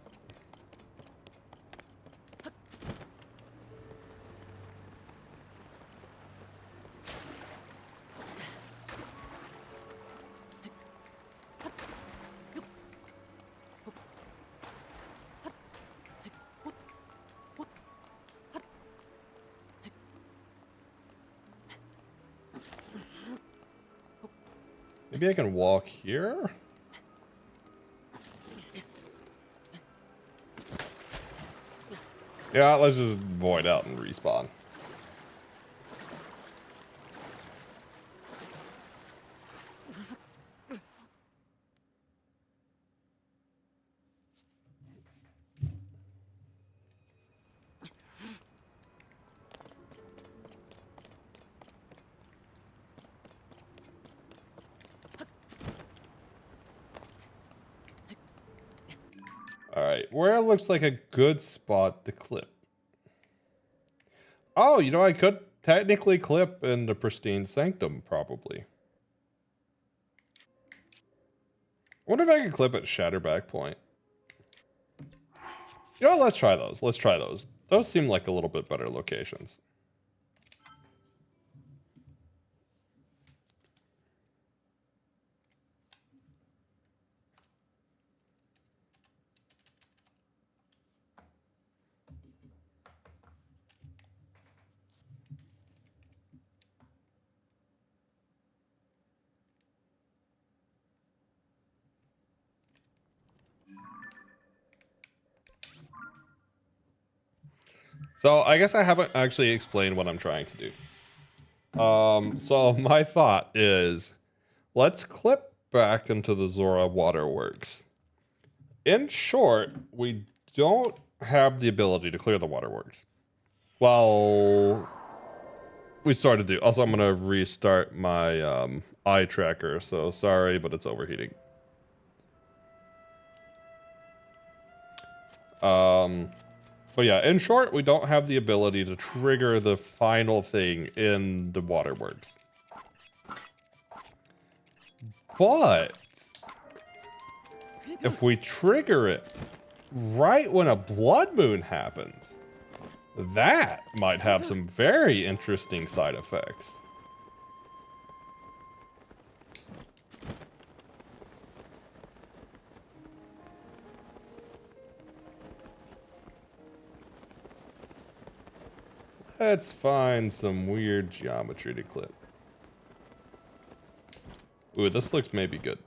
Maybe I can walk here? Yeah, let's just void out and respawn. Alright, where looks like a good spot to clip? Oh, you know, I could technically clip in the pristine sanctum, probably. I wonder if I could clip at Shatterback Point. You know what, let's try those. Let's try those. Those seem like a little bit better locations. So I guess I haven't actually explained what I'm trying to do. So my thought is, let's clip back into the Zora Waterworks. In short, we don't have the ability to clear the waterworks. Well, we started to do. Also, I'm gonna restart my eye tracker, so sorry, but it's overheating. But yeah, in short, we don't have the ability to trigger the final thing in the waterworks. But if we trigger it right when a blood moon happens, that might have some very interesting side effects. Let's find some weird geometry to clip. Ooh, this looks maybe good.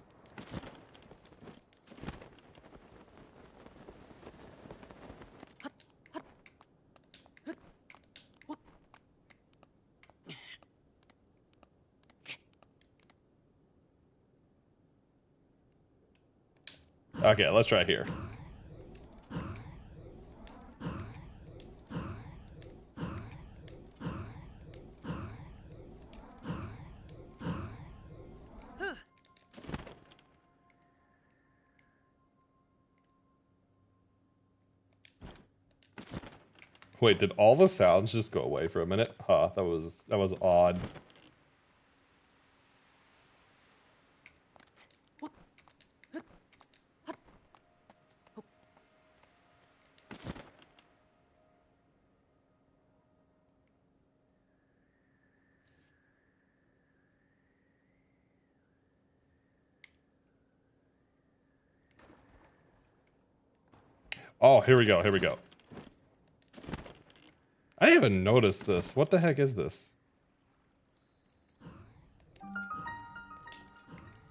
Okay, let's try here. Wait, did all the sounds just go away for a minute? Huh, that was odd. Oh, here we go, here we go. I didn't even notice this. What the heck is this?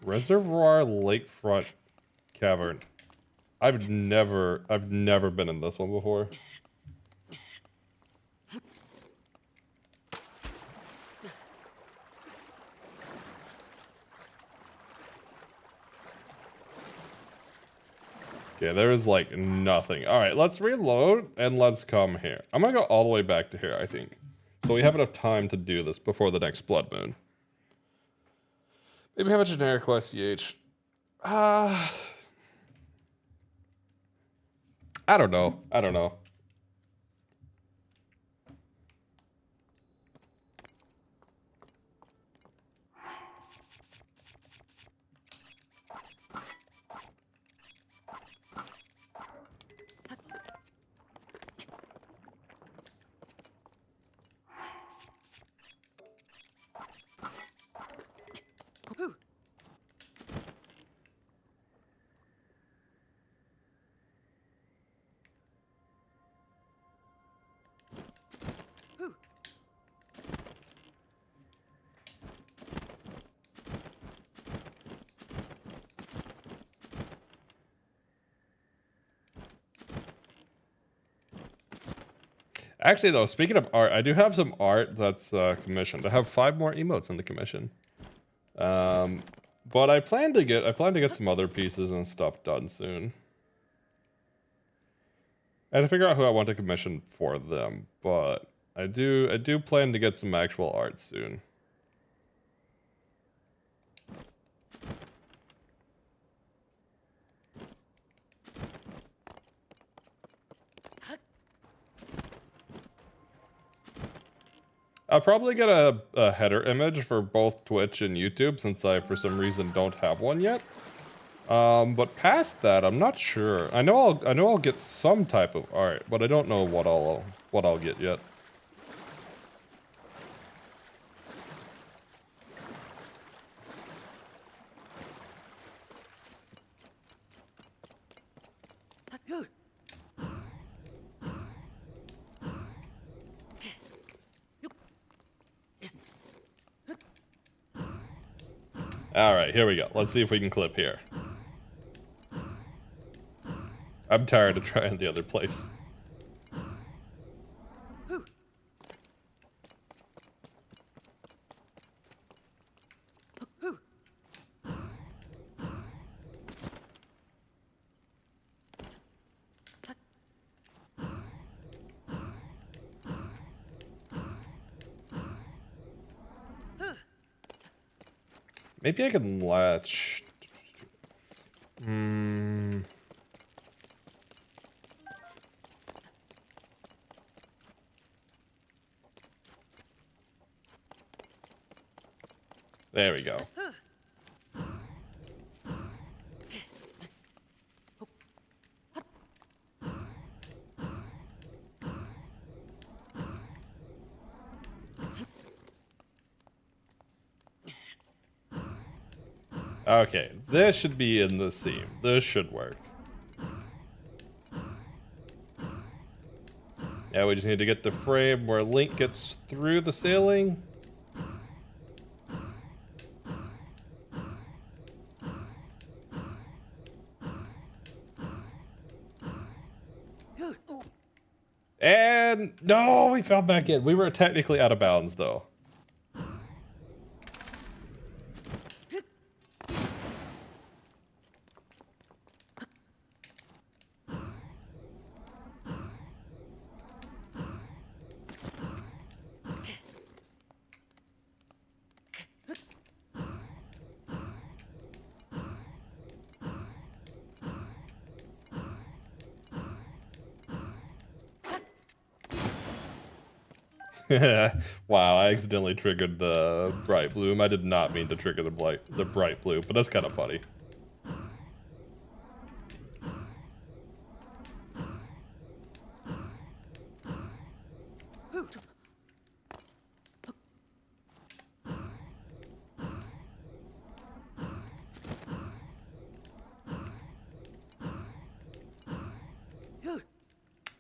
Reservoir Lakefront Cavern. I've never been in this one before. Okay, there is like nothing. All right, let's reload and let's come here. I'm gonna go all the way back to here, I think. So we have enough time to do this before the next blood moon. Maybe have a generic YCH. I don't know. I don't know. Actually, though, speaking of art, I do have some art that's commissioned. I have 5 more emotes in the commission. But I plan to get some other pieces and stuff done soon. I had to figure out who I want to commission for them, but I do plan to get some actual art soon. I'll probably get a header image for both Twitch and YouTube since I, for some reason, don't have one yet. But past that, I'm not sure. I know I'll get some type of art, but I don't know what I'll get yet. All right, here we go. Let's see if we can clip here. I'm tired of trying the other place. Maybe I can latch. There we go. Okay, this should be in the seam. This should work. Yeah, we just need to get the frame where Link gets through the ceiling. And no, we fell back in. We were technically out of bounds though. Wow, I accidentally triggered the bright bloom. I did not mean to trigger the bright blue, but that's kind of funny.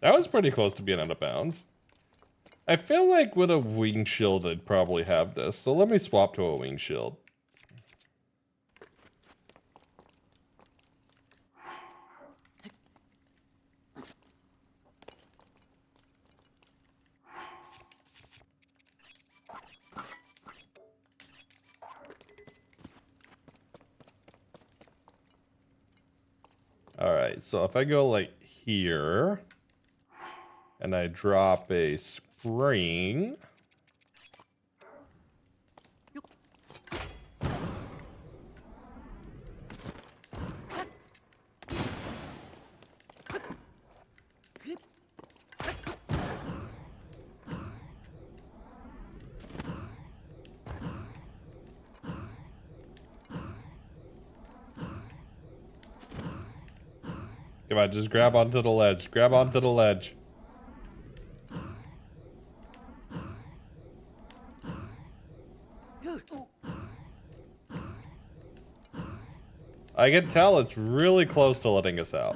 That was pretty close to being out of bounds. I feel like with a wing shield, I'd probably have this. So let me swap to a wing shield. All right, so if I go like here and I drop a spring. Come on, just grab onto the ledge. Grab onto the ledge. I can tell it's really close to letting us out.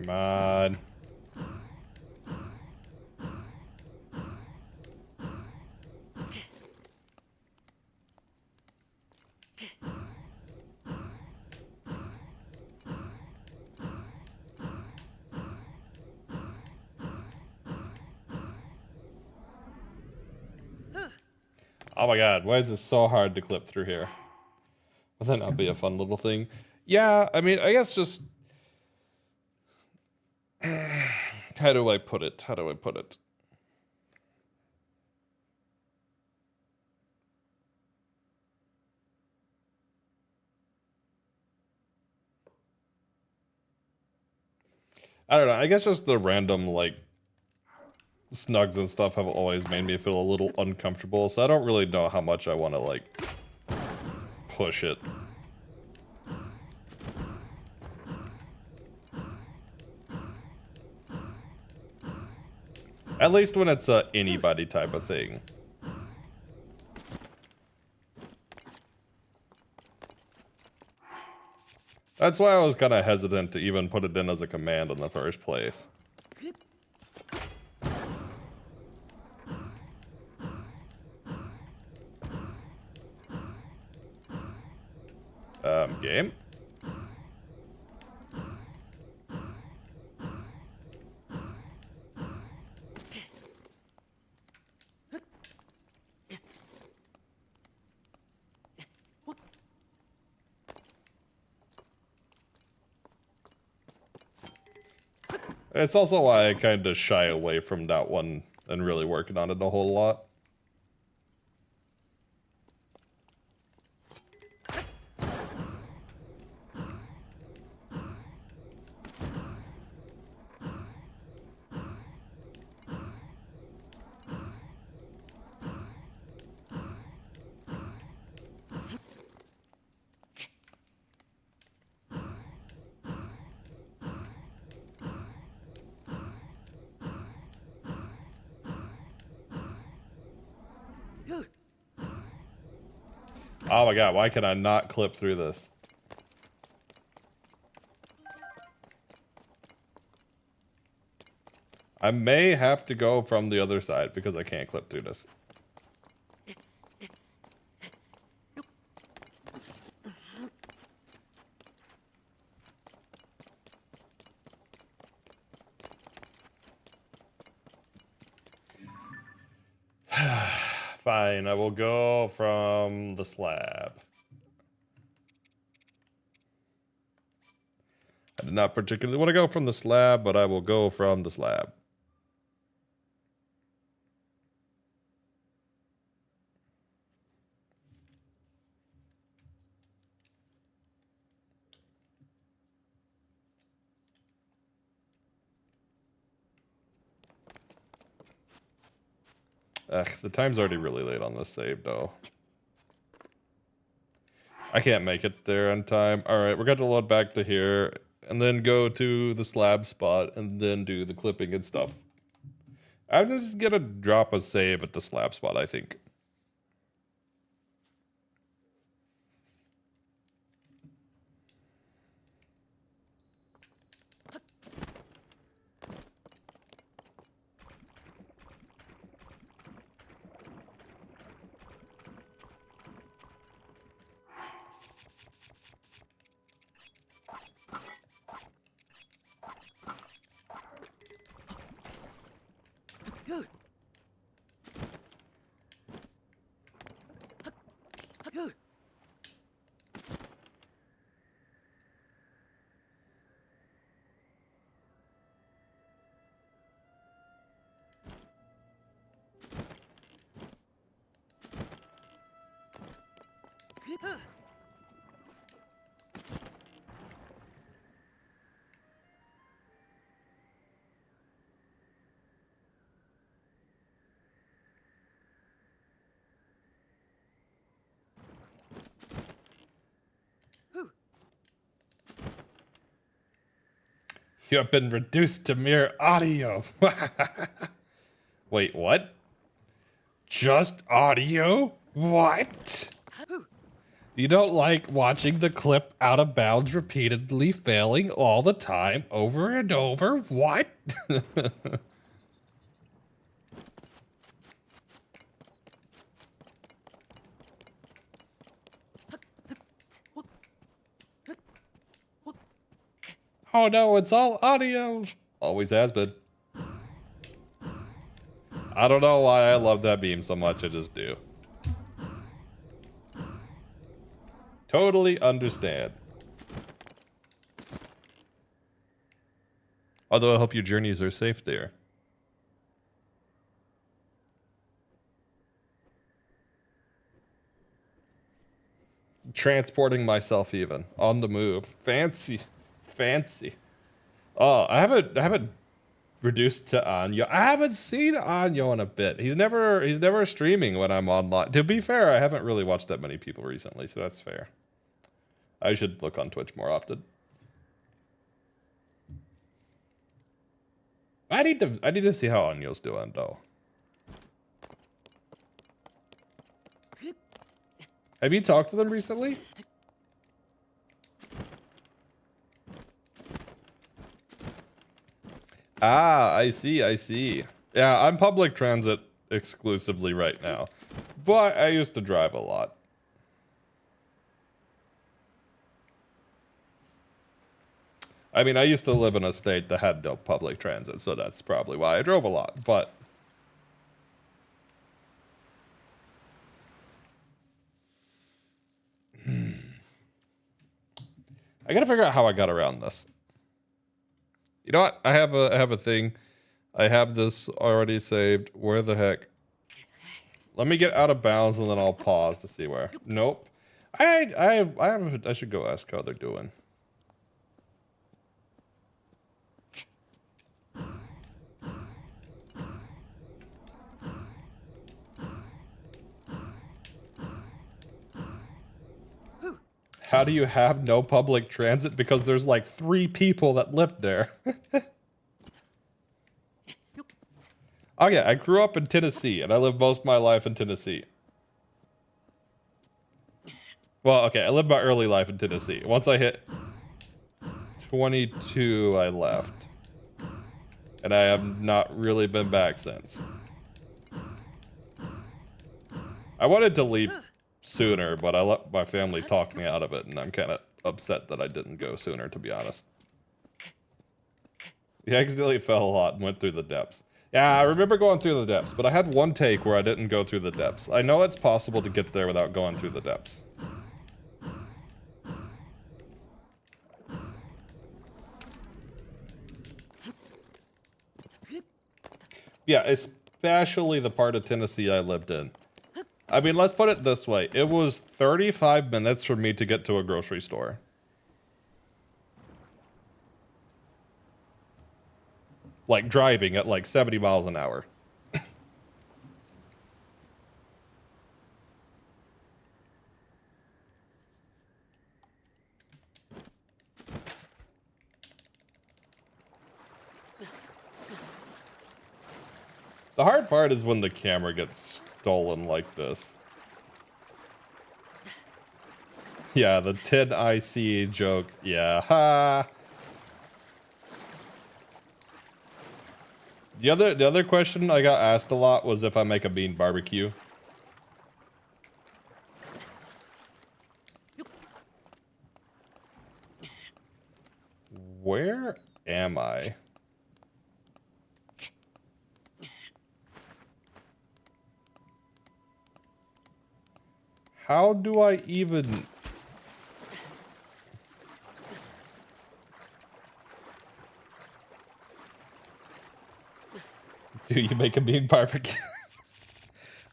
Come on. Oh my god, why is this so hard to clip through here? Would that not be a fun little thing? Yeah, I mean, I guess just... How do I put it? How do I put it? I don't know, I guess just the random, like, snugs and stuff have always made me feel a little uncomfortable, so I don't really know how much I want to, like, push it. At least when it's a anybody type of thing. That's why I was kind of hesitant to even put it in as a command in the first place. Game. It's also why I kind of shy away from that one and really working on it a whole lot. Oh my god, why can I not clip through this? I may have to go from the other side because I can't clip through this. Fine, I will go from the slab. I did not particularly want to go from the slab, but I will go from the slab. Ugh, the time's already really late on this save, though. I can't make it there in time. Alright, we're going to load back to here, and then go to the slab spot, and then do the clipping and stuff. I'm just gonna drop a save at the slab spot, I think. You have been reduced to mere audio. Wait, what? Just audio? What? You don't like watching the clip out of bounds repeatedly failing all the time, over and over? What? Oh no, it's all audio. Always has been. I don't know why I love that beam so much, I just do. Totally understand. Although I hope your journeys are safe there. Transporting myself even. On the move. Fancy. Fancy. Oh, I haven't reduced to Anyo. I haven't seen Anyo in a bit. He's never streaming when I'm online. To be fair, I haven't really watched that many people recently, so that's fair. I should look on Twitch more often. I need to see how Anyo's doing though. Have you talked to them recently? Ah, I see. Yeah, I'm public transit exclusively right now. But I used to drive a lot. I mean, I used to live in a state that had no public transit, so that's probably why I drove a lot, but... I gotta figure out how I got around this. You know what? I have a thing. I have this already saved. Where the heck? Let me get out of bounds and then I'll pause to see where. Nope. I should go ask how they're doing. How do you have no public transit? Because there's like 3 people that lived there. Oh yeah, I grew up in Tennessee and I lived most of my life in Tennessee. Well, okay, I lived my early life in Tennessee. Once I hit 22, I left. And I have not really been back since. I wanted to leave sooner, but I let my family talk me out of it, and I'm kind of upset that I didn't go sooner, to be honest. He accidentally fell a lot and went through the depths. Yeah, I remember going through the depths, but I had one take where I didn't go through the depths. I know it's possible to get there without going through the depths. Yeah, especially the part of Tennessee I lived in. I mean, let's put it this way. It was 35 minutes for me to get to a grocery store. Like driving at like 70 miles an hour. The hard part is when the camera gets stolen like this. Yeah, the 10 IC joke. Yeah, ha. The other question I got asked a lot was if I make a mean barbecue. Where am I? How do I even... Do you make a mean barbecue?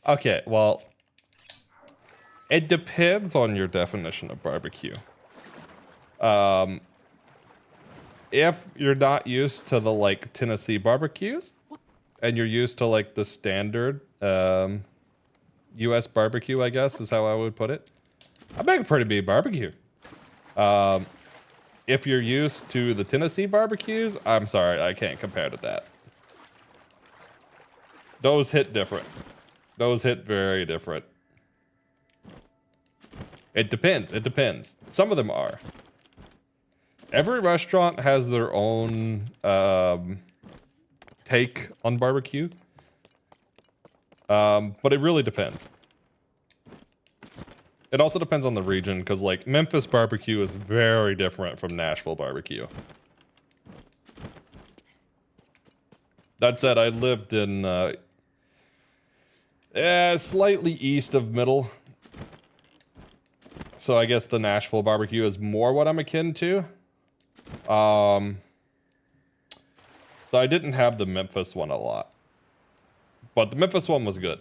Okay, well... It depends on your definition of barbecue. If you're not used to the, like, Tennessee barbecues, and you're used to, like, the standard, U.S. barbecue, I guess, is how I would put it. I make a pretty mean barbecue. If you're used to the Tennessee barbecues, I'm sorry, I can't compare to that. Those hit different. Those hit very different. It depends. It depends. Some of them are. Every restaurant has their own take on barbecue. But it really depends. It also depends on the region, because like Memphis barbecue is very different from Nashville barbecue. That said, I lived in slightly east of Middle. So I guess the Nashville barbecue is more what I'm akin to. So I didn't have the Memphis one a lot. But the Memphis one was good.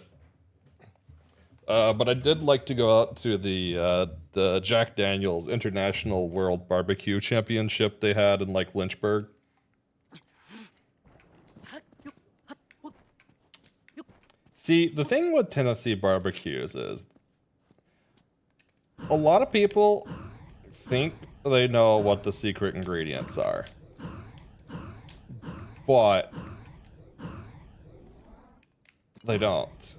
But I did like to go out to the Jack Daniel's International World Barbecue Championship they had in like Lynchburg. See, the thing with Tennessee barbecues is a lot of people think they know what the secret ingredients are. But they don't.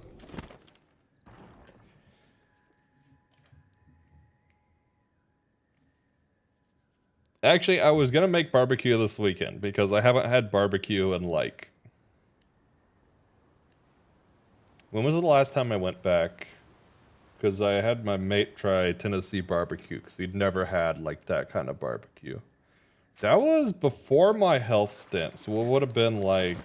Actually, I was gonna make barbecue this weekend because I haven't had barbecue in like... When was the last time I went back? Because I had my mate try Tennessee barbecue because he'd never had like that kind of barbecue. That was before my health stint, so it would have been like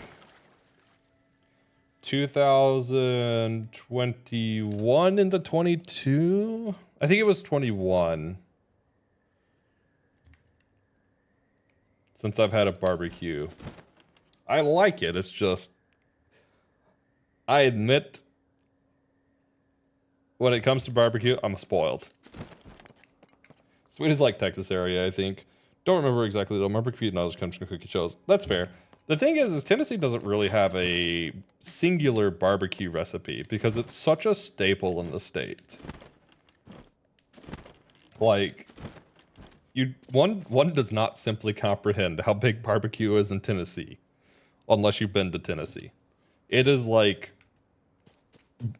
2021 into 22? I think it was 21. Since I've had a barbecue. I like it, it's just... I admit, when it comes to barbecue, I'm spoiled. Sweet is like Texas area, I think. Don't remember exactly though. My barbecue knowledge comes from cookie shows. That's fair. The thing is Tennessee doesn't really have a singular barbecue recipe because it's such a staple in the state. Like, one does not simply comprehend how big barbecue is in Tennessee, unless you've been to Tennessee. It is like,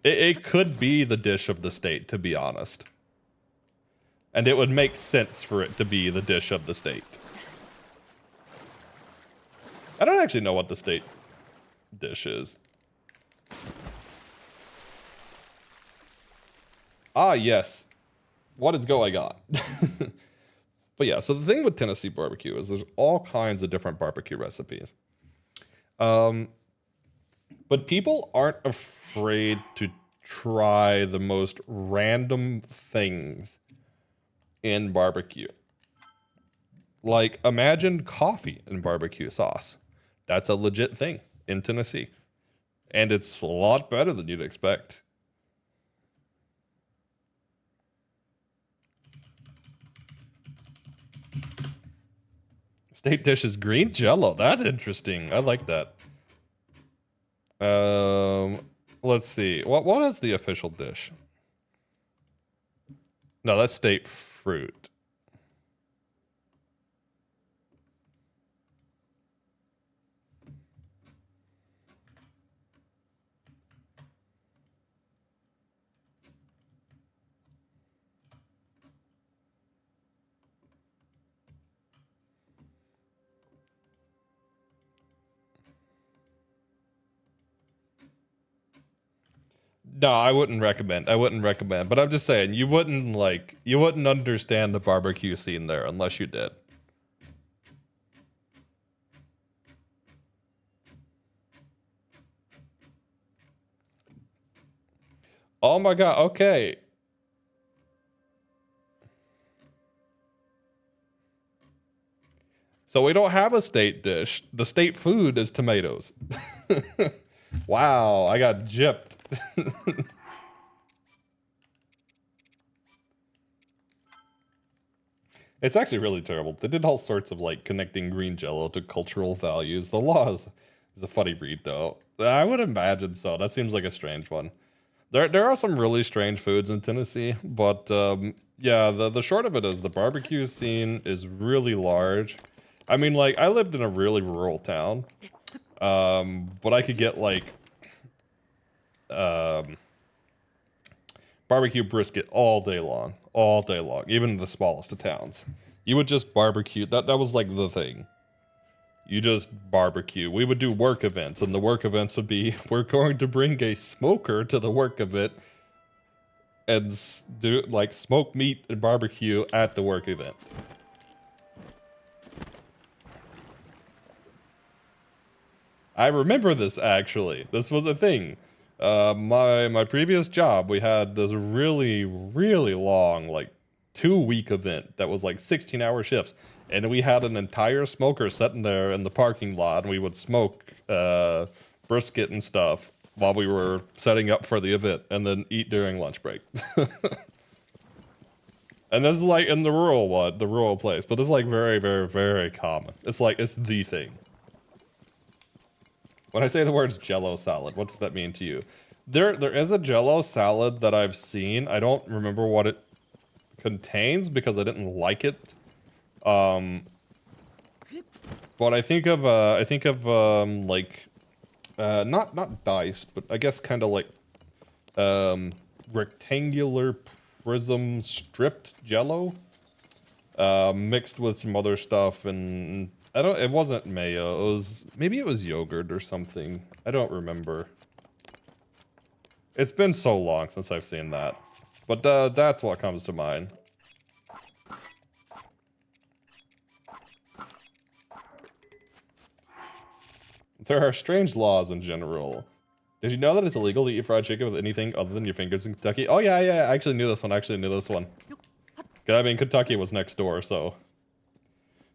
it could be the dish of the state, to be honest. And it would make sense for it to be the dish of the state. I don't actually know what the state dish is. Ah, yes. What is going on? But yeah, so the thing with Tennessee barbecue is there's all kinds of different barbecue recipes. But people aren't afraid to try the most random things in barbecue. Like, imagine coffee in barbecue sauce. That's a legit thing in Tennessee. And it's a lot better than you'd expect. State dish is green jello. That's interesting. I like that. Let's see. What is the official dish? No, that's state fruit. No, I wouldn't recommend. But I'm just saying, you wouldn't understand the barbecue scene there unless you did. Oh my god, okay. So we don't have a state dish. The state food is tomatoes. Wow, I got gypped. It's actually really terrible. They did all sorts of like connecting green jello to cultural values. The law is a funny read though. I would imagine so. That seems like a strange one. There are some really strange foods in Tennessee, but yeah, the short of it is the barbecue scene is really large. I mean, like, I lived in a really rural town, but I could get like barbecue brisket all day long, even in the smallest of towns. You would just barbecue. That was like the thing. You just barbecue. We would do work events, and the work events would be, we're going to bring a smoker to the work event and do like smoke meat and barbecue at the work event. I remember this actually. This was a thing. My previous job, we had this really, really long, like 2-week event that was like 16-hour shifts. And we had an entire smoker sitting there in the parking lot, and we would smoke brisket and stuff while we were setting up for the event, and then eat during lunch break. And this is like in the rural place, but this is like very, very, very common. It's like, it's the thing. When I say the words Jello salad, what does that mean to you? There is a Jello salad that I've seen. I don't remember what it contains because I didn't like it. But I think of like not diced, but I guess kind of like rectangular prism stripped Jello, mixed with some other stuff, and it wasn't mayo. Maybe it was yogurt or something. I don't remember. It's been so long since I've seen that, but that's what comes to mind. There are strange laws in general. Did you know that it's illegal to eat fried chicken with anything other than your fingers in Kentucky? Oh, yeah, I actually knew this one. I mean, Kentucky was next door, so.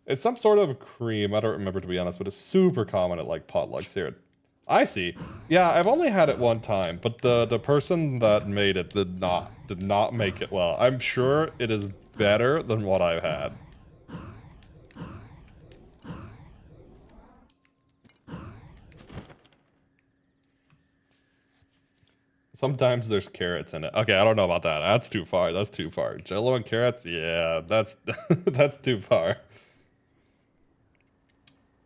It's some sort of cream. I don't remember, to be honest, but it's super common at, like, potlucks here. I see. Yeah, I've only had it one time, but the person that made it did not make it well. I'm sure it is better than what I've had. Sometimes there's carrots in it. Okay, I don't know about that. That's too far. That's too far. Jello and carrots? Yeah, that's that's too far.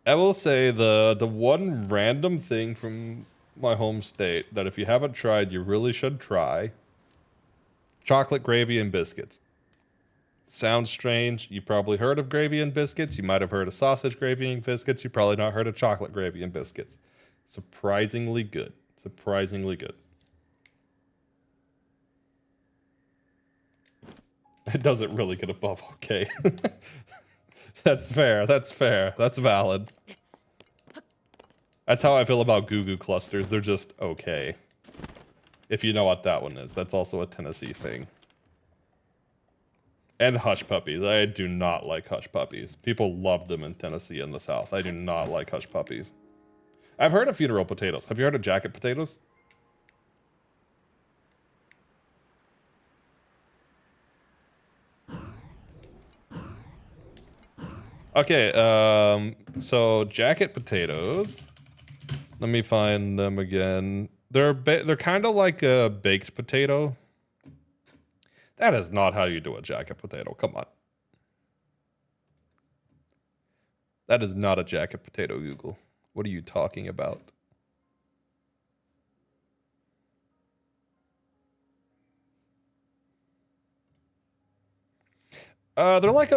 I will say the one random thing from my home state that if you haven't tried, you really should try. Chocolate gravy and biscuits. Sounds strange. You probably heard of gravy and biscuits. You might have heard of sausage gravy and biscuits. You probably not heard of chocolate gravy and biscuits. Surprisingly good. Surprisingly good. It doesn't really get above okay. That's fair. That's fair. That's valid. That's how I feel about Goo Goo clusters. They're just okay. If you know what that one is. That's also a Tennessee thing. And hush puppies. I do not like hush puppies. People love them in Tennessee and the South. I do not like hush puppies. I've heard of funeral potatoes. Have you heard of jacket potatoes? Okay, so jacket potatoes. Let me find them again. They're kind of like a baked potato. That is not how you do a jacket potato. Come on. That is not a jacket potato, Google. What are you talking about? They're like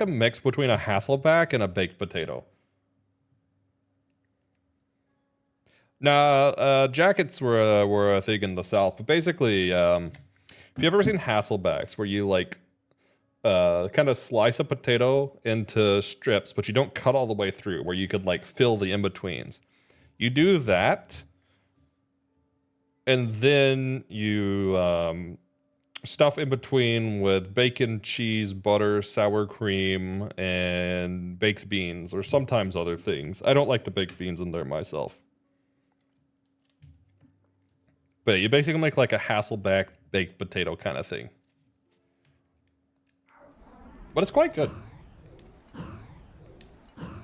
a mix between a Hasselback and a baked potato. Nah, jackets were a thing in the South, but basically, have you ever seen Hasselbacks where you like kind of slice a potato into strips, but you don't cut all the way through, where you could like fill the in-betweens? You do that, and then you stuff in between with bacon, cheese, butter, sour cream, and baked beans, or sometimes other things. I don't like the baked beans in there myself. But you basically make like a Hasselback baked potato kind of thing. But it's quite good.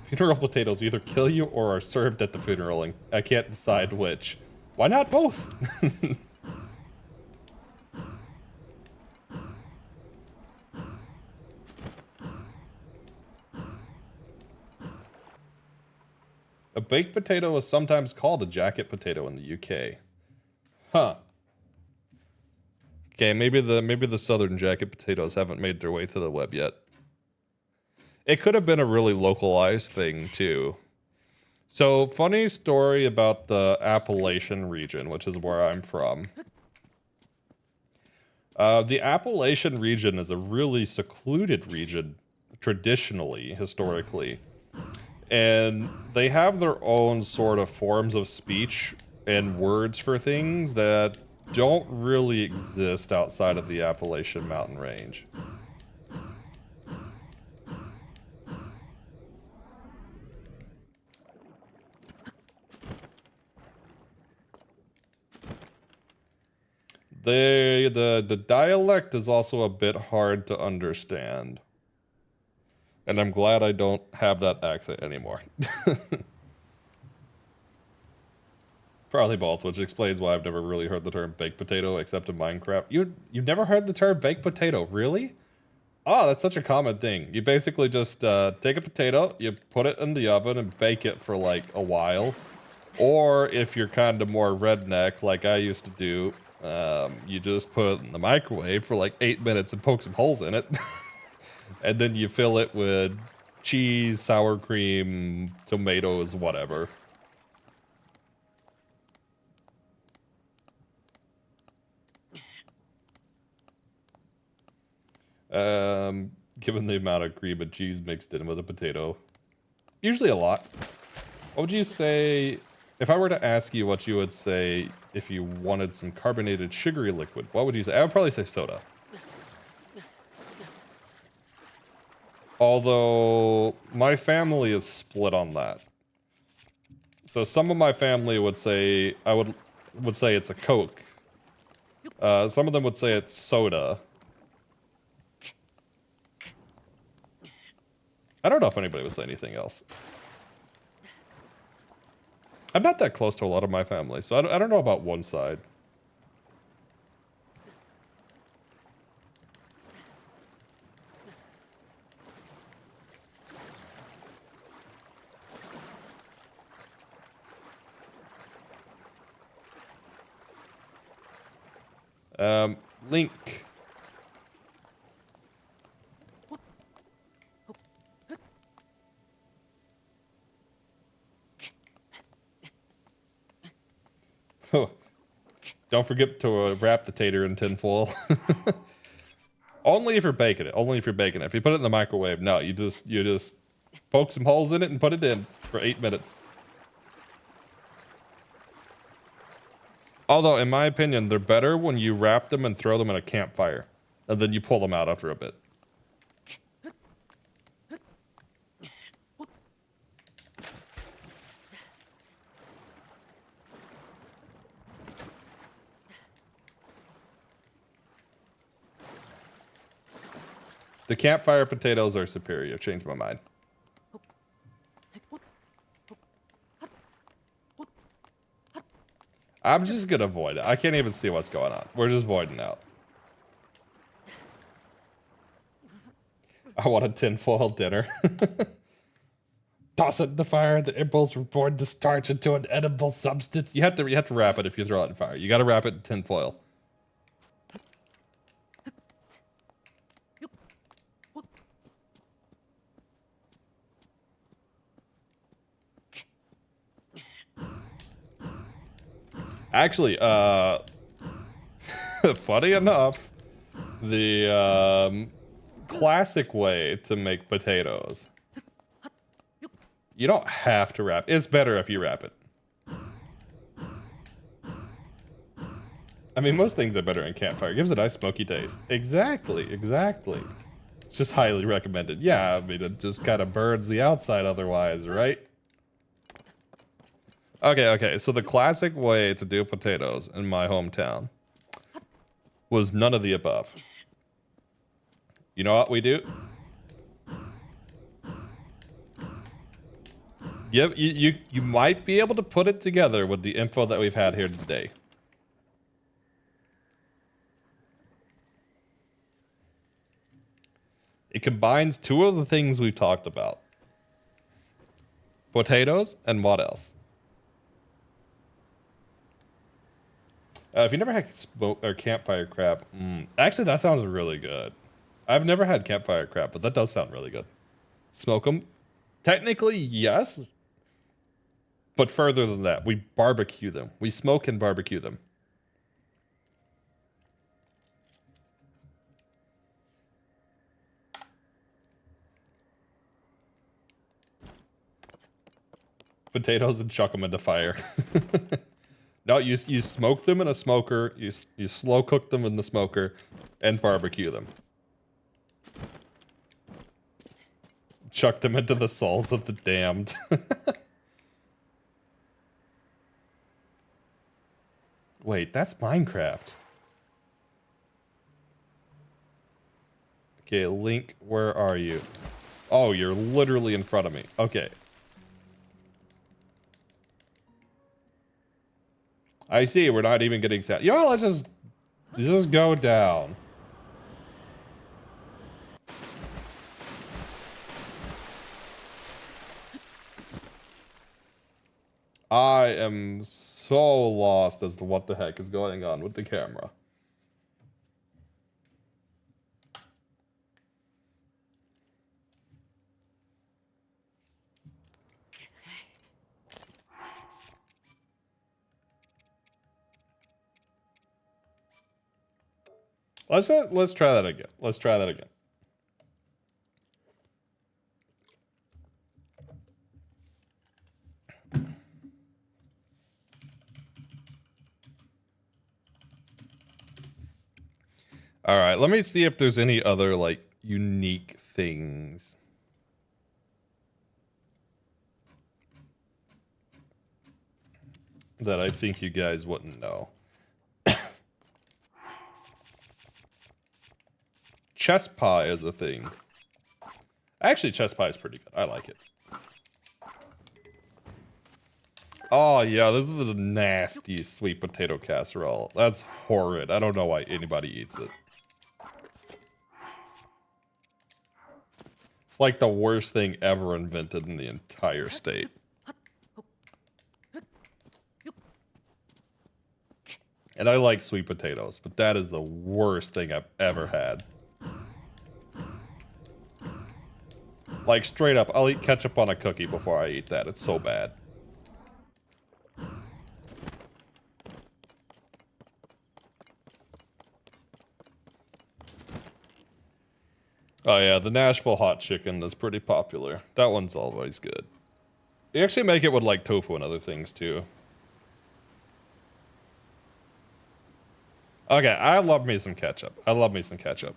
Funeral potatoes either kill you or are served at the funeral, and I can't decide which. Why not both? A baked potato is sometimes called a jacket potato in the UK. Huh. Okay, maybe the southern jacket potatoes haven't made their way to the web yet. It could have been a really localized thing too. So, funny story about the Appalachian region, which is where I'm from. The Appalachian region is a really secluded region, traditionally, historically. And they have their own sort of forms of speech and words for things that don't really exist outside of the Appalachian mountain range. The dialect is also a bit hard to understand. And I'm glad I don't have that accent anymore. Probably both, which explains why I've never really heard the term baked potato except in Minecraft. You've never heard the term baked potato, really? Oh, that's such a common thing. You basically just take a potato, you put it in the oven and bake it for like a while. Or if you're kind of more redneck, like I used to do, you just put it in the microwave for like 8 minutes and poke some holes in it. And then you fill it with cheese, sour cream, tomatoes, whatever. Given the amount of cream and cheese mixed in with a potato. Usually a lot. What would you say if I were to ask you what you would say if you wanted some carbonated sugary liquid? What would you say? I would probably say soda. Although my family is split on that. So some of my family would say would say it's a Coke. Some of them would say it's soda. I don't know if anybody would say anything else. I'm not that close to a lot of my family, so I don't know about one side. Link. Don't forget to wrap the tater in tinfoil. Only if you're baking it. Only if you're baking it. If you put it in the microwave, no, you just poke some holes in it and put it in for 8 minutes. Although, in my opinion, they're better when you wrap them and throw them in a campfire, and then you pull them out after a bit. The campfire potatoes are superior. Changed my mind. I'm just gonna void it. I can't even see what's going on. We're just voiding out. I want a tinfoil dinner. Toss it in the fire. The impulse reborn the starch into an edible substance. You have to wrap it if you throw it in fire. You got to wrap it in tinfoil. Actually, funny enough, the classic way to make potatoes, you don't have to wrap. It's better if you wrap it. I mean, most things are better in campfire. It gives a nice smoky taste. Exactly. It's just highly recommended. Yeah, I mean, it just kind of burns the outside otherwise, right? Okay, so the classic way to do potatoes in my hometown was none of the above. You know what we do? Yep, you might be able to put it together with the info that we've had here today. It combines two of the things we've talked about. Potatoes and what else? If you never had smoke or campfire crab, actually that sounds really good. I've never had campfire crab, but that does sound really good. Smoke them? Technically, yes. But further than that, we barbecue them. We smoke and barbecue them. Potatoes and chuck them into fire. No, you smoke them in a smoker. You slow cook them in the smoker, and barbecue them. Chuck them into the souls of the damned. Wait, that's Minecraft. Okay, Link, where are you? Oh, you're literally in front of me. Okay. I see, we're not even getting sound. You know, let's just go down. I am so lost as to what the heck is going on with the camera. Let's try that again. Let's try that again. All right, let me see if there's any other like unique things. That I think you guys wouldn't know. Chess pie is a thing. Actually, chess pie is pretty good. I like it. Oh, yeah, this is the nasty sweet potato casserole. That's horrid. I don't know why anybody eats it. It's like the worst thing ever invented in the entire state. And I like sweet potatoes, but that is the worst thing I've ever had. Like, straight up, I'll eat ketchup on a cookie before I eat that. It's so bad. Oh yeah, the Nashville hot chicken is pretty popular. That one's always good. You actually make it with like tofu and other things too. Okay, I love me some ketchup. I love me some ketchup.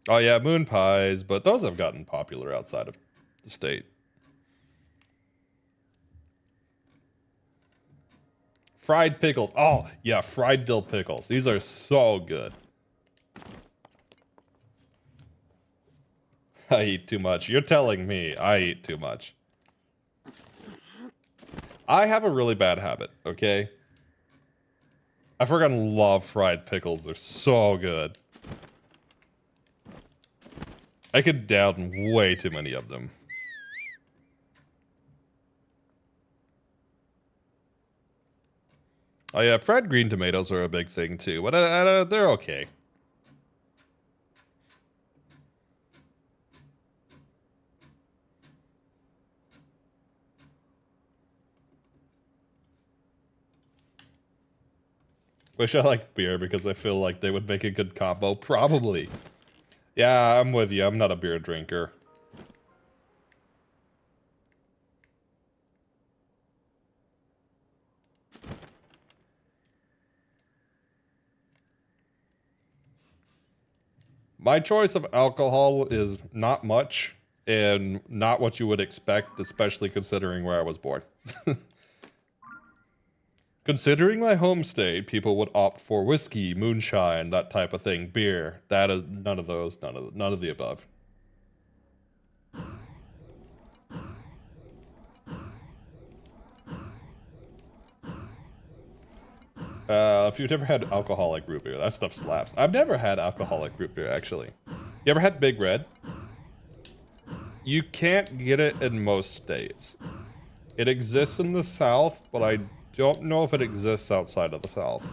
Oh yeah, moon pies, but those have gotten popular outside of the state. Fried pickles. Oh, yeah, fried dill pickles. These are so good. I eat too much. You're telling me I eat too much. I have a really bad habit, okay? I freaking love fried pickles. They're so good. I could down way too many of them. Oh yeah, fried green tomatoes are a big thing too, but they're okay. Wish I liked beer because I feel like they would make a good combo. Probably. Yeah, I'm with you. I'm not a beer drinker. My choice of alcohol is not much and not what you would expect, especially considering where I was born. Considering my home state, people would opt for whiskey, moonshine, that type of thing, beer. That is none of those, none of the above. If you've never had alcoholic root beer, that stuff slaps. I've never had alcoholic root beer, actually. You ever had Big Red? You can't get it in most states. It exists in the South, but I don't know if it exists outside of the South.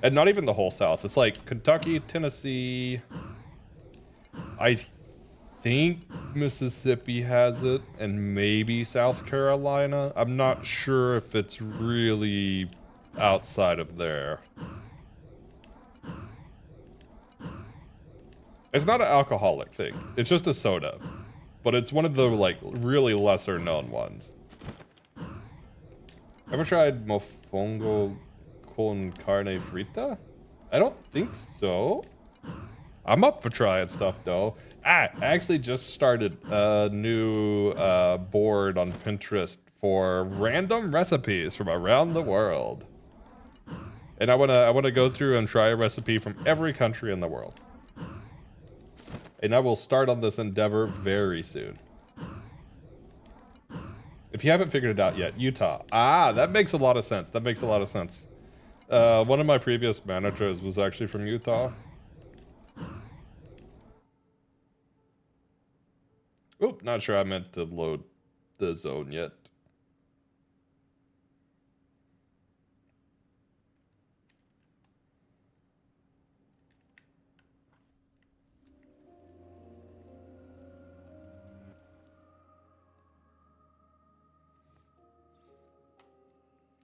And not even the whole South. It's like Kentucky, Tennessee. I think Mississippi has it, and maybe South Carolina. I'm not sure if it's really outside of there. It's not an alcoholic thing. It's just a soda. But it's one of the, like, really lesser known ones. Ever tried mofongo con carne frita? I don't think so. I'm up for trying stuff, though. I actually just started a new board on Pinterest for random recipes from around the world. And I wanna go through and try a recipe from every country in the world. And I will start on this endeavor very soon. If you haven't figured it out yet, Utah. Ah, that makes a lot of sense. That makes a lot of sense. One of my previous managers was actually from Utah. Oop, not sure I meant to load the zone yet.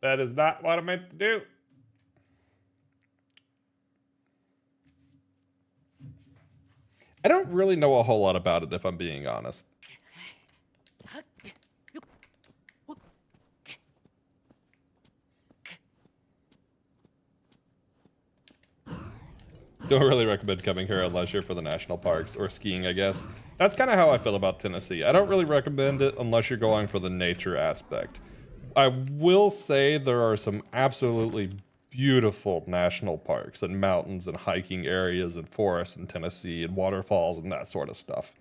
That is not what I meant to do. I don't really know a whole lot about it, if I'm being honest. Don't really recommend coming here unless you're for the national parks or skiing, I guess. That's kind of how I feel about Tennessee. I don't really recommend it unless you're going for the nature aspect. I will say there are some absolutely beautiful national parks and mountains and hiking areas and forests in Tennessee and waterfalls and that sort of stuff.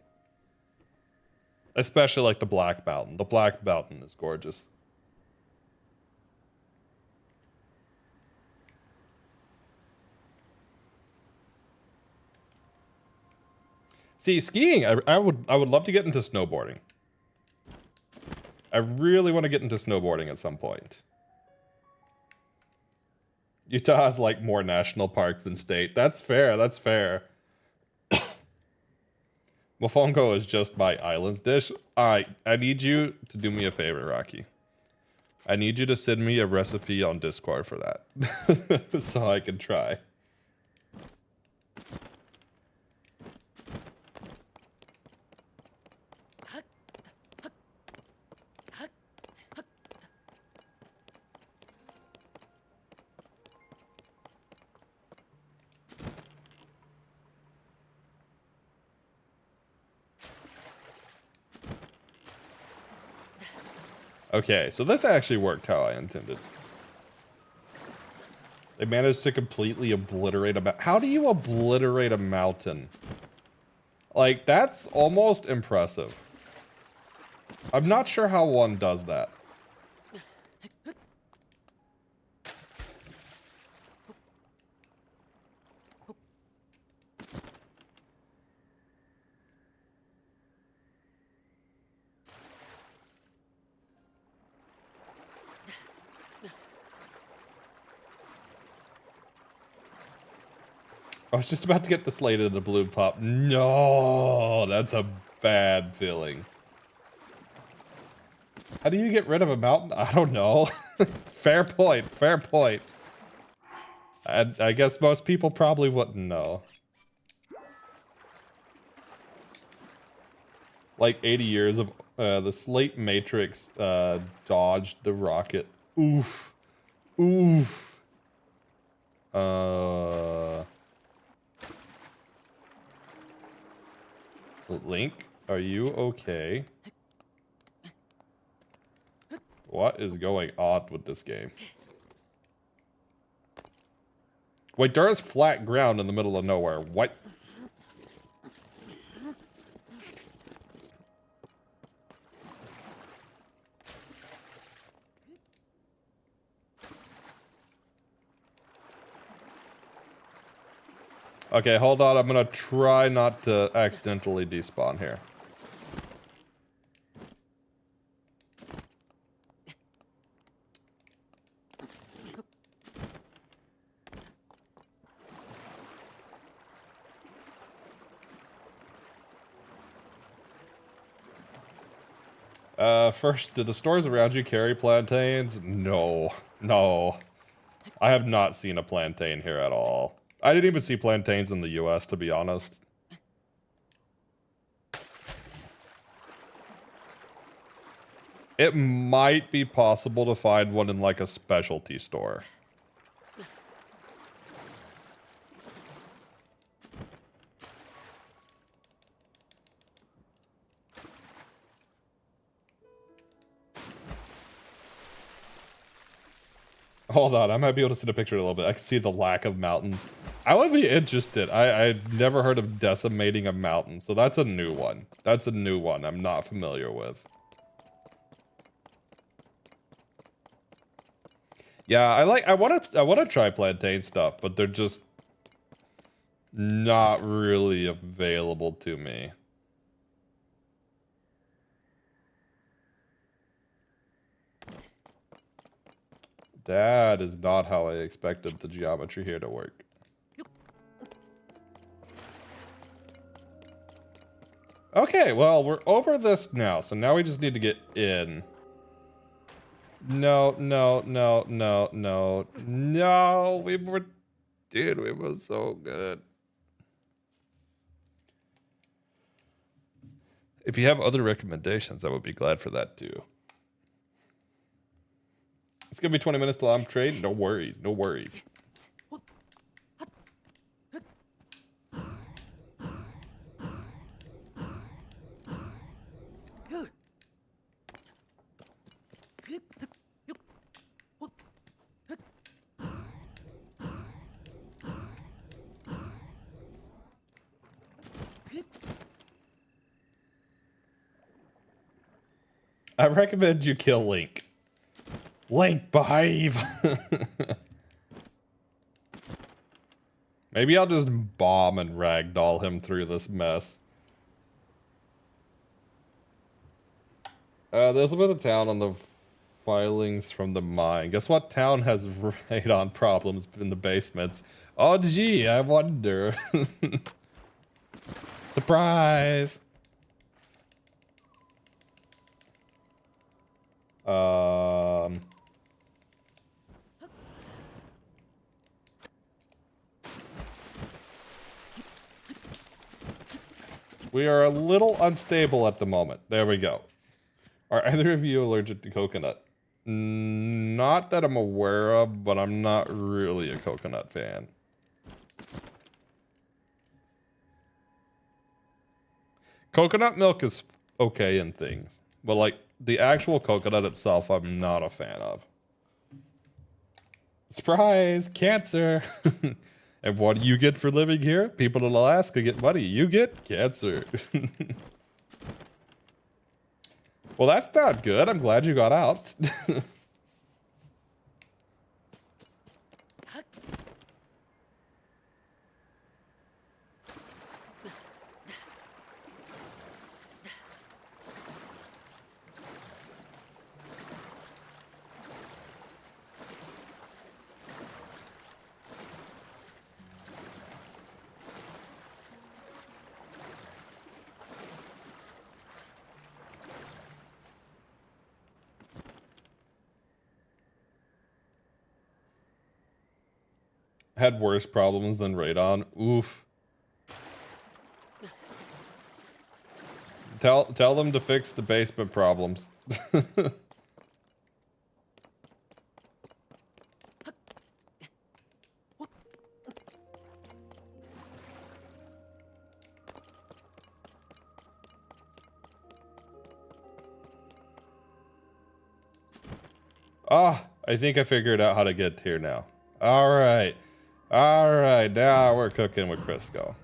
Especially like the Black Mountain. The Black Mountain is gorgeous. See, skiing, I would love to get into snowboarding. I really want to get into snowboarding at some point. Utah has like more national parks than state. That's fair, that's fair. Mofongo is just my islands dish. Alright, I need you to do me a favor, Rocky. I need you to send me a recipe on Discord for that. So I can try. Okay, so this actually worked how I intended. They managed to completely obliterate a mountain. How do you obliterate a mountain? Like, that's almost impressive. I'm not sure how one does that. I was just about to get the slate into blue pop. No, that's a bad feeling. How do you get rid of a mountain? I don't know. Fair point, fair point. I guess most people probably wouldn't know. Like 80 years of the slate matrix dodged the rocket. Oof. Oof. Link, are you okay? What is going on with this game? Wait, there is flat ground in the middle of nowhere. What? Okay, hold on. I'm gonna try not to accidentally despawn here. First, do the stores around you carry plantains? No. No. I have not seen a plantain here at all. I didn't even see plantains in the US, to be honest. It might be possible to find one in like a specialty store. Hold on, I might be able to see the picture a little bit. I can see the lack of mountain. I would be interested. I've never heard of decimating a mountain, so that's a new one. That's a new one I'm not familiar with. Yeah, I want to try plantain stuff, but they're just not really available to me. That is not how I expected the geometry here to work. Okay, well, we're over this now, so now we just need to get in. No, no, no, no, no, no, dude, we were so good. If you have other recommendations, I would be glad for that too. It's gonna be 20 minutes till I'm trading. No worries, no worries. I recommend you kill Link. Link, behave! Maybe I'll just bomb and ragdoll him through this mess. There's a bit of town on the filings from the mine. Guess what town has radon problems in the basements? Oh gee, I wonder. Surprise! We are a little unstable at the moment. There we go. Are either of you allergic to coconut? Not that I'm aware of, but I'm not really a coconut fan. Coconut milk is okay in things, but like the actual coconut itself, I'm not a fan of. Surprise! Cancer! And what do you get for living here? People in Alaska get money. You get cancer. Well, that's not good. I'm glad you got out. Had worse problems than radon. Oof. Tell them to fix the basement problems. Ah, I think I figured out how to get here now. All right. All right, now we're cooking with Crisco.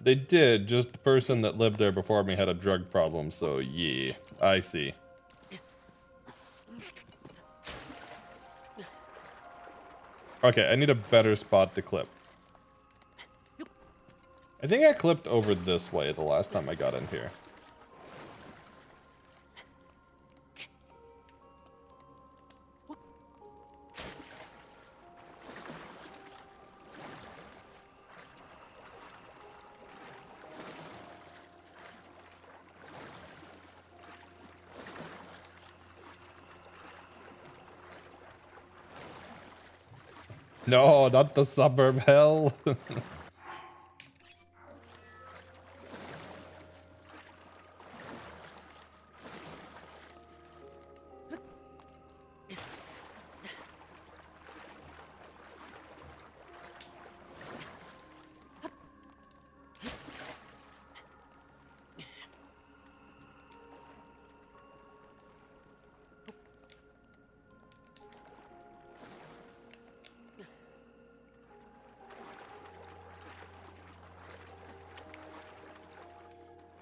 They did, just the person that lived there before me had a drug problem, so yeah, I see. Okay, I need a better spot to clip. I think I clipped over this way the last time I got in here. No, not the suburb hell.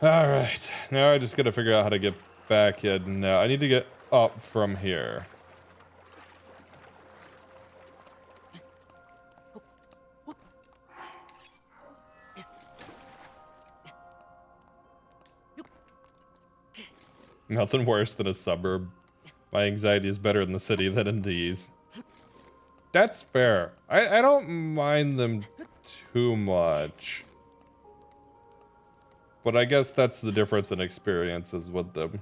All right, now I just gotta figure out how to get back in. Now I need to get up from here. Nothing worse than a suburb. My anxiety is better in the city than in these. That's fair. I don't mind them too much. But I guess that's the difference in experiences with them.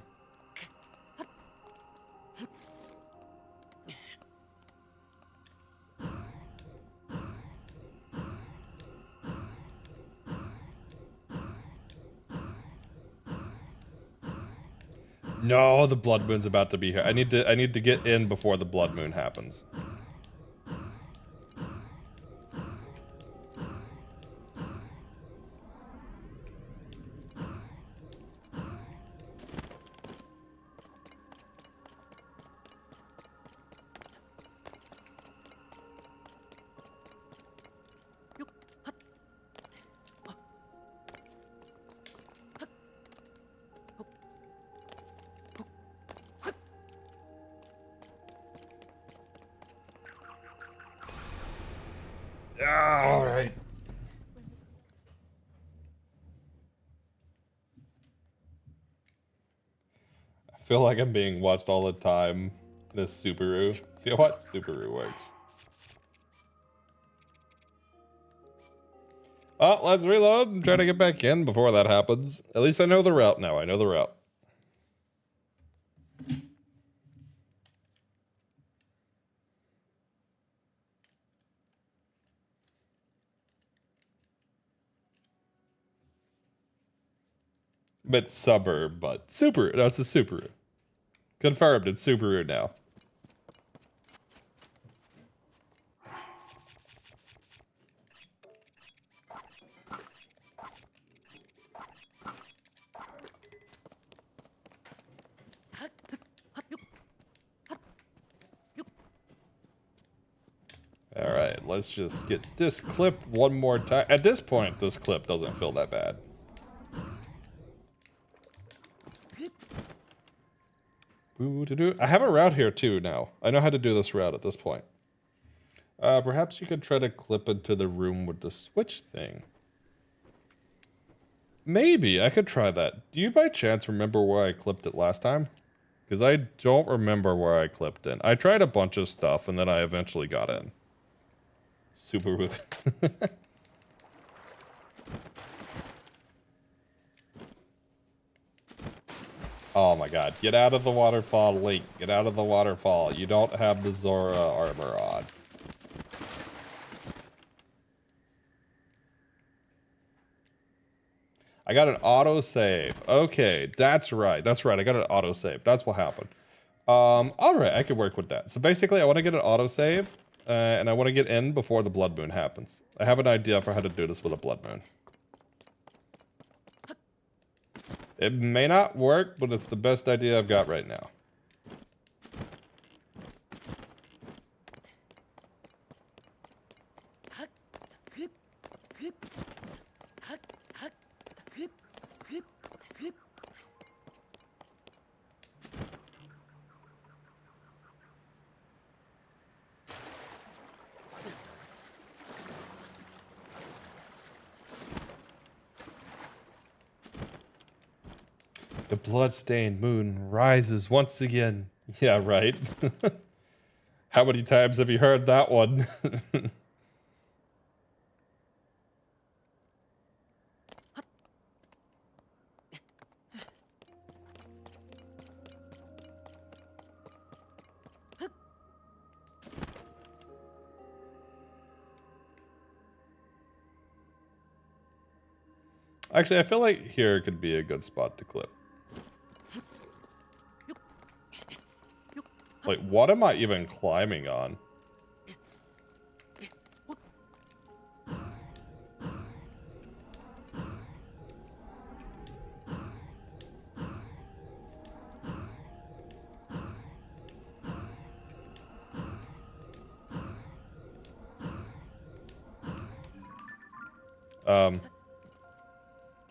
No, the blood moon's about to be here. I need to get in before the blood moon happens. feel like I'm being watched all the time. This Subaru. You know what? Subaru works. Oh, let's reload and try to get back in before that happens. At least I know the route now. I know the route. Bit suburb, but Subaru. That's a Subaru. Confirmed, it's Subaru now. All right, let's just get this clip one more time. At this point, this clip doesn't feel that bad. I have a route here too now. I know how to do this route at this point. Perhaps you could try to clip into the room with the switch thing. Maybe, I could try that. Do you by chance remember where I clipped it last time? Because I don't remember where I clipped in. I tried a bunch of stuff and then I eventually got in. Subaru. Oh my god. Get out of the waterfall, Link. Get out of the waterfall. You don't have the Zora armor on. I got an autosave. Okay, that's right. That's right. I got an autosave. That's what happened. Alright, I can work with that. So basically, I want to get an autosave, and I want to get in before the blood moon happens. I have an idea for how to do this with a blood moon. It may not work, but it's the best idea I've got right now. The bloodstained moon rises once again. Yeah, right. How many times have you heard that one? Actually, I feel like here could be a good spot to clip. Like, what am I even climbing on?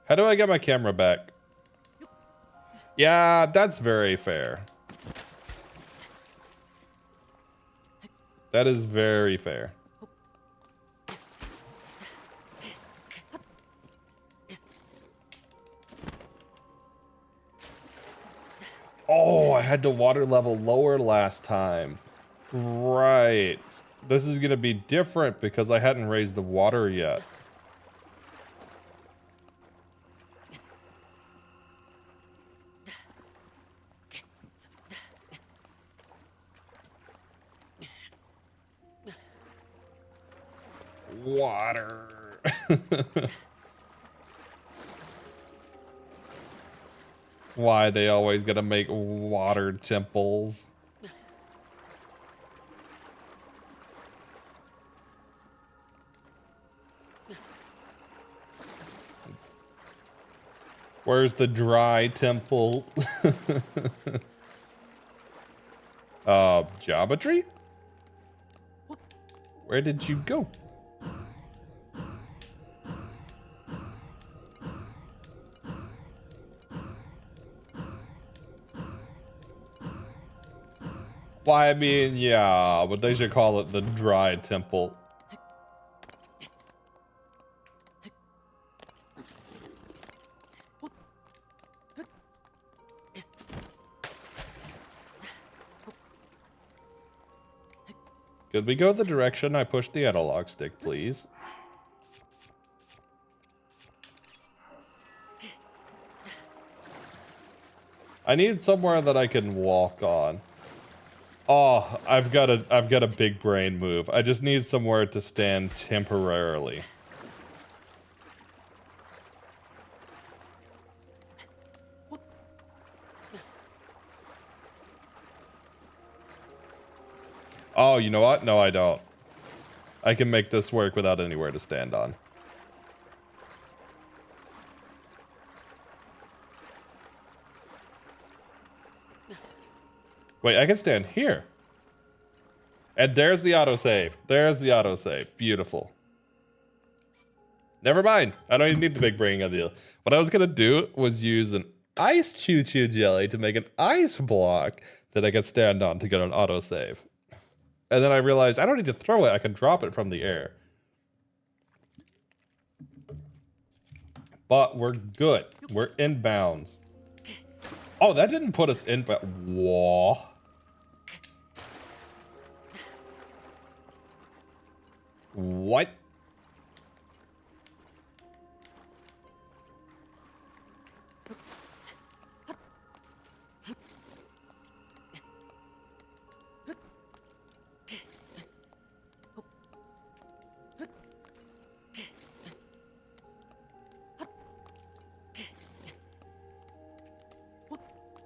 How do I get my camera back? Yeah, that's very fair. That is very fair. Oh, I had the water level lower last time. Right. This is going to be different because I hadn't raised the water yet. Water. Why they always gotta make water temples? Where's the dry temple? Geometry? Where did you go? Why, I mean, yeah, but they should call it the dry temple. Could we go the direction I pushed the analog stick, please? I need somewhere that I can walk on. Oh, I've got a big brain move. I just need somewhere to stand temporarily. Oh, you know what? No, I don't. I can make this work without anywhere to stand on. Wait, I can stand here. And there's the autosave. There's the autosave. Beautiful. Never mind. I don't even need the big brain idea. What I was going to do was use an ice choo-choo jelly to make an ice block that I could stand on to get an autosave. And then I realized I don't need to throw it. I can drop it from the air. But we're good. We're in bounds. Oh, that didn't put us in, but whoa. What?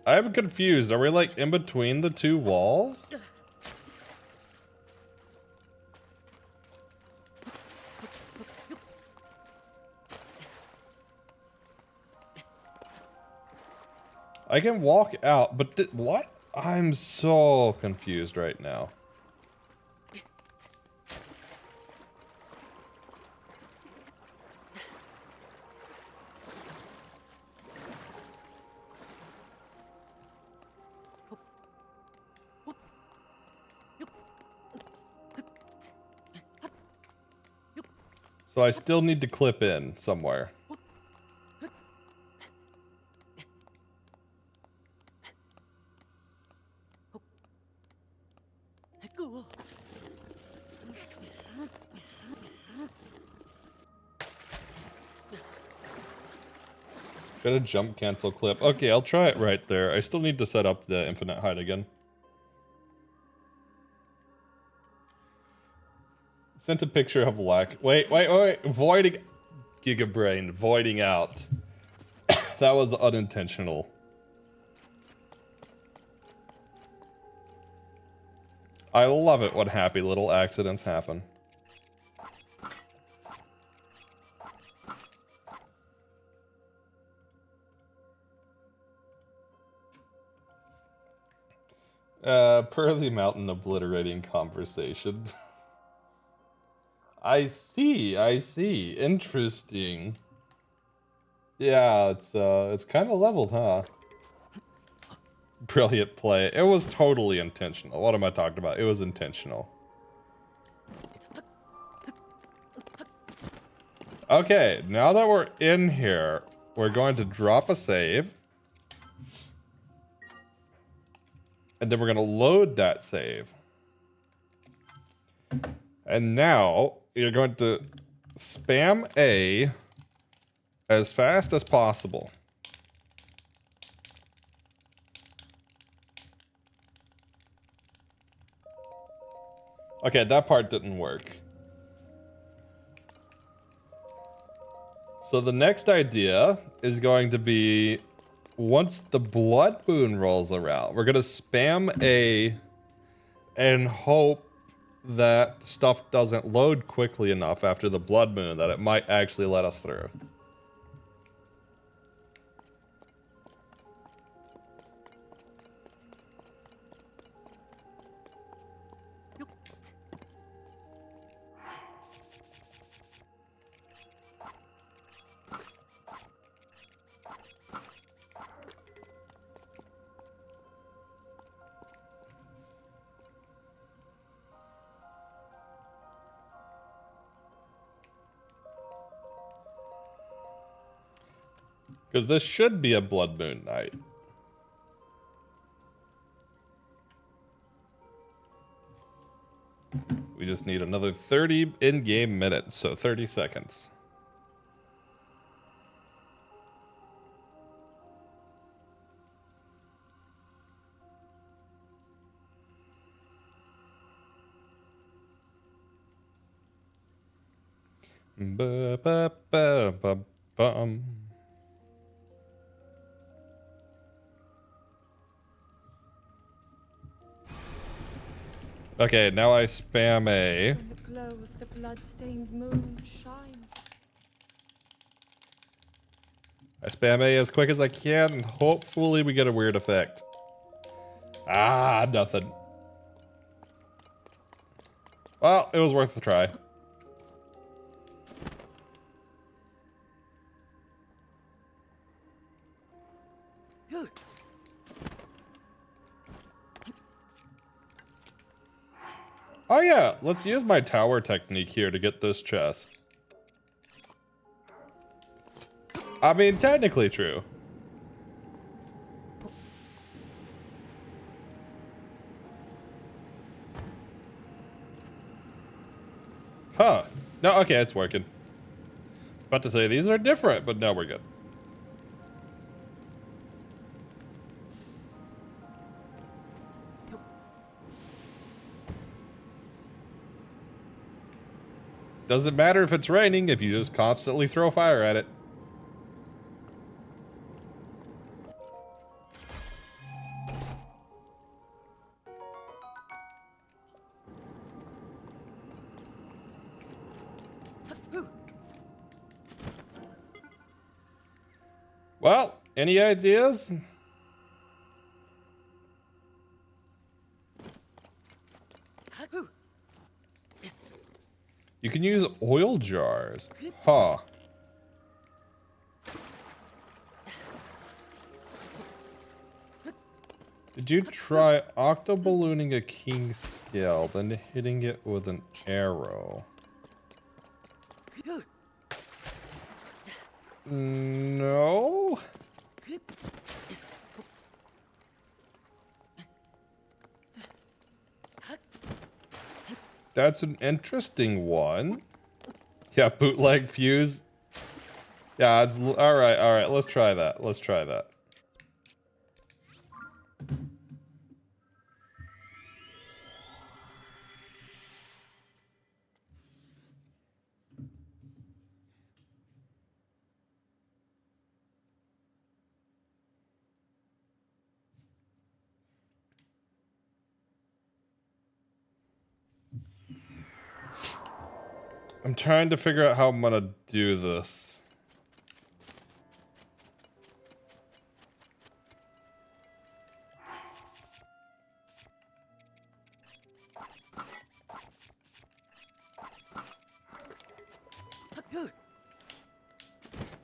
I'm confused. Are we like in between the two walls? I can walk out, but what? I'm so confused right now. So I still need to clip in somewhere. Got a jump cancel clip. Okay, I'll try it right there. I still need to set up the infinite height again. Sent a picture of lack. Wait. Voiding. Gigabrain. Voiding out. That was unintentional. I love it when happy little accidents happen. Pearly Mountain obliterating conversation. I see. Interesting. Yeah, it's kind of leveled, huh? Brilliant play. It was totally intentional. What am I talking about? It was intentional. Okay, now that we're in here, we're going to drop a save. And then we're going to load that save. And now you're going to spam A as fast as possible. Okay, that part didn't work. So the next idea is going to be, once the blood moon rolls around, we're going to spam A and hope that stuff doesn't load quickly enough after the blood moon that it might actually let us through. Because this should be a blood moon night. just need another 30 in-game minutes, so 30 seconds. Ba, ba, ba, ba, bum. Okay, now I spam A. When the glow of the blood-stained moon shines. I spam A as quick as I can, and hopefully we get a weird effect. Ah, nothing. Well, it was worth a try. Oh yeah, let's use my tower technique here to get this chest. I mean, technically true. Huh. No, okay, it's working. About to say, these are different, but no, we're good. Doesn't matter if it's raining if you just constantly throw fire at it. Well, any ideas? You can use oil jars. Huh. Did you try octoballooning a king scale, then hitting it with an arrow? No? That's an interesting one. Yeah, bootleg fuse. Yeah, it's all right. Let's try that. Let's try that. I'm trying to figure out how I'm gonna do this.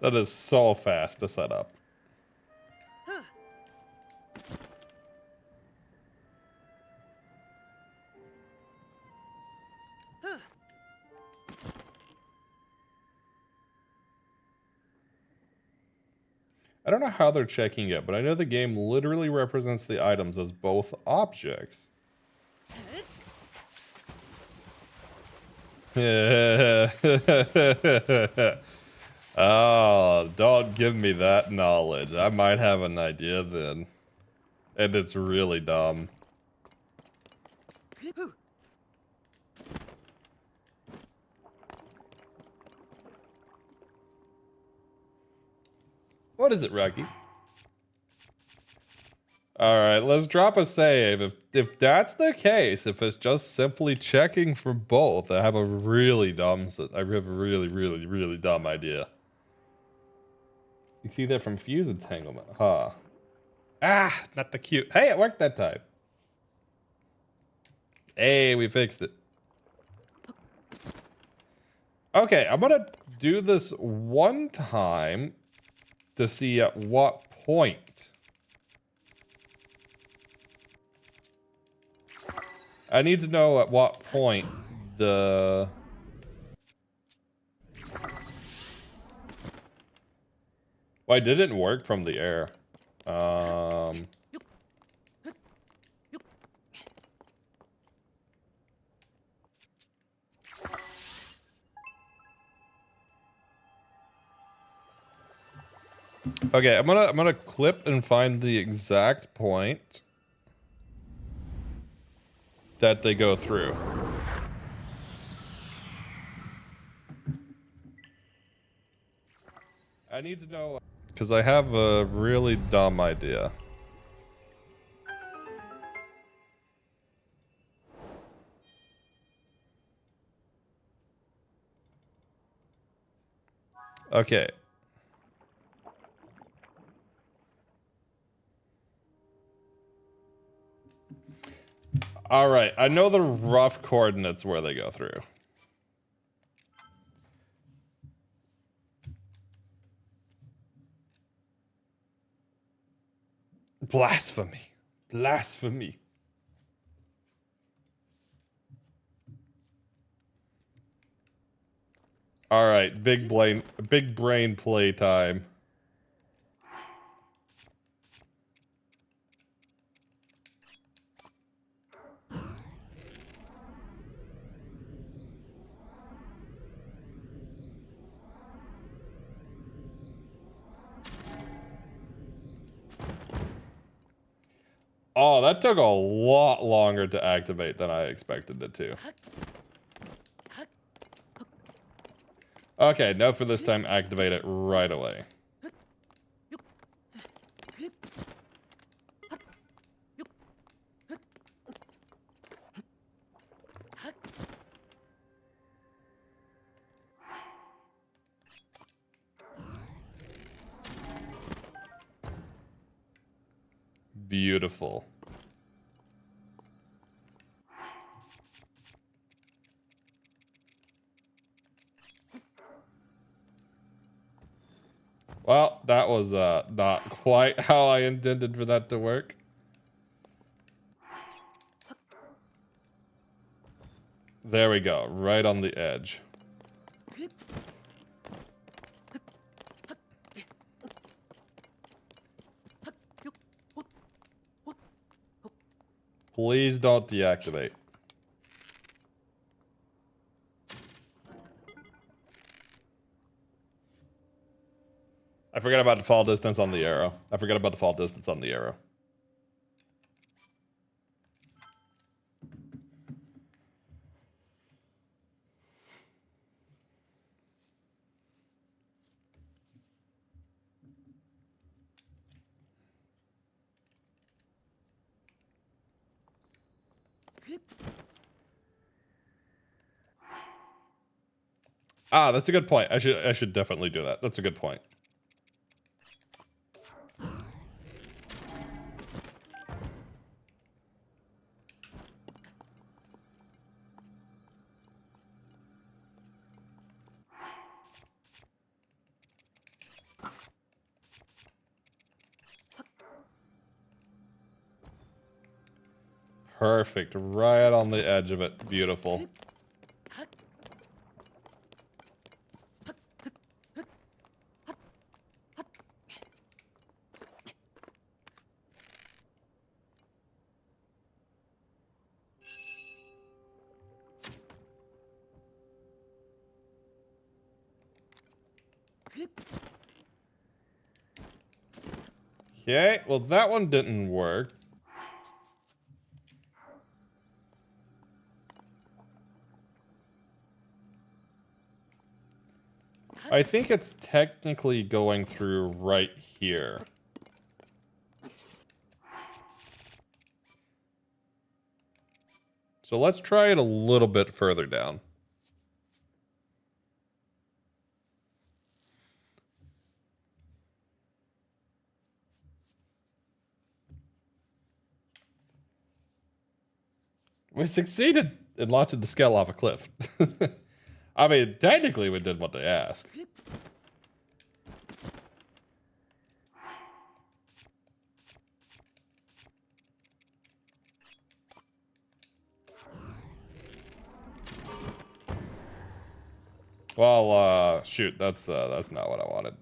That is so fast to set up. I don't know how they're checking it, but I know the game literally represents the items as both objects. Oh, don't give me that knowledge. I might have an idea then. And it's really dumb. What is it, Rocky? Alright, let's drop a save. If that's the case, if it's just simply checking for both, I have a really dumb really dumb idea. You see that from fuse entanglement, huh? Ah, not the cute. Hey, it worked that time. Hey, we fixed it. Okay, I'm gonna do this one time to see at what point. I need to know at what point the... Why didn't it work from the air? Okay, I'm gonna clip and find the exact point that they go through. I need to know because I have a really dumb idea. Okay. All right, I know the rough coordinates where they go through. Blasphemy. Blasphemy. All right, big brain play time. Oh, that took a lot longer to activate than I expected it to. Okay, now for this time, activate it right away. Beautiful. Well, that was not quite how I intended for that to work. There we go, right on the edge. Please don't deactivate. I forgot about the fall distance on the arrow. I forgot about the fall distance on the arrow. Ah, that's a good point. I should definitely do that. That's a good point. Perfect. Right on the edge of it. Beautiful. Okay, well that one didn't work. I think it's technically going through right here. So let's try it a little bit further down. We succeeded in launching the scale off a cliff. I mean, technically we did what they asked. Well, shoot, that's not what I wanted.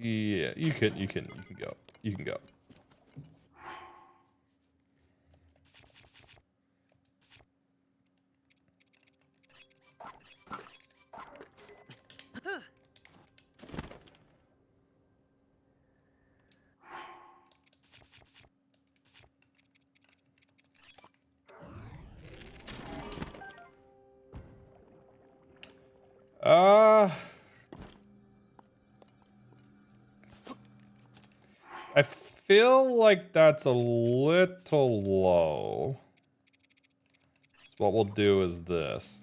Yeah, you can go. You can go. I feel like that's a little low. So what we'll do is this.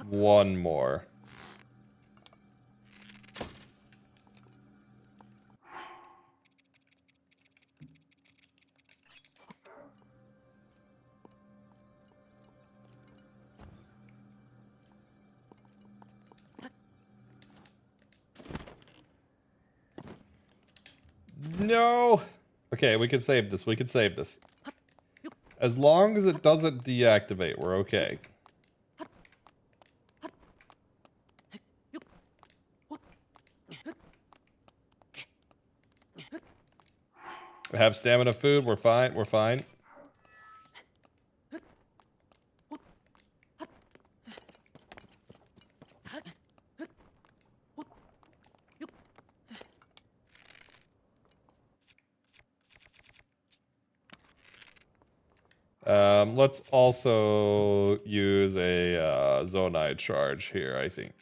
One more. No. Okay, we can save this. We can save this. As long as it doesn't deactivate, we're okay. We have stamina food. We're fine. We're fine. Let's also use a Zonai charge here, I think.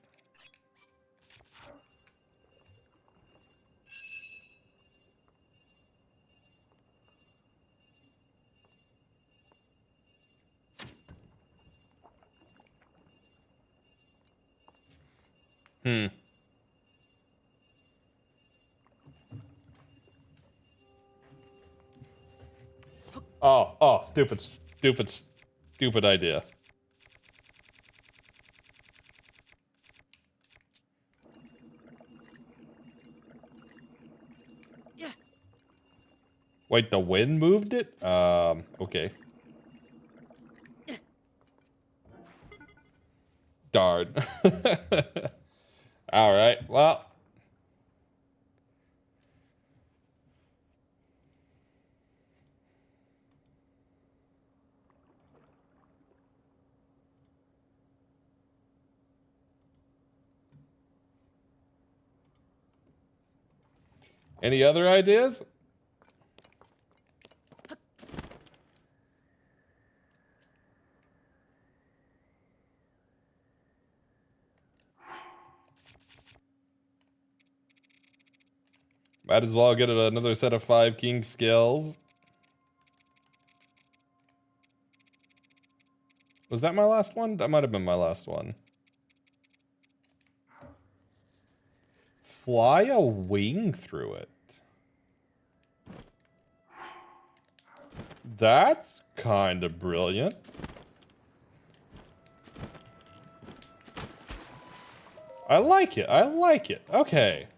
Oh, stupid idea. Wait, the wind moved it? Okay. Darn. All right, well. Any other ideas? Might as well get another set of 5 king skills. Was that my last one? That might have been my last one. Fly a wing through it. That's kind of brilliant. I like it. I like it. Okay.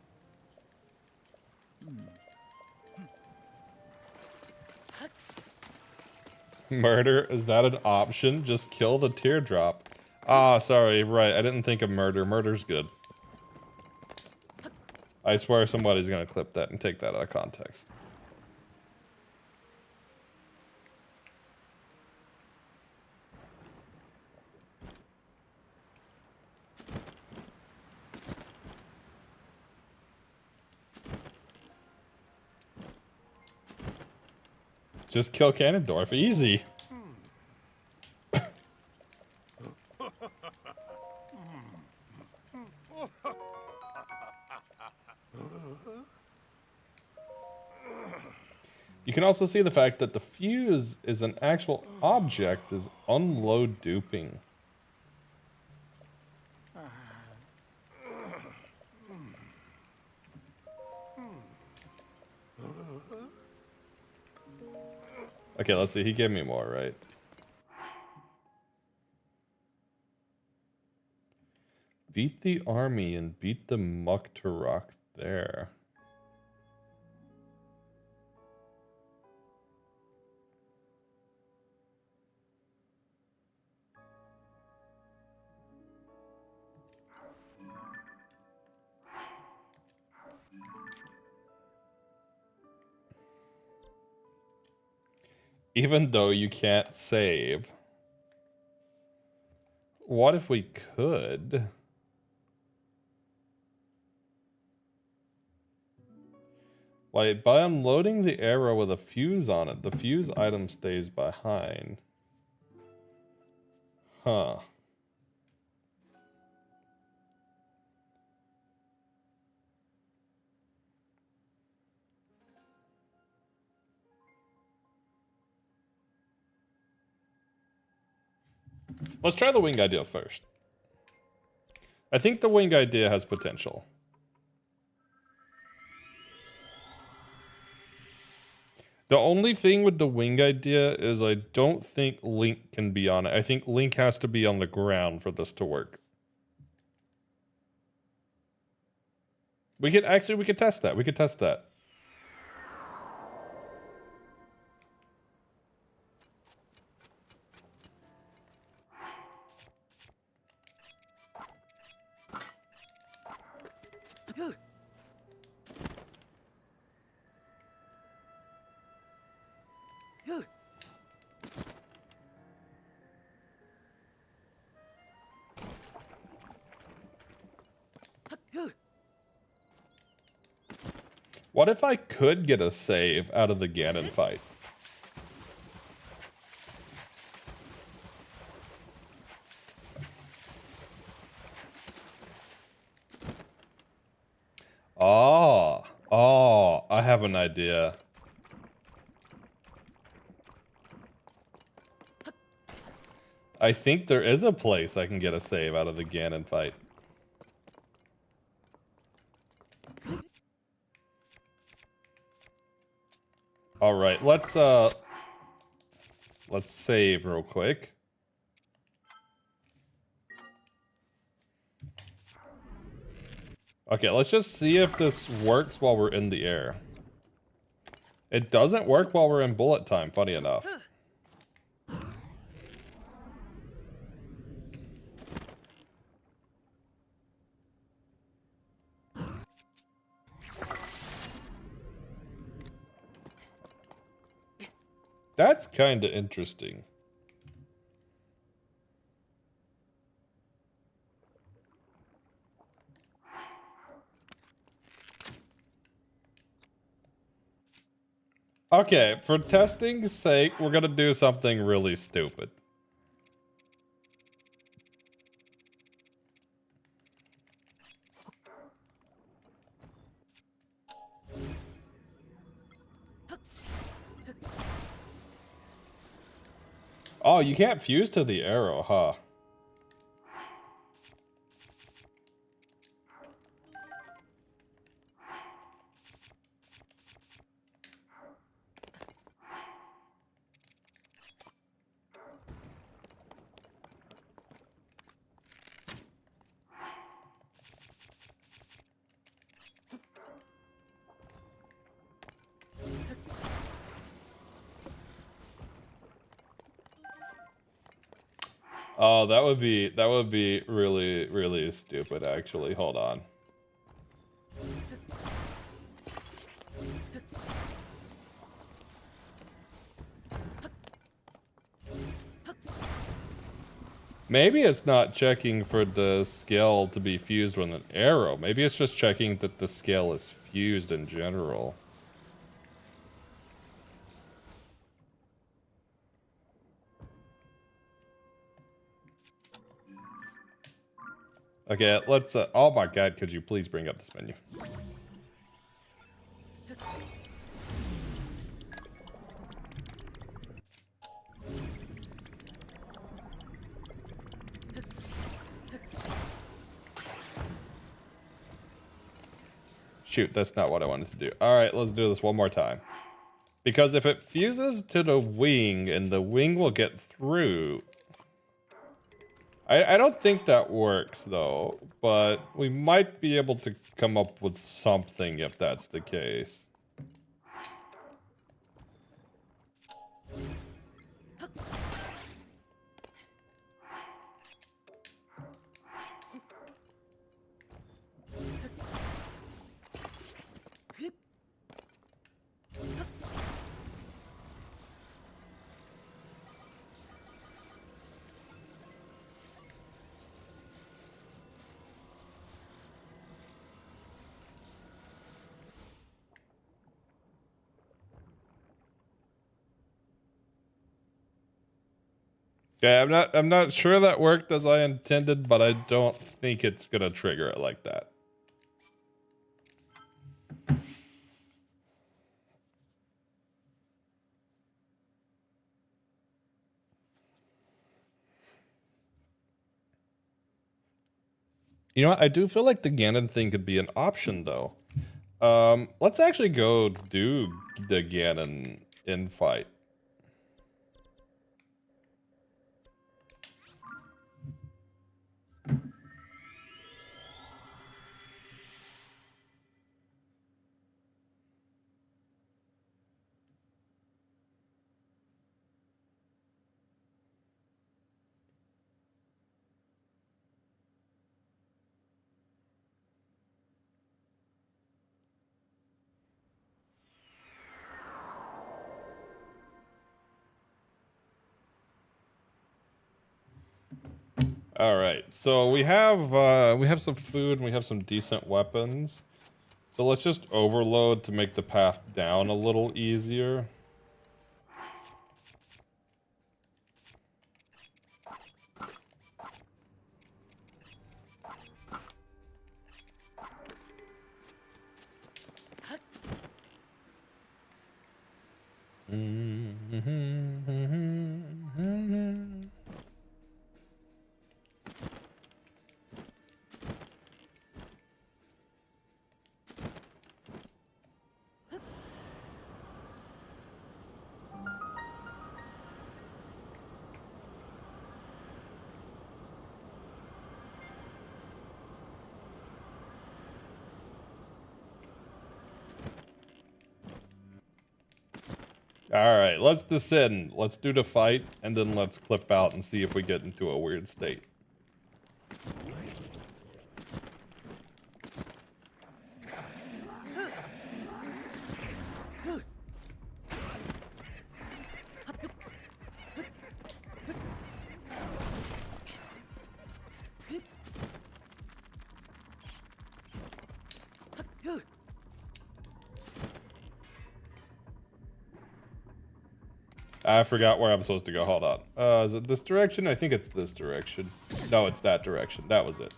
Murder, is that an option? Just kill the teardrop. Ah, sorry, right. I didn't think of murder. Murder's good. I swear somebody's gonna clip that and take that out of context. Just kill Ganondorf. Easy. You can also see the fact that the fuse is an actual object is unload duping. Okay, let's see. He gave me more, right? Beat the army and beat the Muktarok there. Even though you can't save. What if we could? Like, by unloading the arrow with a fuse on it, the fuse item stays behind. Huh. Let's try the wing idea first. I think the wing idea has potential. The only thing with the wing idea is I don't think Link can be on it. I think Link has to be on the ground for this to work. We could test that. We could test that. What if I could get a save out of the Ganon fight? Oh, I have an idea. I think there is a place I can get a save out of the Ganon fight. All right, let's save real quick. Okay, let's just see if this works while we're in the air. It doesn't work while we're in bullet time, funny enough. That's kind of interesting. Okay, for testing's sake, we're gonna do something really stupid. Oh, you can't fuse to the arrow, huh? Oh, that would be really, really stupid, actually. Hold on. Maybe it's not checking for the scale to be fused with an arrow. Maybe it's just checking that the scale is fused in general. Okay, let's, oh my god, could you please bring up this menu? Shoot, that's not what I wanted to do. Alright, let's do this one more time. Because if it fuses to the wing and the wing will get through... I don't think that works though, but we might be able to come up with something if that's the case. Okay, I'm not sure that worked as I intended, but I don't think it's gonna trigger it like that. You know what? I do feel like the Ganon thing could be an option, though. Let's actually go do the Ganon in fight. All right, so we have some food and we have some decent weapons. So let's just overload to make the path down a little easier. All right, let's descend. Let's do the fight, and then let's clip out and see if we get into a weird state. I forgot where I'm supposed to go. Hold on. Is it this direction? I think it's this direction. No, it's that direction. That was it.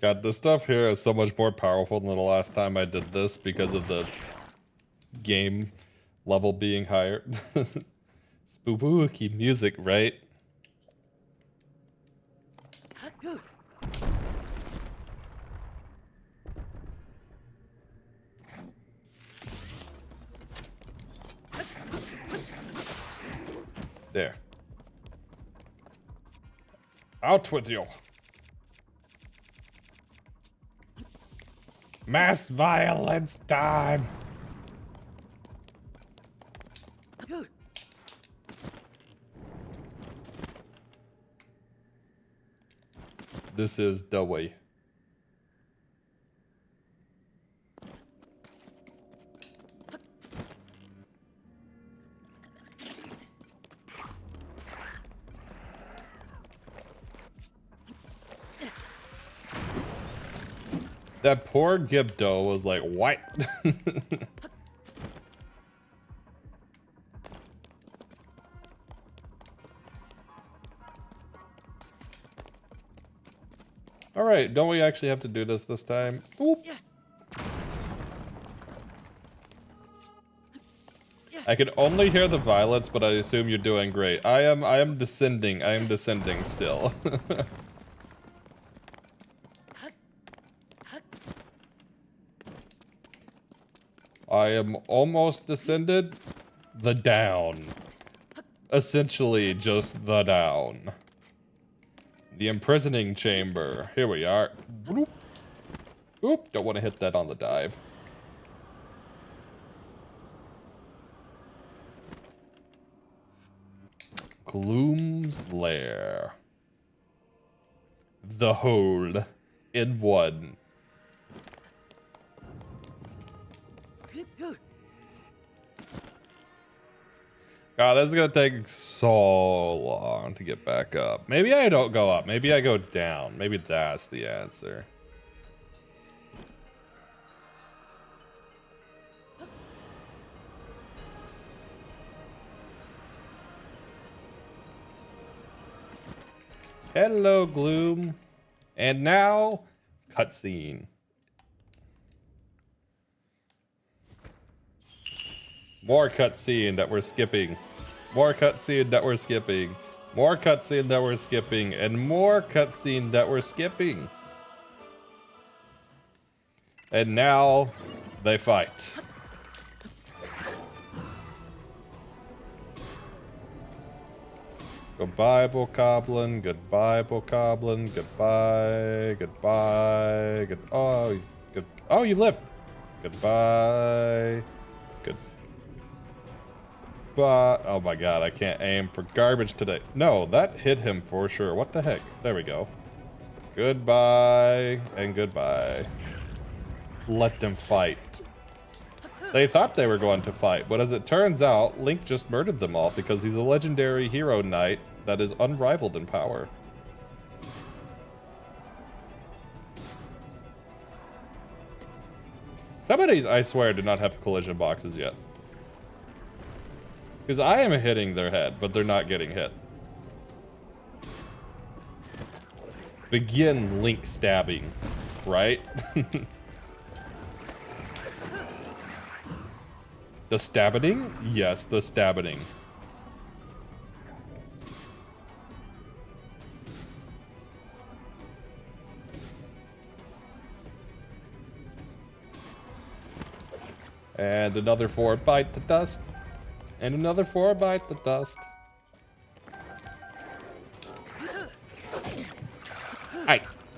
God, this stuff here is so much more powerful than the last time I did this because of the game level being higher. Spooky music, right? There. Out with you. Mass violence time. This is the way. That poor Gibdo was like, what? All right, don't we actually have to do this time? Oop. I can only hear the violets, but I assume you're doing great. I am descending. I am descending still. I am almost descended. The down. Essentially just the down. The imprisoning chamber. Here we are. Oop. Oop. Don't want to hit that on the dive. Gloom's Lair. The Hold in one. God, this is gonna take so long to get back up. Maybe I don't go up. Maybe I go down. Maybe that's the answer. Hello, Gloom. And now, cutscene. More cutscene that we're skipping. More cutscene that we're skipping. More cutscene that we're skipping. And more cutscene that we're skipping. And now, they fight. Goodbye, Bokoblin. Goodbye, Bokoblin. Goodbye. Goodbye. Oh, good. Oh, you lived. Goodbye. Goodbye. Oh my God, I can't aim for garbage today. No, that hit him for sure. What the heck? There we go. Goodbye and goodbye. Let them fight. They thought they were going to fight, but as it turns out, Link just murdered them all because he's a legendary hero knight that is unrivaled in power. Some of these, I swear, do not have collision boxes yet. Because I am hitting their head, but they're not getting hit. Begin Link stabbing, right? The stabbening? Yes, the stabbening. And another 4 bite the dust. And another 4 bite the dust.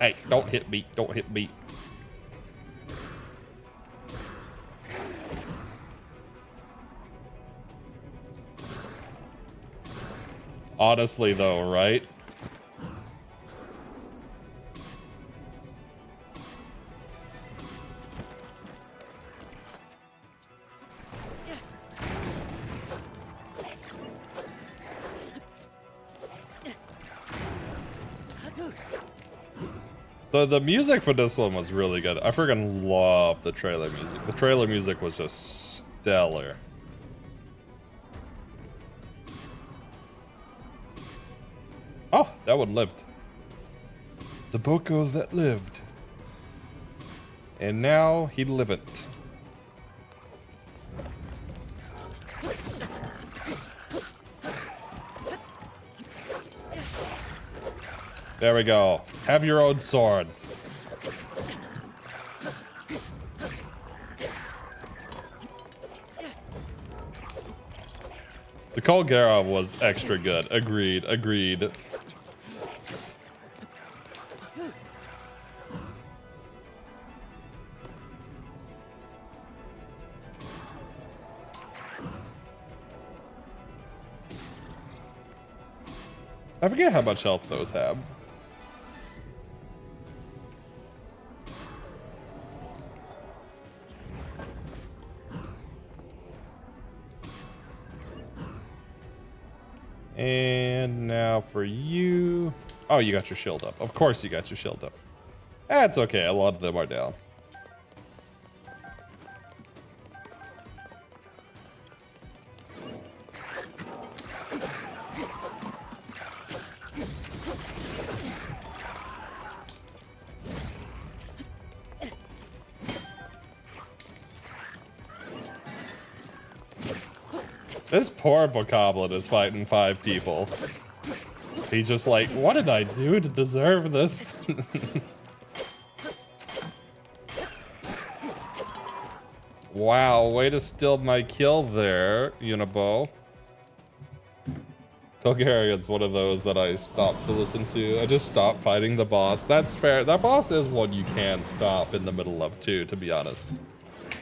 Hey, don't hit me, don't hit me. Honestly though, right? The music for this one was really good. I freaking love the trailer music. The trailer music was just stellar. Oh, that one lived. The Boko that lived. And now he liveth. There we go. Have your own swords. The Colgera was extra good. Agreed, agreed. I forget how much health those have. And now for you. Oh, you got your shield up. Of course you got your shield up. That's okay. A lot of them are down. This poor Bokoblin is fighting 5 people. He's just like, what did I do to deserve this? Wow, way to steal my kill there, Unibo. Colgarian's one of those that I stopped to listen to. I just stopped fighting the boss. That's fair. That boss is one you can stop in the middle of too, to be honest.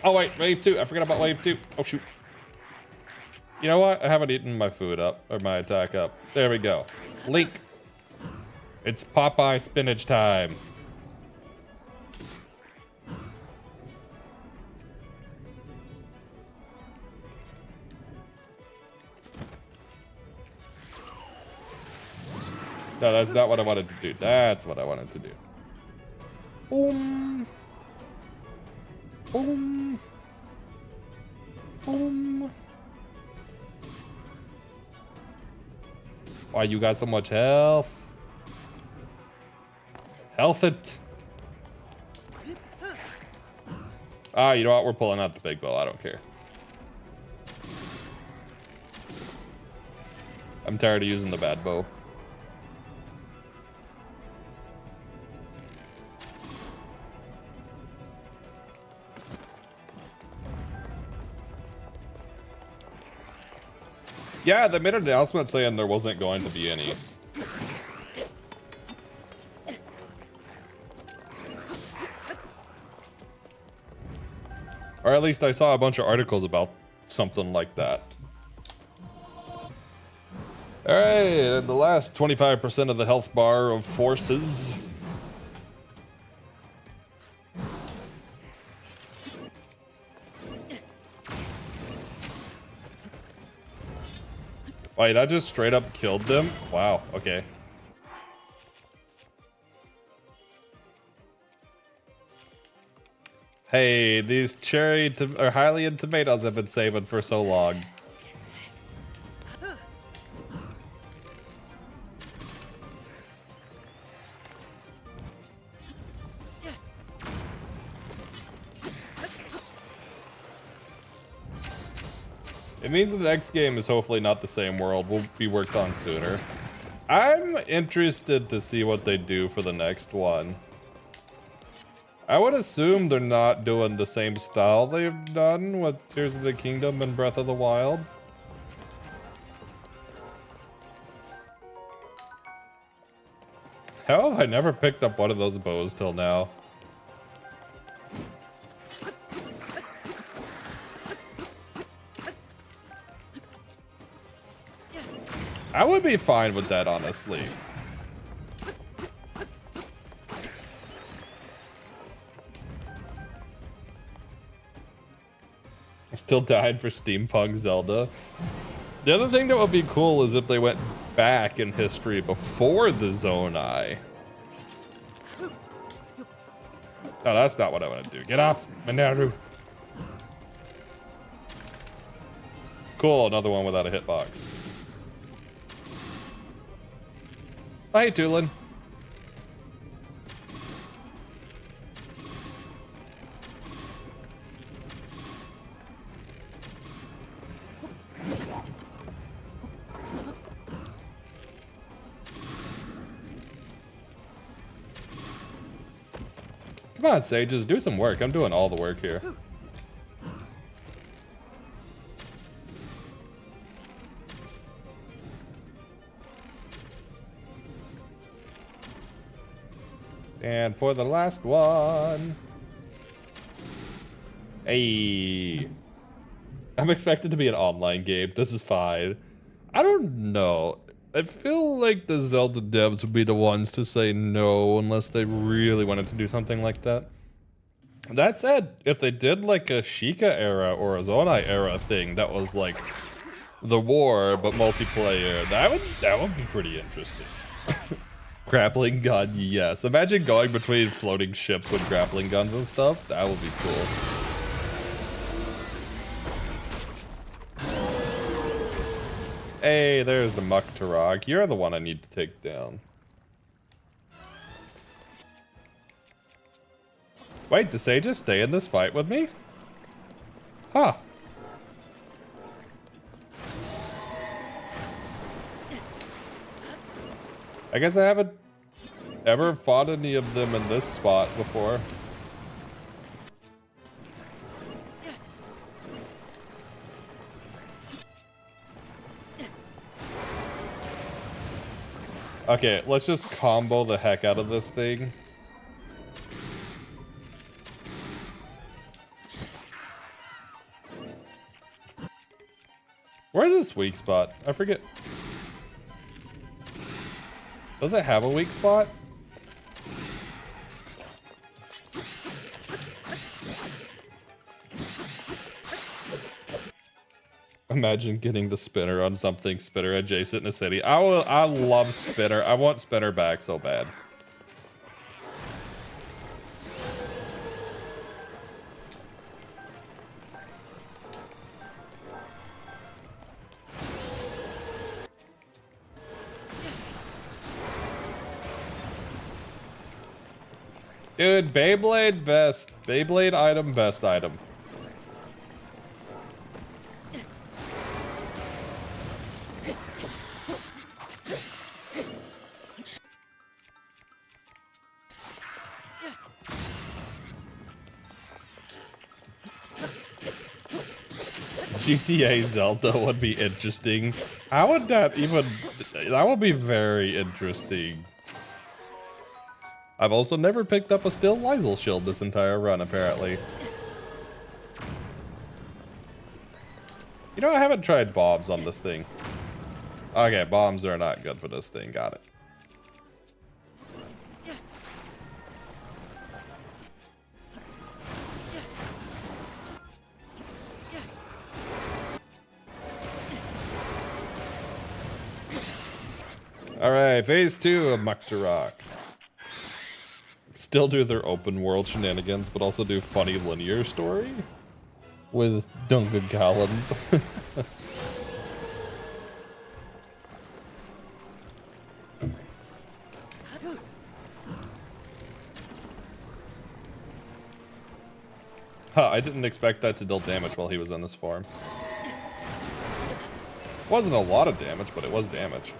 Oh wait, wave 2. I forgot about wave 2. Oh shoot. You know what? I haven't eaten my food up, or my attack up. There we go. Link. It's Popeye spinach time. No, that's not what I wanted to do. That's what I wanted to do. Boom. Boom. Boom. Why you got so much health? Health it. Ah, you know what? We're pulling out the big bow. I don't care. I'm tired of using the bad bow. Yeah, they made an announcement saying there wasn't going to be any. Or at least I saw a bunch of articles about something like that. Alright, the last 25% of the health bar of forces. Wait, that just straight up killed them? Wow, okay. Hey, these cherry or Hylian tomatoes I've been saving for so long. It means the next game is hopefully not the same world. Will be worked on sooner. I'm interested to see what they do for the next one. I would assume they're not doing the same style they've done with Tears of the Kingdom and Breath of the Wild. How have I never picked up one of those bows till now? I would be fine with that, honestly. I still died for Steampunk Zelda. The other thing that would be cool is if they went back in history before the Zonai. Oh, that's not what I want to do. Get off, Minaru. Cool, another one without a hitbox. Hi, Tulin. Come on, Sages, do some work. I'm doing all the work here. And for the last one. Hey. I'm expected to be an online game. This is fine. I don't know. I feel like the Zelda devs would be the ones to say no unless they really wanted to do something like that. That said, if they did like a Sheikah era or a Zonai era thing that was like the war but multiplayer, that would be pretty interesting. Grappling gun, yes. Imagine going between floating ships with grappling guns and stuff. That would be cool. Hey, there's the Muck Turok. You're the one I need to take down. Wait, does Sages stay in this fight with me? Huh. I guess I haven't ever fought any of them in this spot before. Okay, let's just combo the heck out of this thing. Where's this weak spot? I forget. Does it have a weak spot? Imagine getting the spinner on something spinner adjacent in a city. I love spinner. I want spinner back so bad. Dude, Beyblade best. Beyblade item, best item. GTA Zelda would be interesting. How would that even... That would be very interesting. I've also never picked up a Still Lysel shield this entire run, apparently. You know, I haven't tried bombs on this thing. Okay, bombs are not good for this thing. Got it. Alright, phase 2 of Maktarak. Still do their open world shenanigans, but also do funny linear story with Duncan Collins. Huh, I didn't expect that to deal damage while he was in this form. Wasn't a lot of damage, but it was damage.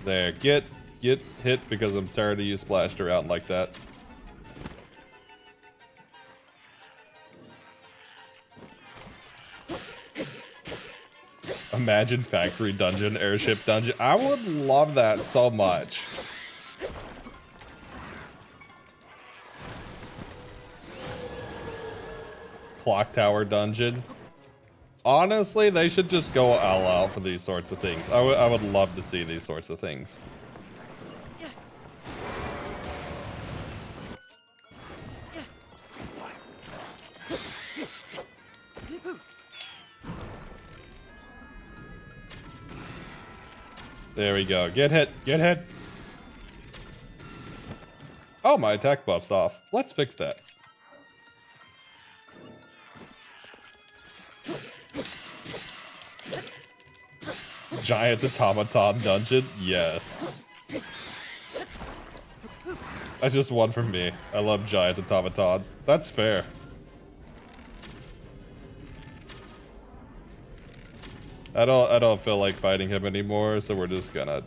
There, get hit because I'm tired of you splashed around like that. Imagine factory dungeon, airship dungeon. I would love that so much. Clock tower dungeon. Honestly, they should just go all out for these sorts of things. I would love to see these sorts of things. There we go. Get hit. Get hit. Oh, my attack buff's off. Let's fix that. Giant automaton dungeon? Yes. That's just one for me. I love giant automatons. That's fair. I don't feel like fighting him anymore, so we're just gonna...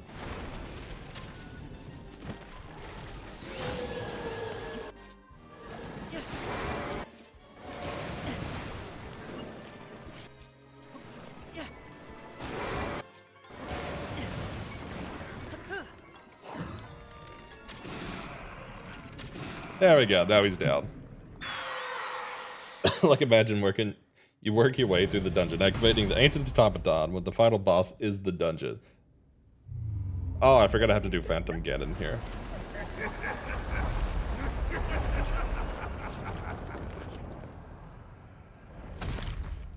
There we go, now he's down. Like, imagine you work your way through the dungeon, activating the ancient automaton when the final boss is the dungeon. Oh, I forgot I have to do Phantom Ganon here.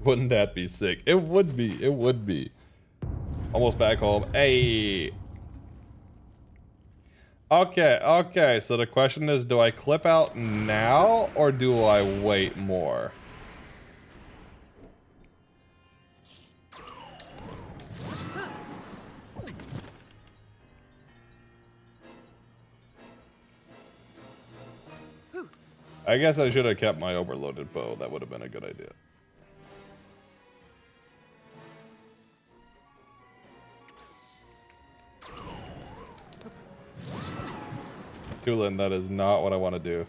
Wouldn't that be sick? It would be, it would be. Almost back home. Hey. Okay, so the question is, do I clip out now or do I wait more? I guess I should have kept my overloaded bow. That would have been a good idea. Tulin, that is not what I want to do.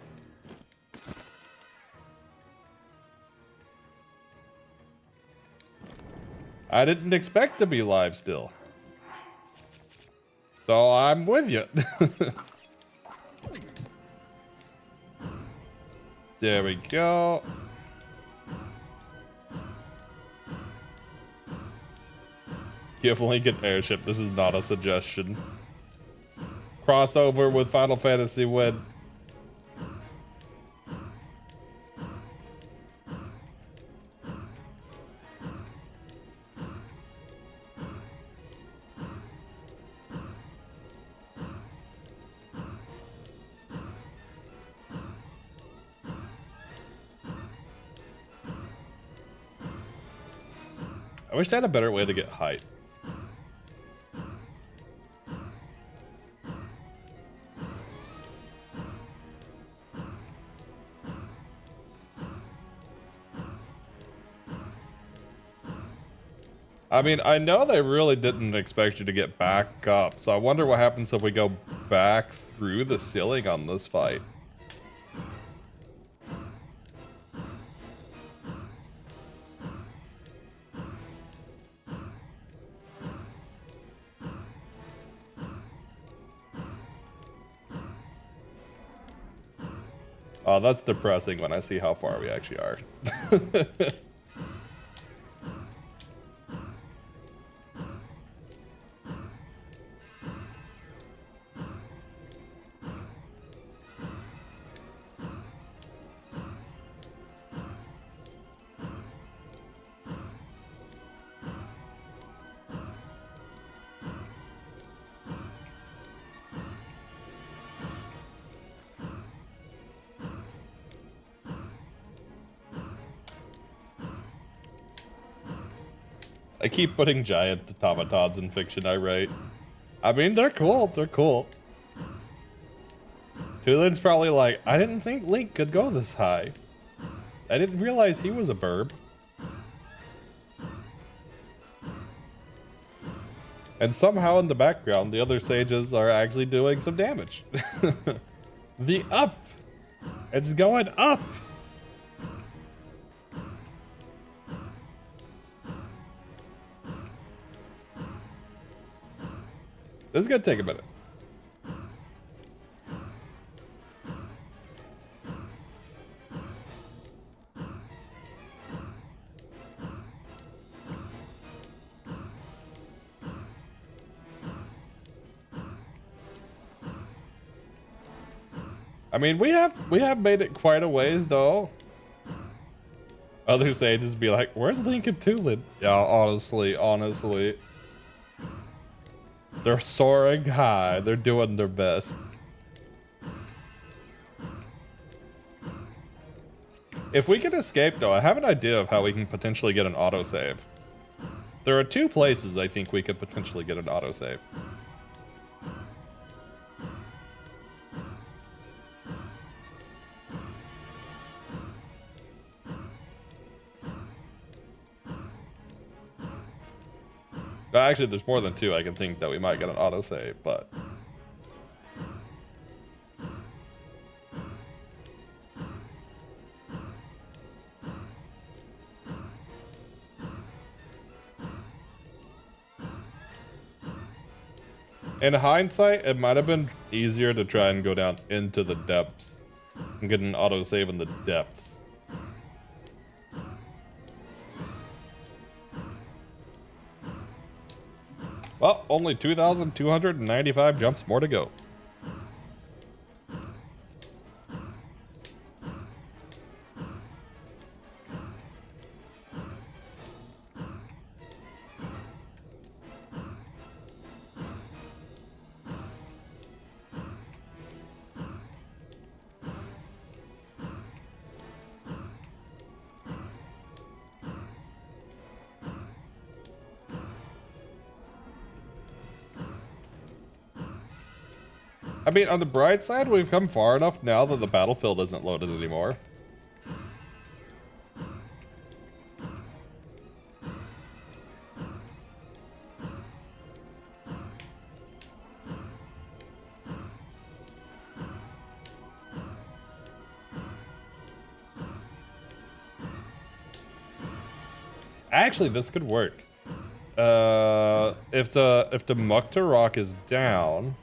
I didn't expect to be live still. So I'm with you. There we go. Give Link an airship. This is not a suggestion. Crossover with Final Fantasy win. I wish they had a better way to get height. I mean, I know they really didn't expect you to get back up, so I wonder what happens if we go back through the ceiling on this fight. Oh, that's depressing when I see how far we actually are. I keep putting giant automatons in fiction I write. I mean, they're cool. They're cool. Tulin's probably like, I didn't think Link could go this high. I didn't realize he was a burb. And somehow in the background, the other sages are actually doing some damage. The up. It's going up. This is gonna take a minute. I mean, we have made it quite a ways though. Other sages be like, "Where's Link and Tulin?" Yeah, honestly. They're soaring high. They're doing their best. If we can escape, though, I have an idea of how we can potentially get an autosave. There are two places I think we could potentially get an autosave. Actually, there's more than two I can think that we might get an autosave, but... in hindsight, it might have been easier to try and go down into the depths and get an autosave in the depths. Well, only 2,295 jumps more to go. I mean, on the bright side, we've come far enough now that the battlefield isn't loaded anymore. Actually, this could work. If the Mukta rock is down,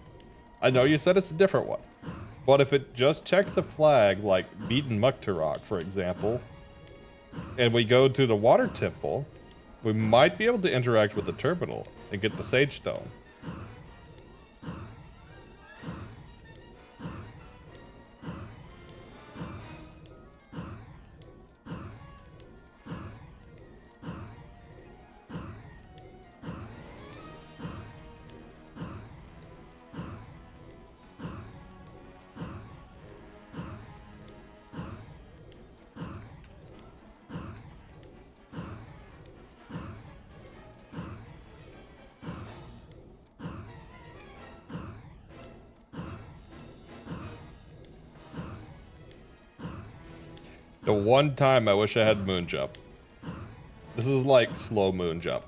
I know you said it's a different one, But if it just checks a flag, like Beaten Muktarok, for example, and we go to the water temple, we might be able to interact with the terminal and get the Sage Stone. The one time I wish I had moon jump. This is like slow moon jump.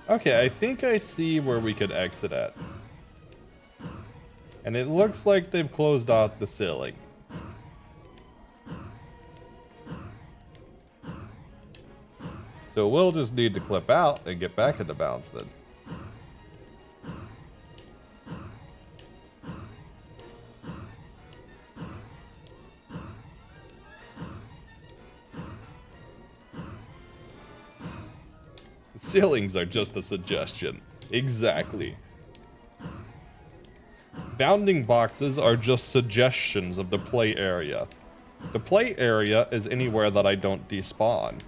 Okay, I think I see where we could exit at. And it looks like they've closed off the ceiling. So we'll just need to clip out and get back into bounds then. Ceilings are just a suggestion. Exactly. Bounding boxes are just suggestions of the play area. The play area is anywhere that I don't despawn.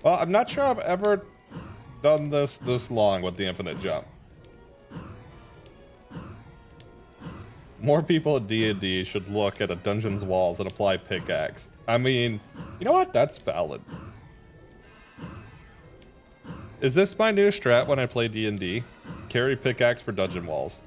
Well, I'm not sure I've ever done this long with the infinite jump. More people at D&D should look at a dungeon's walls and apply pickaxe. I mean, you know what? That's valid. Is this my new strat when I play D&D? Carry pickaxe for dungeon walls.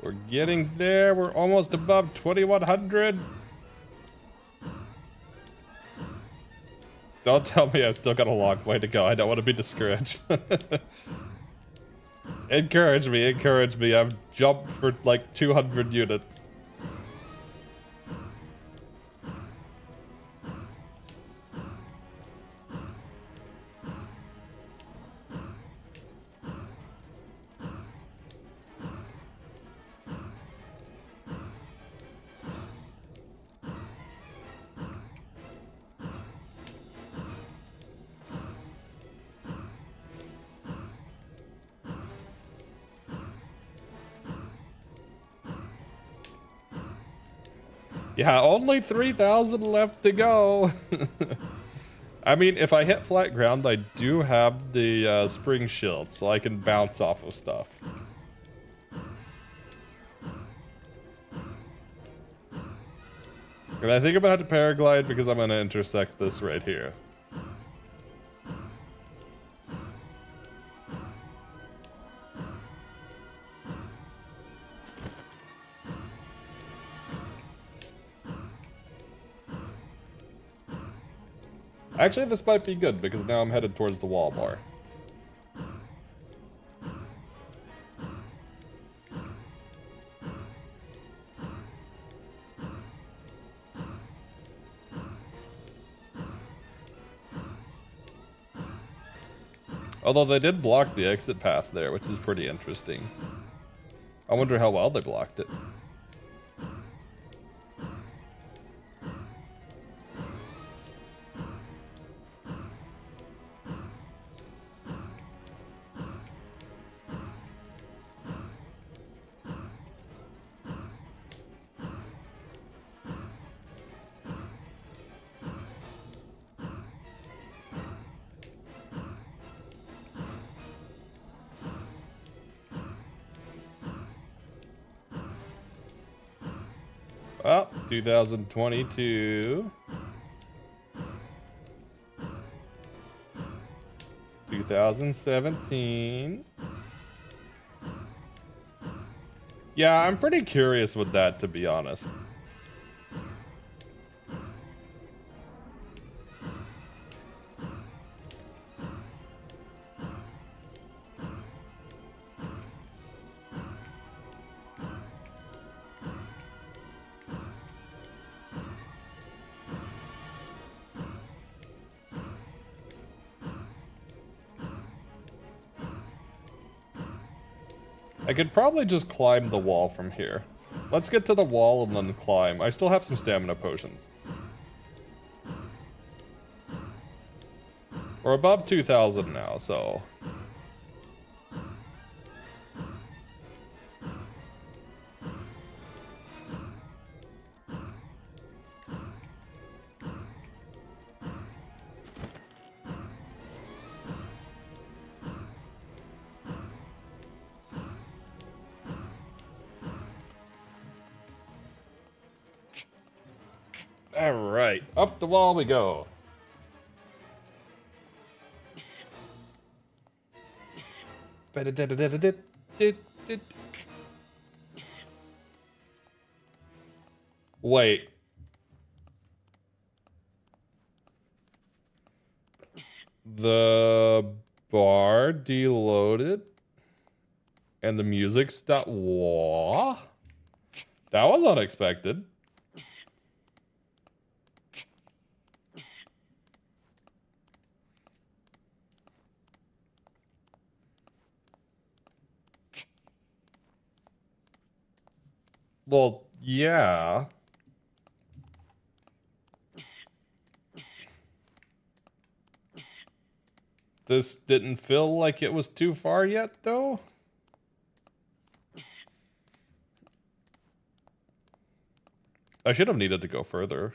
We're getting there. We're almost above 2100. Don't tell me I still got a long way to go. I don't want to be discouraged. Encourage me, encourage me. I've jumped for like 200 units. Yeah, only 3,000 left to go. I mean, if I hit flat ground, I do have the spring shield, so I can bounce off of stuff. And I think I'm gonna have to paraglide because I'm gonna intersect this right here. Actually, this might be good because now I'm headed towards the wall bar. Although they did block the exit path there, which is pretty interesting. I wonder how well they blocked it. Well, 2022. 2017. Yeah, I'm pretty curious with that, to be honest. I could probably just climb the wall from here. Let's get to the wall and then climb. I still have some stamina potions. We're above 2,000 now, so... Alright, up the wall we go. Wait. The bar deloaded and the music stopped. What? That was unexpected. Well, yeah. This didn't feel like it was too far yet, though. I should have needed to go further.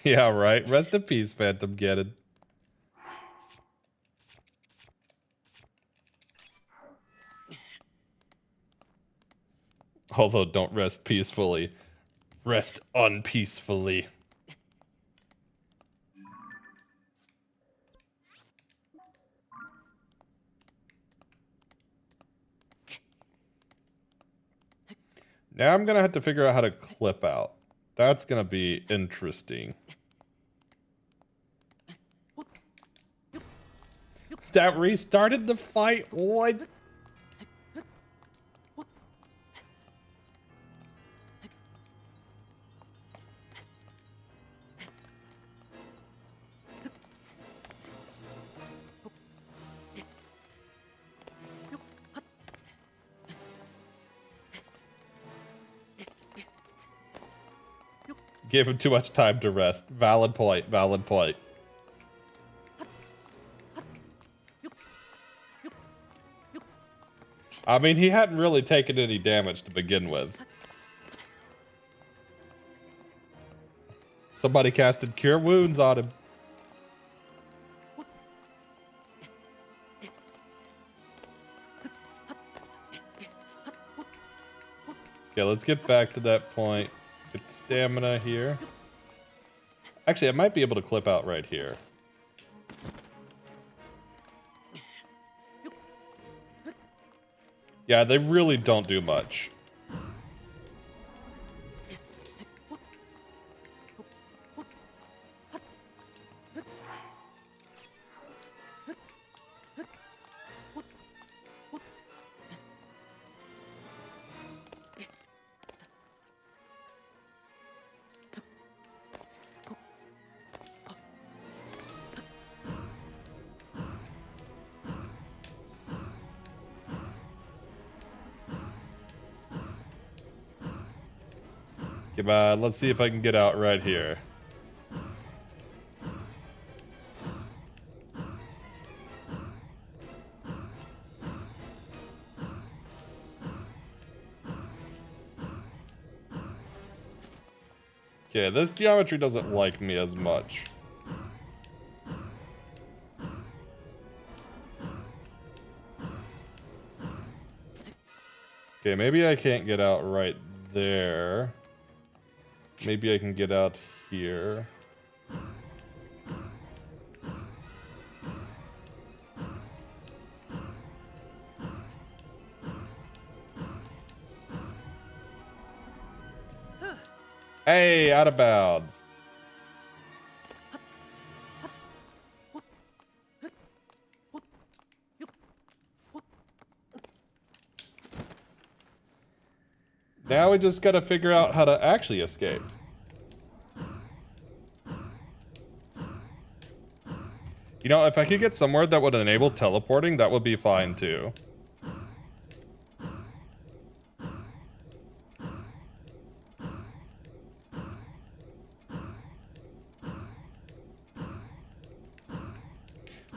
Yeah, right. Rest in peace, Phantom Ganon. Although, don't rest peacefully. Rest unpeacefully. Now I'm gonna have to figure out how to clip out. That's gonna be interesting. That restarted the fight? What? Gave him too much time to rest. Valid point, valid point. I mean, he hadn't really taken any damage to begin with. Somebody casted Cure Wounds on him. Okay, let's get back to that point. Get the stamina here. Actually, I might be able to clip out right here. Yeah, they really don't do much. Come on, let's see if I can get out right here. Okay, this geometry doesn't like me as much. Okay, maybe I can't get out right there. Maybe I can get out here. Hey, out of bounds. Now we just gotta figure out how to actually escape. You know, if I could get somewhere that would enable teleporting, that would be fine too.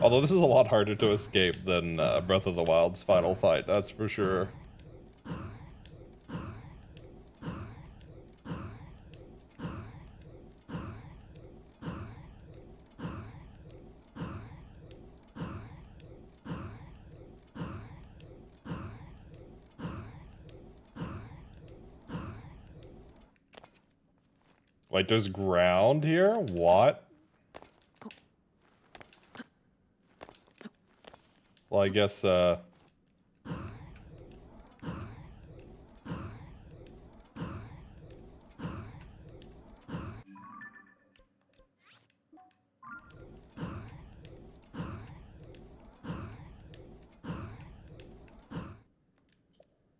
Although this is a lot harder to escape than Breath of the Wild's final fight, that's for sure. Wait, there's ground here? What? Well, I guess,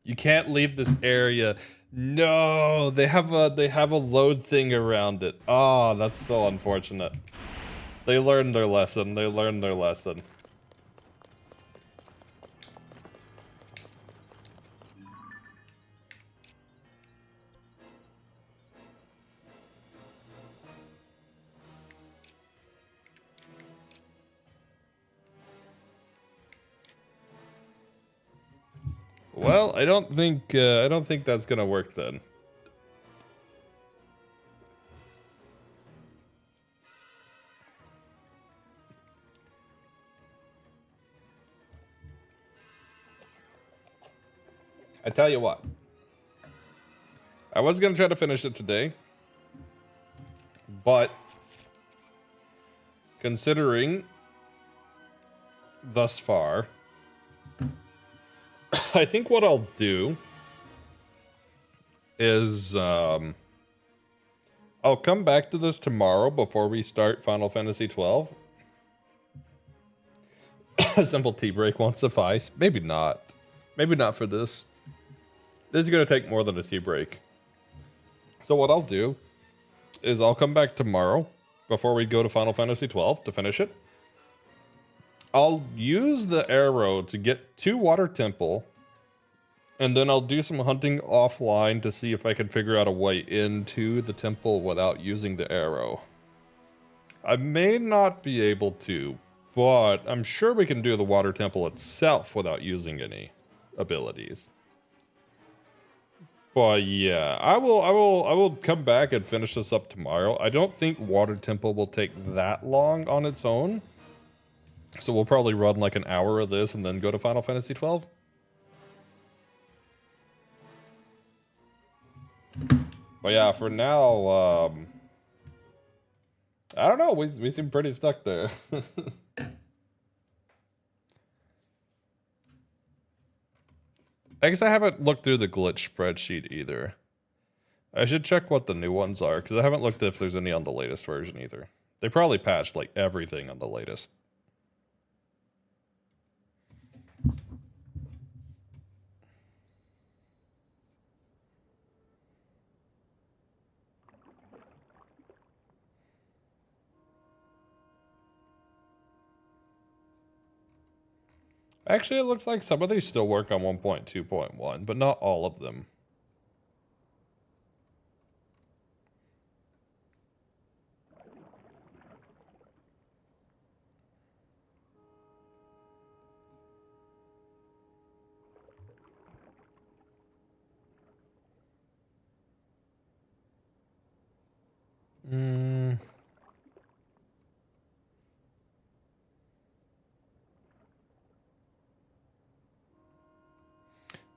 you can't leave this area. No, they have a load thing around it. Oh, that's so unfortunate. They learned their lesson. They learned their lesson. Well, I don't think that's gonna work then. I tell you what. I was gonna try to finish it today, but considering thus far, I think what I'll do is I'll come back to this tomorrow before we start Final Fantasy 12. A simple tea break won't suffice. Maybe not. Maybe not for this. This is going to take more than a tea break. So what I'll do is I'll come back tomorrow before we go to Final Fantasy 12 to finish it. I'll use the arrow to get to Water Temple, and then I'll do some hunting offline to see if I can figure out a way into the temple without using the arrow. I may not be able to, but I'm sure we can do the Water Temple itself without using any abilities. But yeah, I will come back and finish this up tomorrow. I don't think Water Temple will take that long on its own. So we'll probably run like an hour of this and then go to Final Fantasy 12. But yeah, for now, I don't know. We seem pretty stuck there. I guess I haven't looked through the glitch spreadsheet either. I should check what the new ones are, because I haven't looked if there's any on the latest version either. They probably patched like everything on the latest. Actually, it looks like some of these still work on 1.2.1, but not all of them.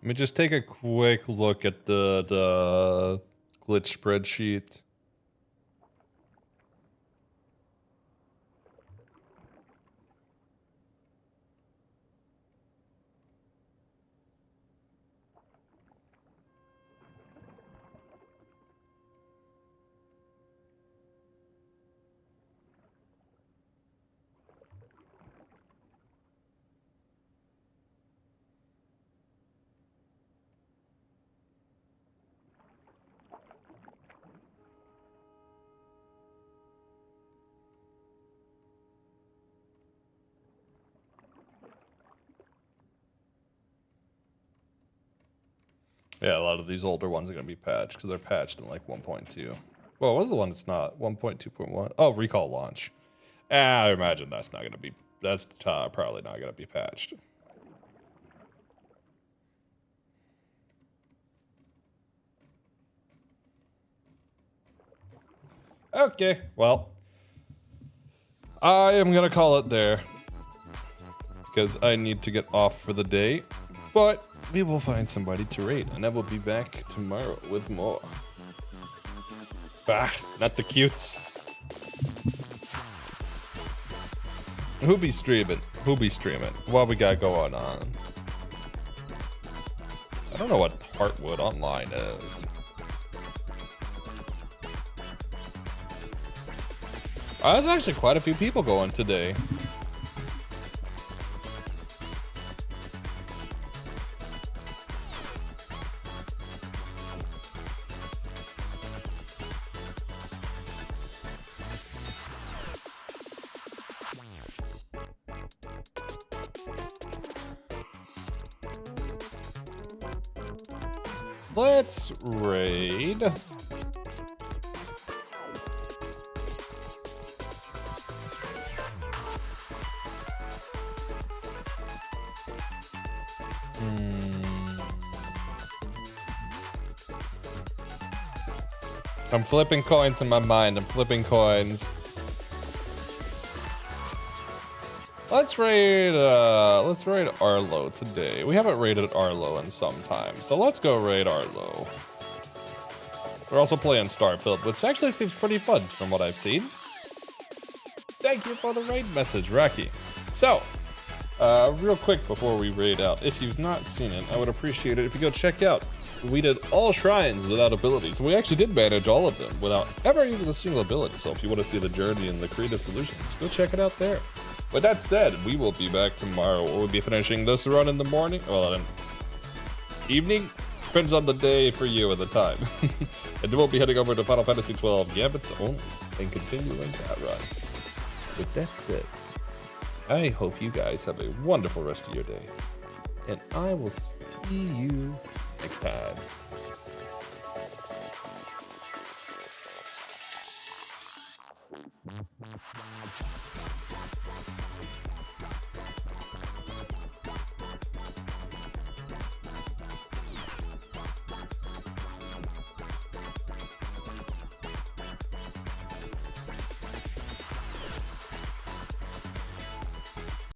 Let me just take a quick look at the glitch spreadsheet. Yeah, a lot of these older ones are going to be patched because they're patched in like 1.2. Well, what's the one that's not? 1.2.1? Oh, recall launch. I imagine that's not going to be, that's probably not going to be patched. Okay, well, I am going to call it there because I need to get off for the day, but we will find somebody to raid and I will be back tomorrow with more. Bah, not the cutes. Who be streaming? Who be streaming? What we got going on? I don't know what Heartwood Online is. There's actually quite a few people going today. Let's raid. I'm flipping coins in my mind. I'm flipping coins. Let's raid Arlo today. We haven't raided Arlo in some time, so let's go raid Arlo. We're also playing Starfield, which actually seems pretty fun from what I've seen. Thank you for the raid message, Rocky. So, real quick before we raid out, if you've not seen it, I would appreciate it if you go check out. We did all shrines without abilities. We actually did manage all of them without ever using a single ability. So if you want to see the journey and the creative solutions, go check it out there. With that said, we will be back tomorrow. We'll be finishing this run in the morning. Well, evening? Depends on the day for you at the time. And then we'll be heading over to Final Fantasy XII Gambits only and continuing that run. With that said, I hope you guys have a wonderful rest of your day. And I will see you next time.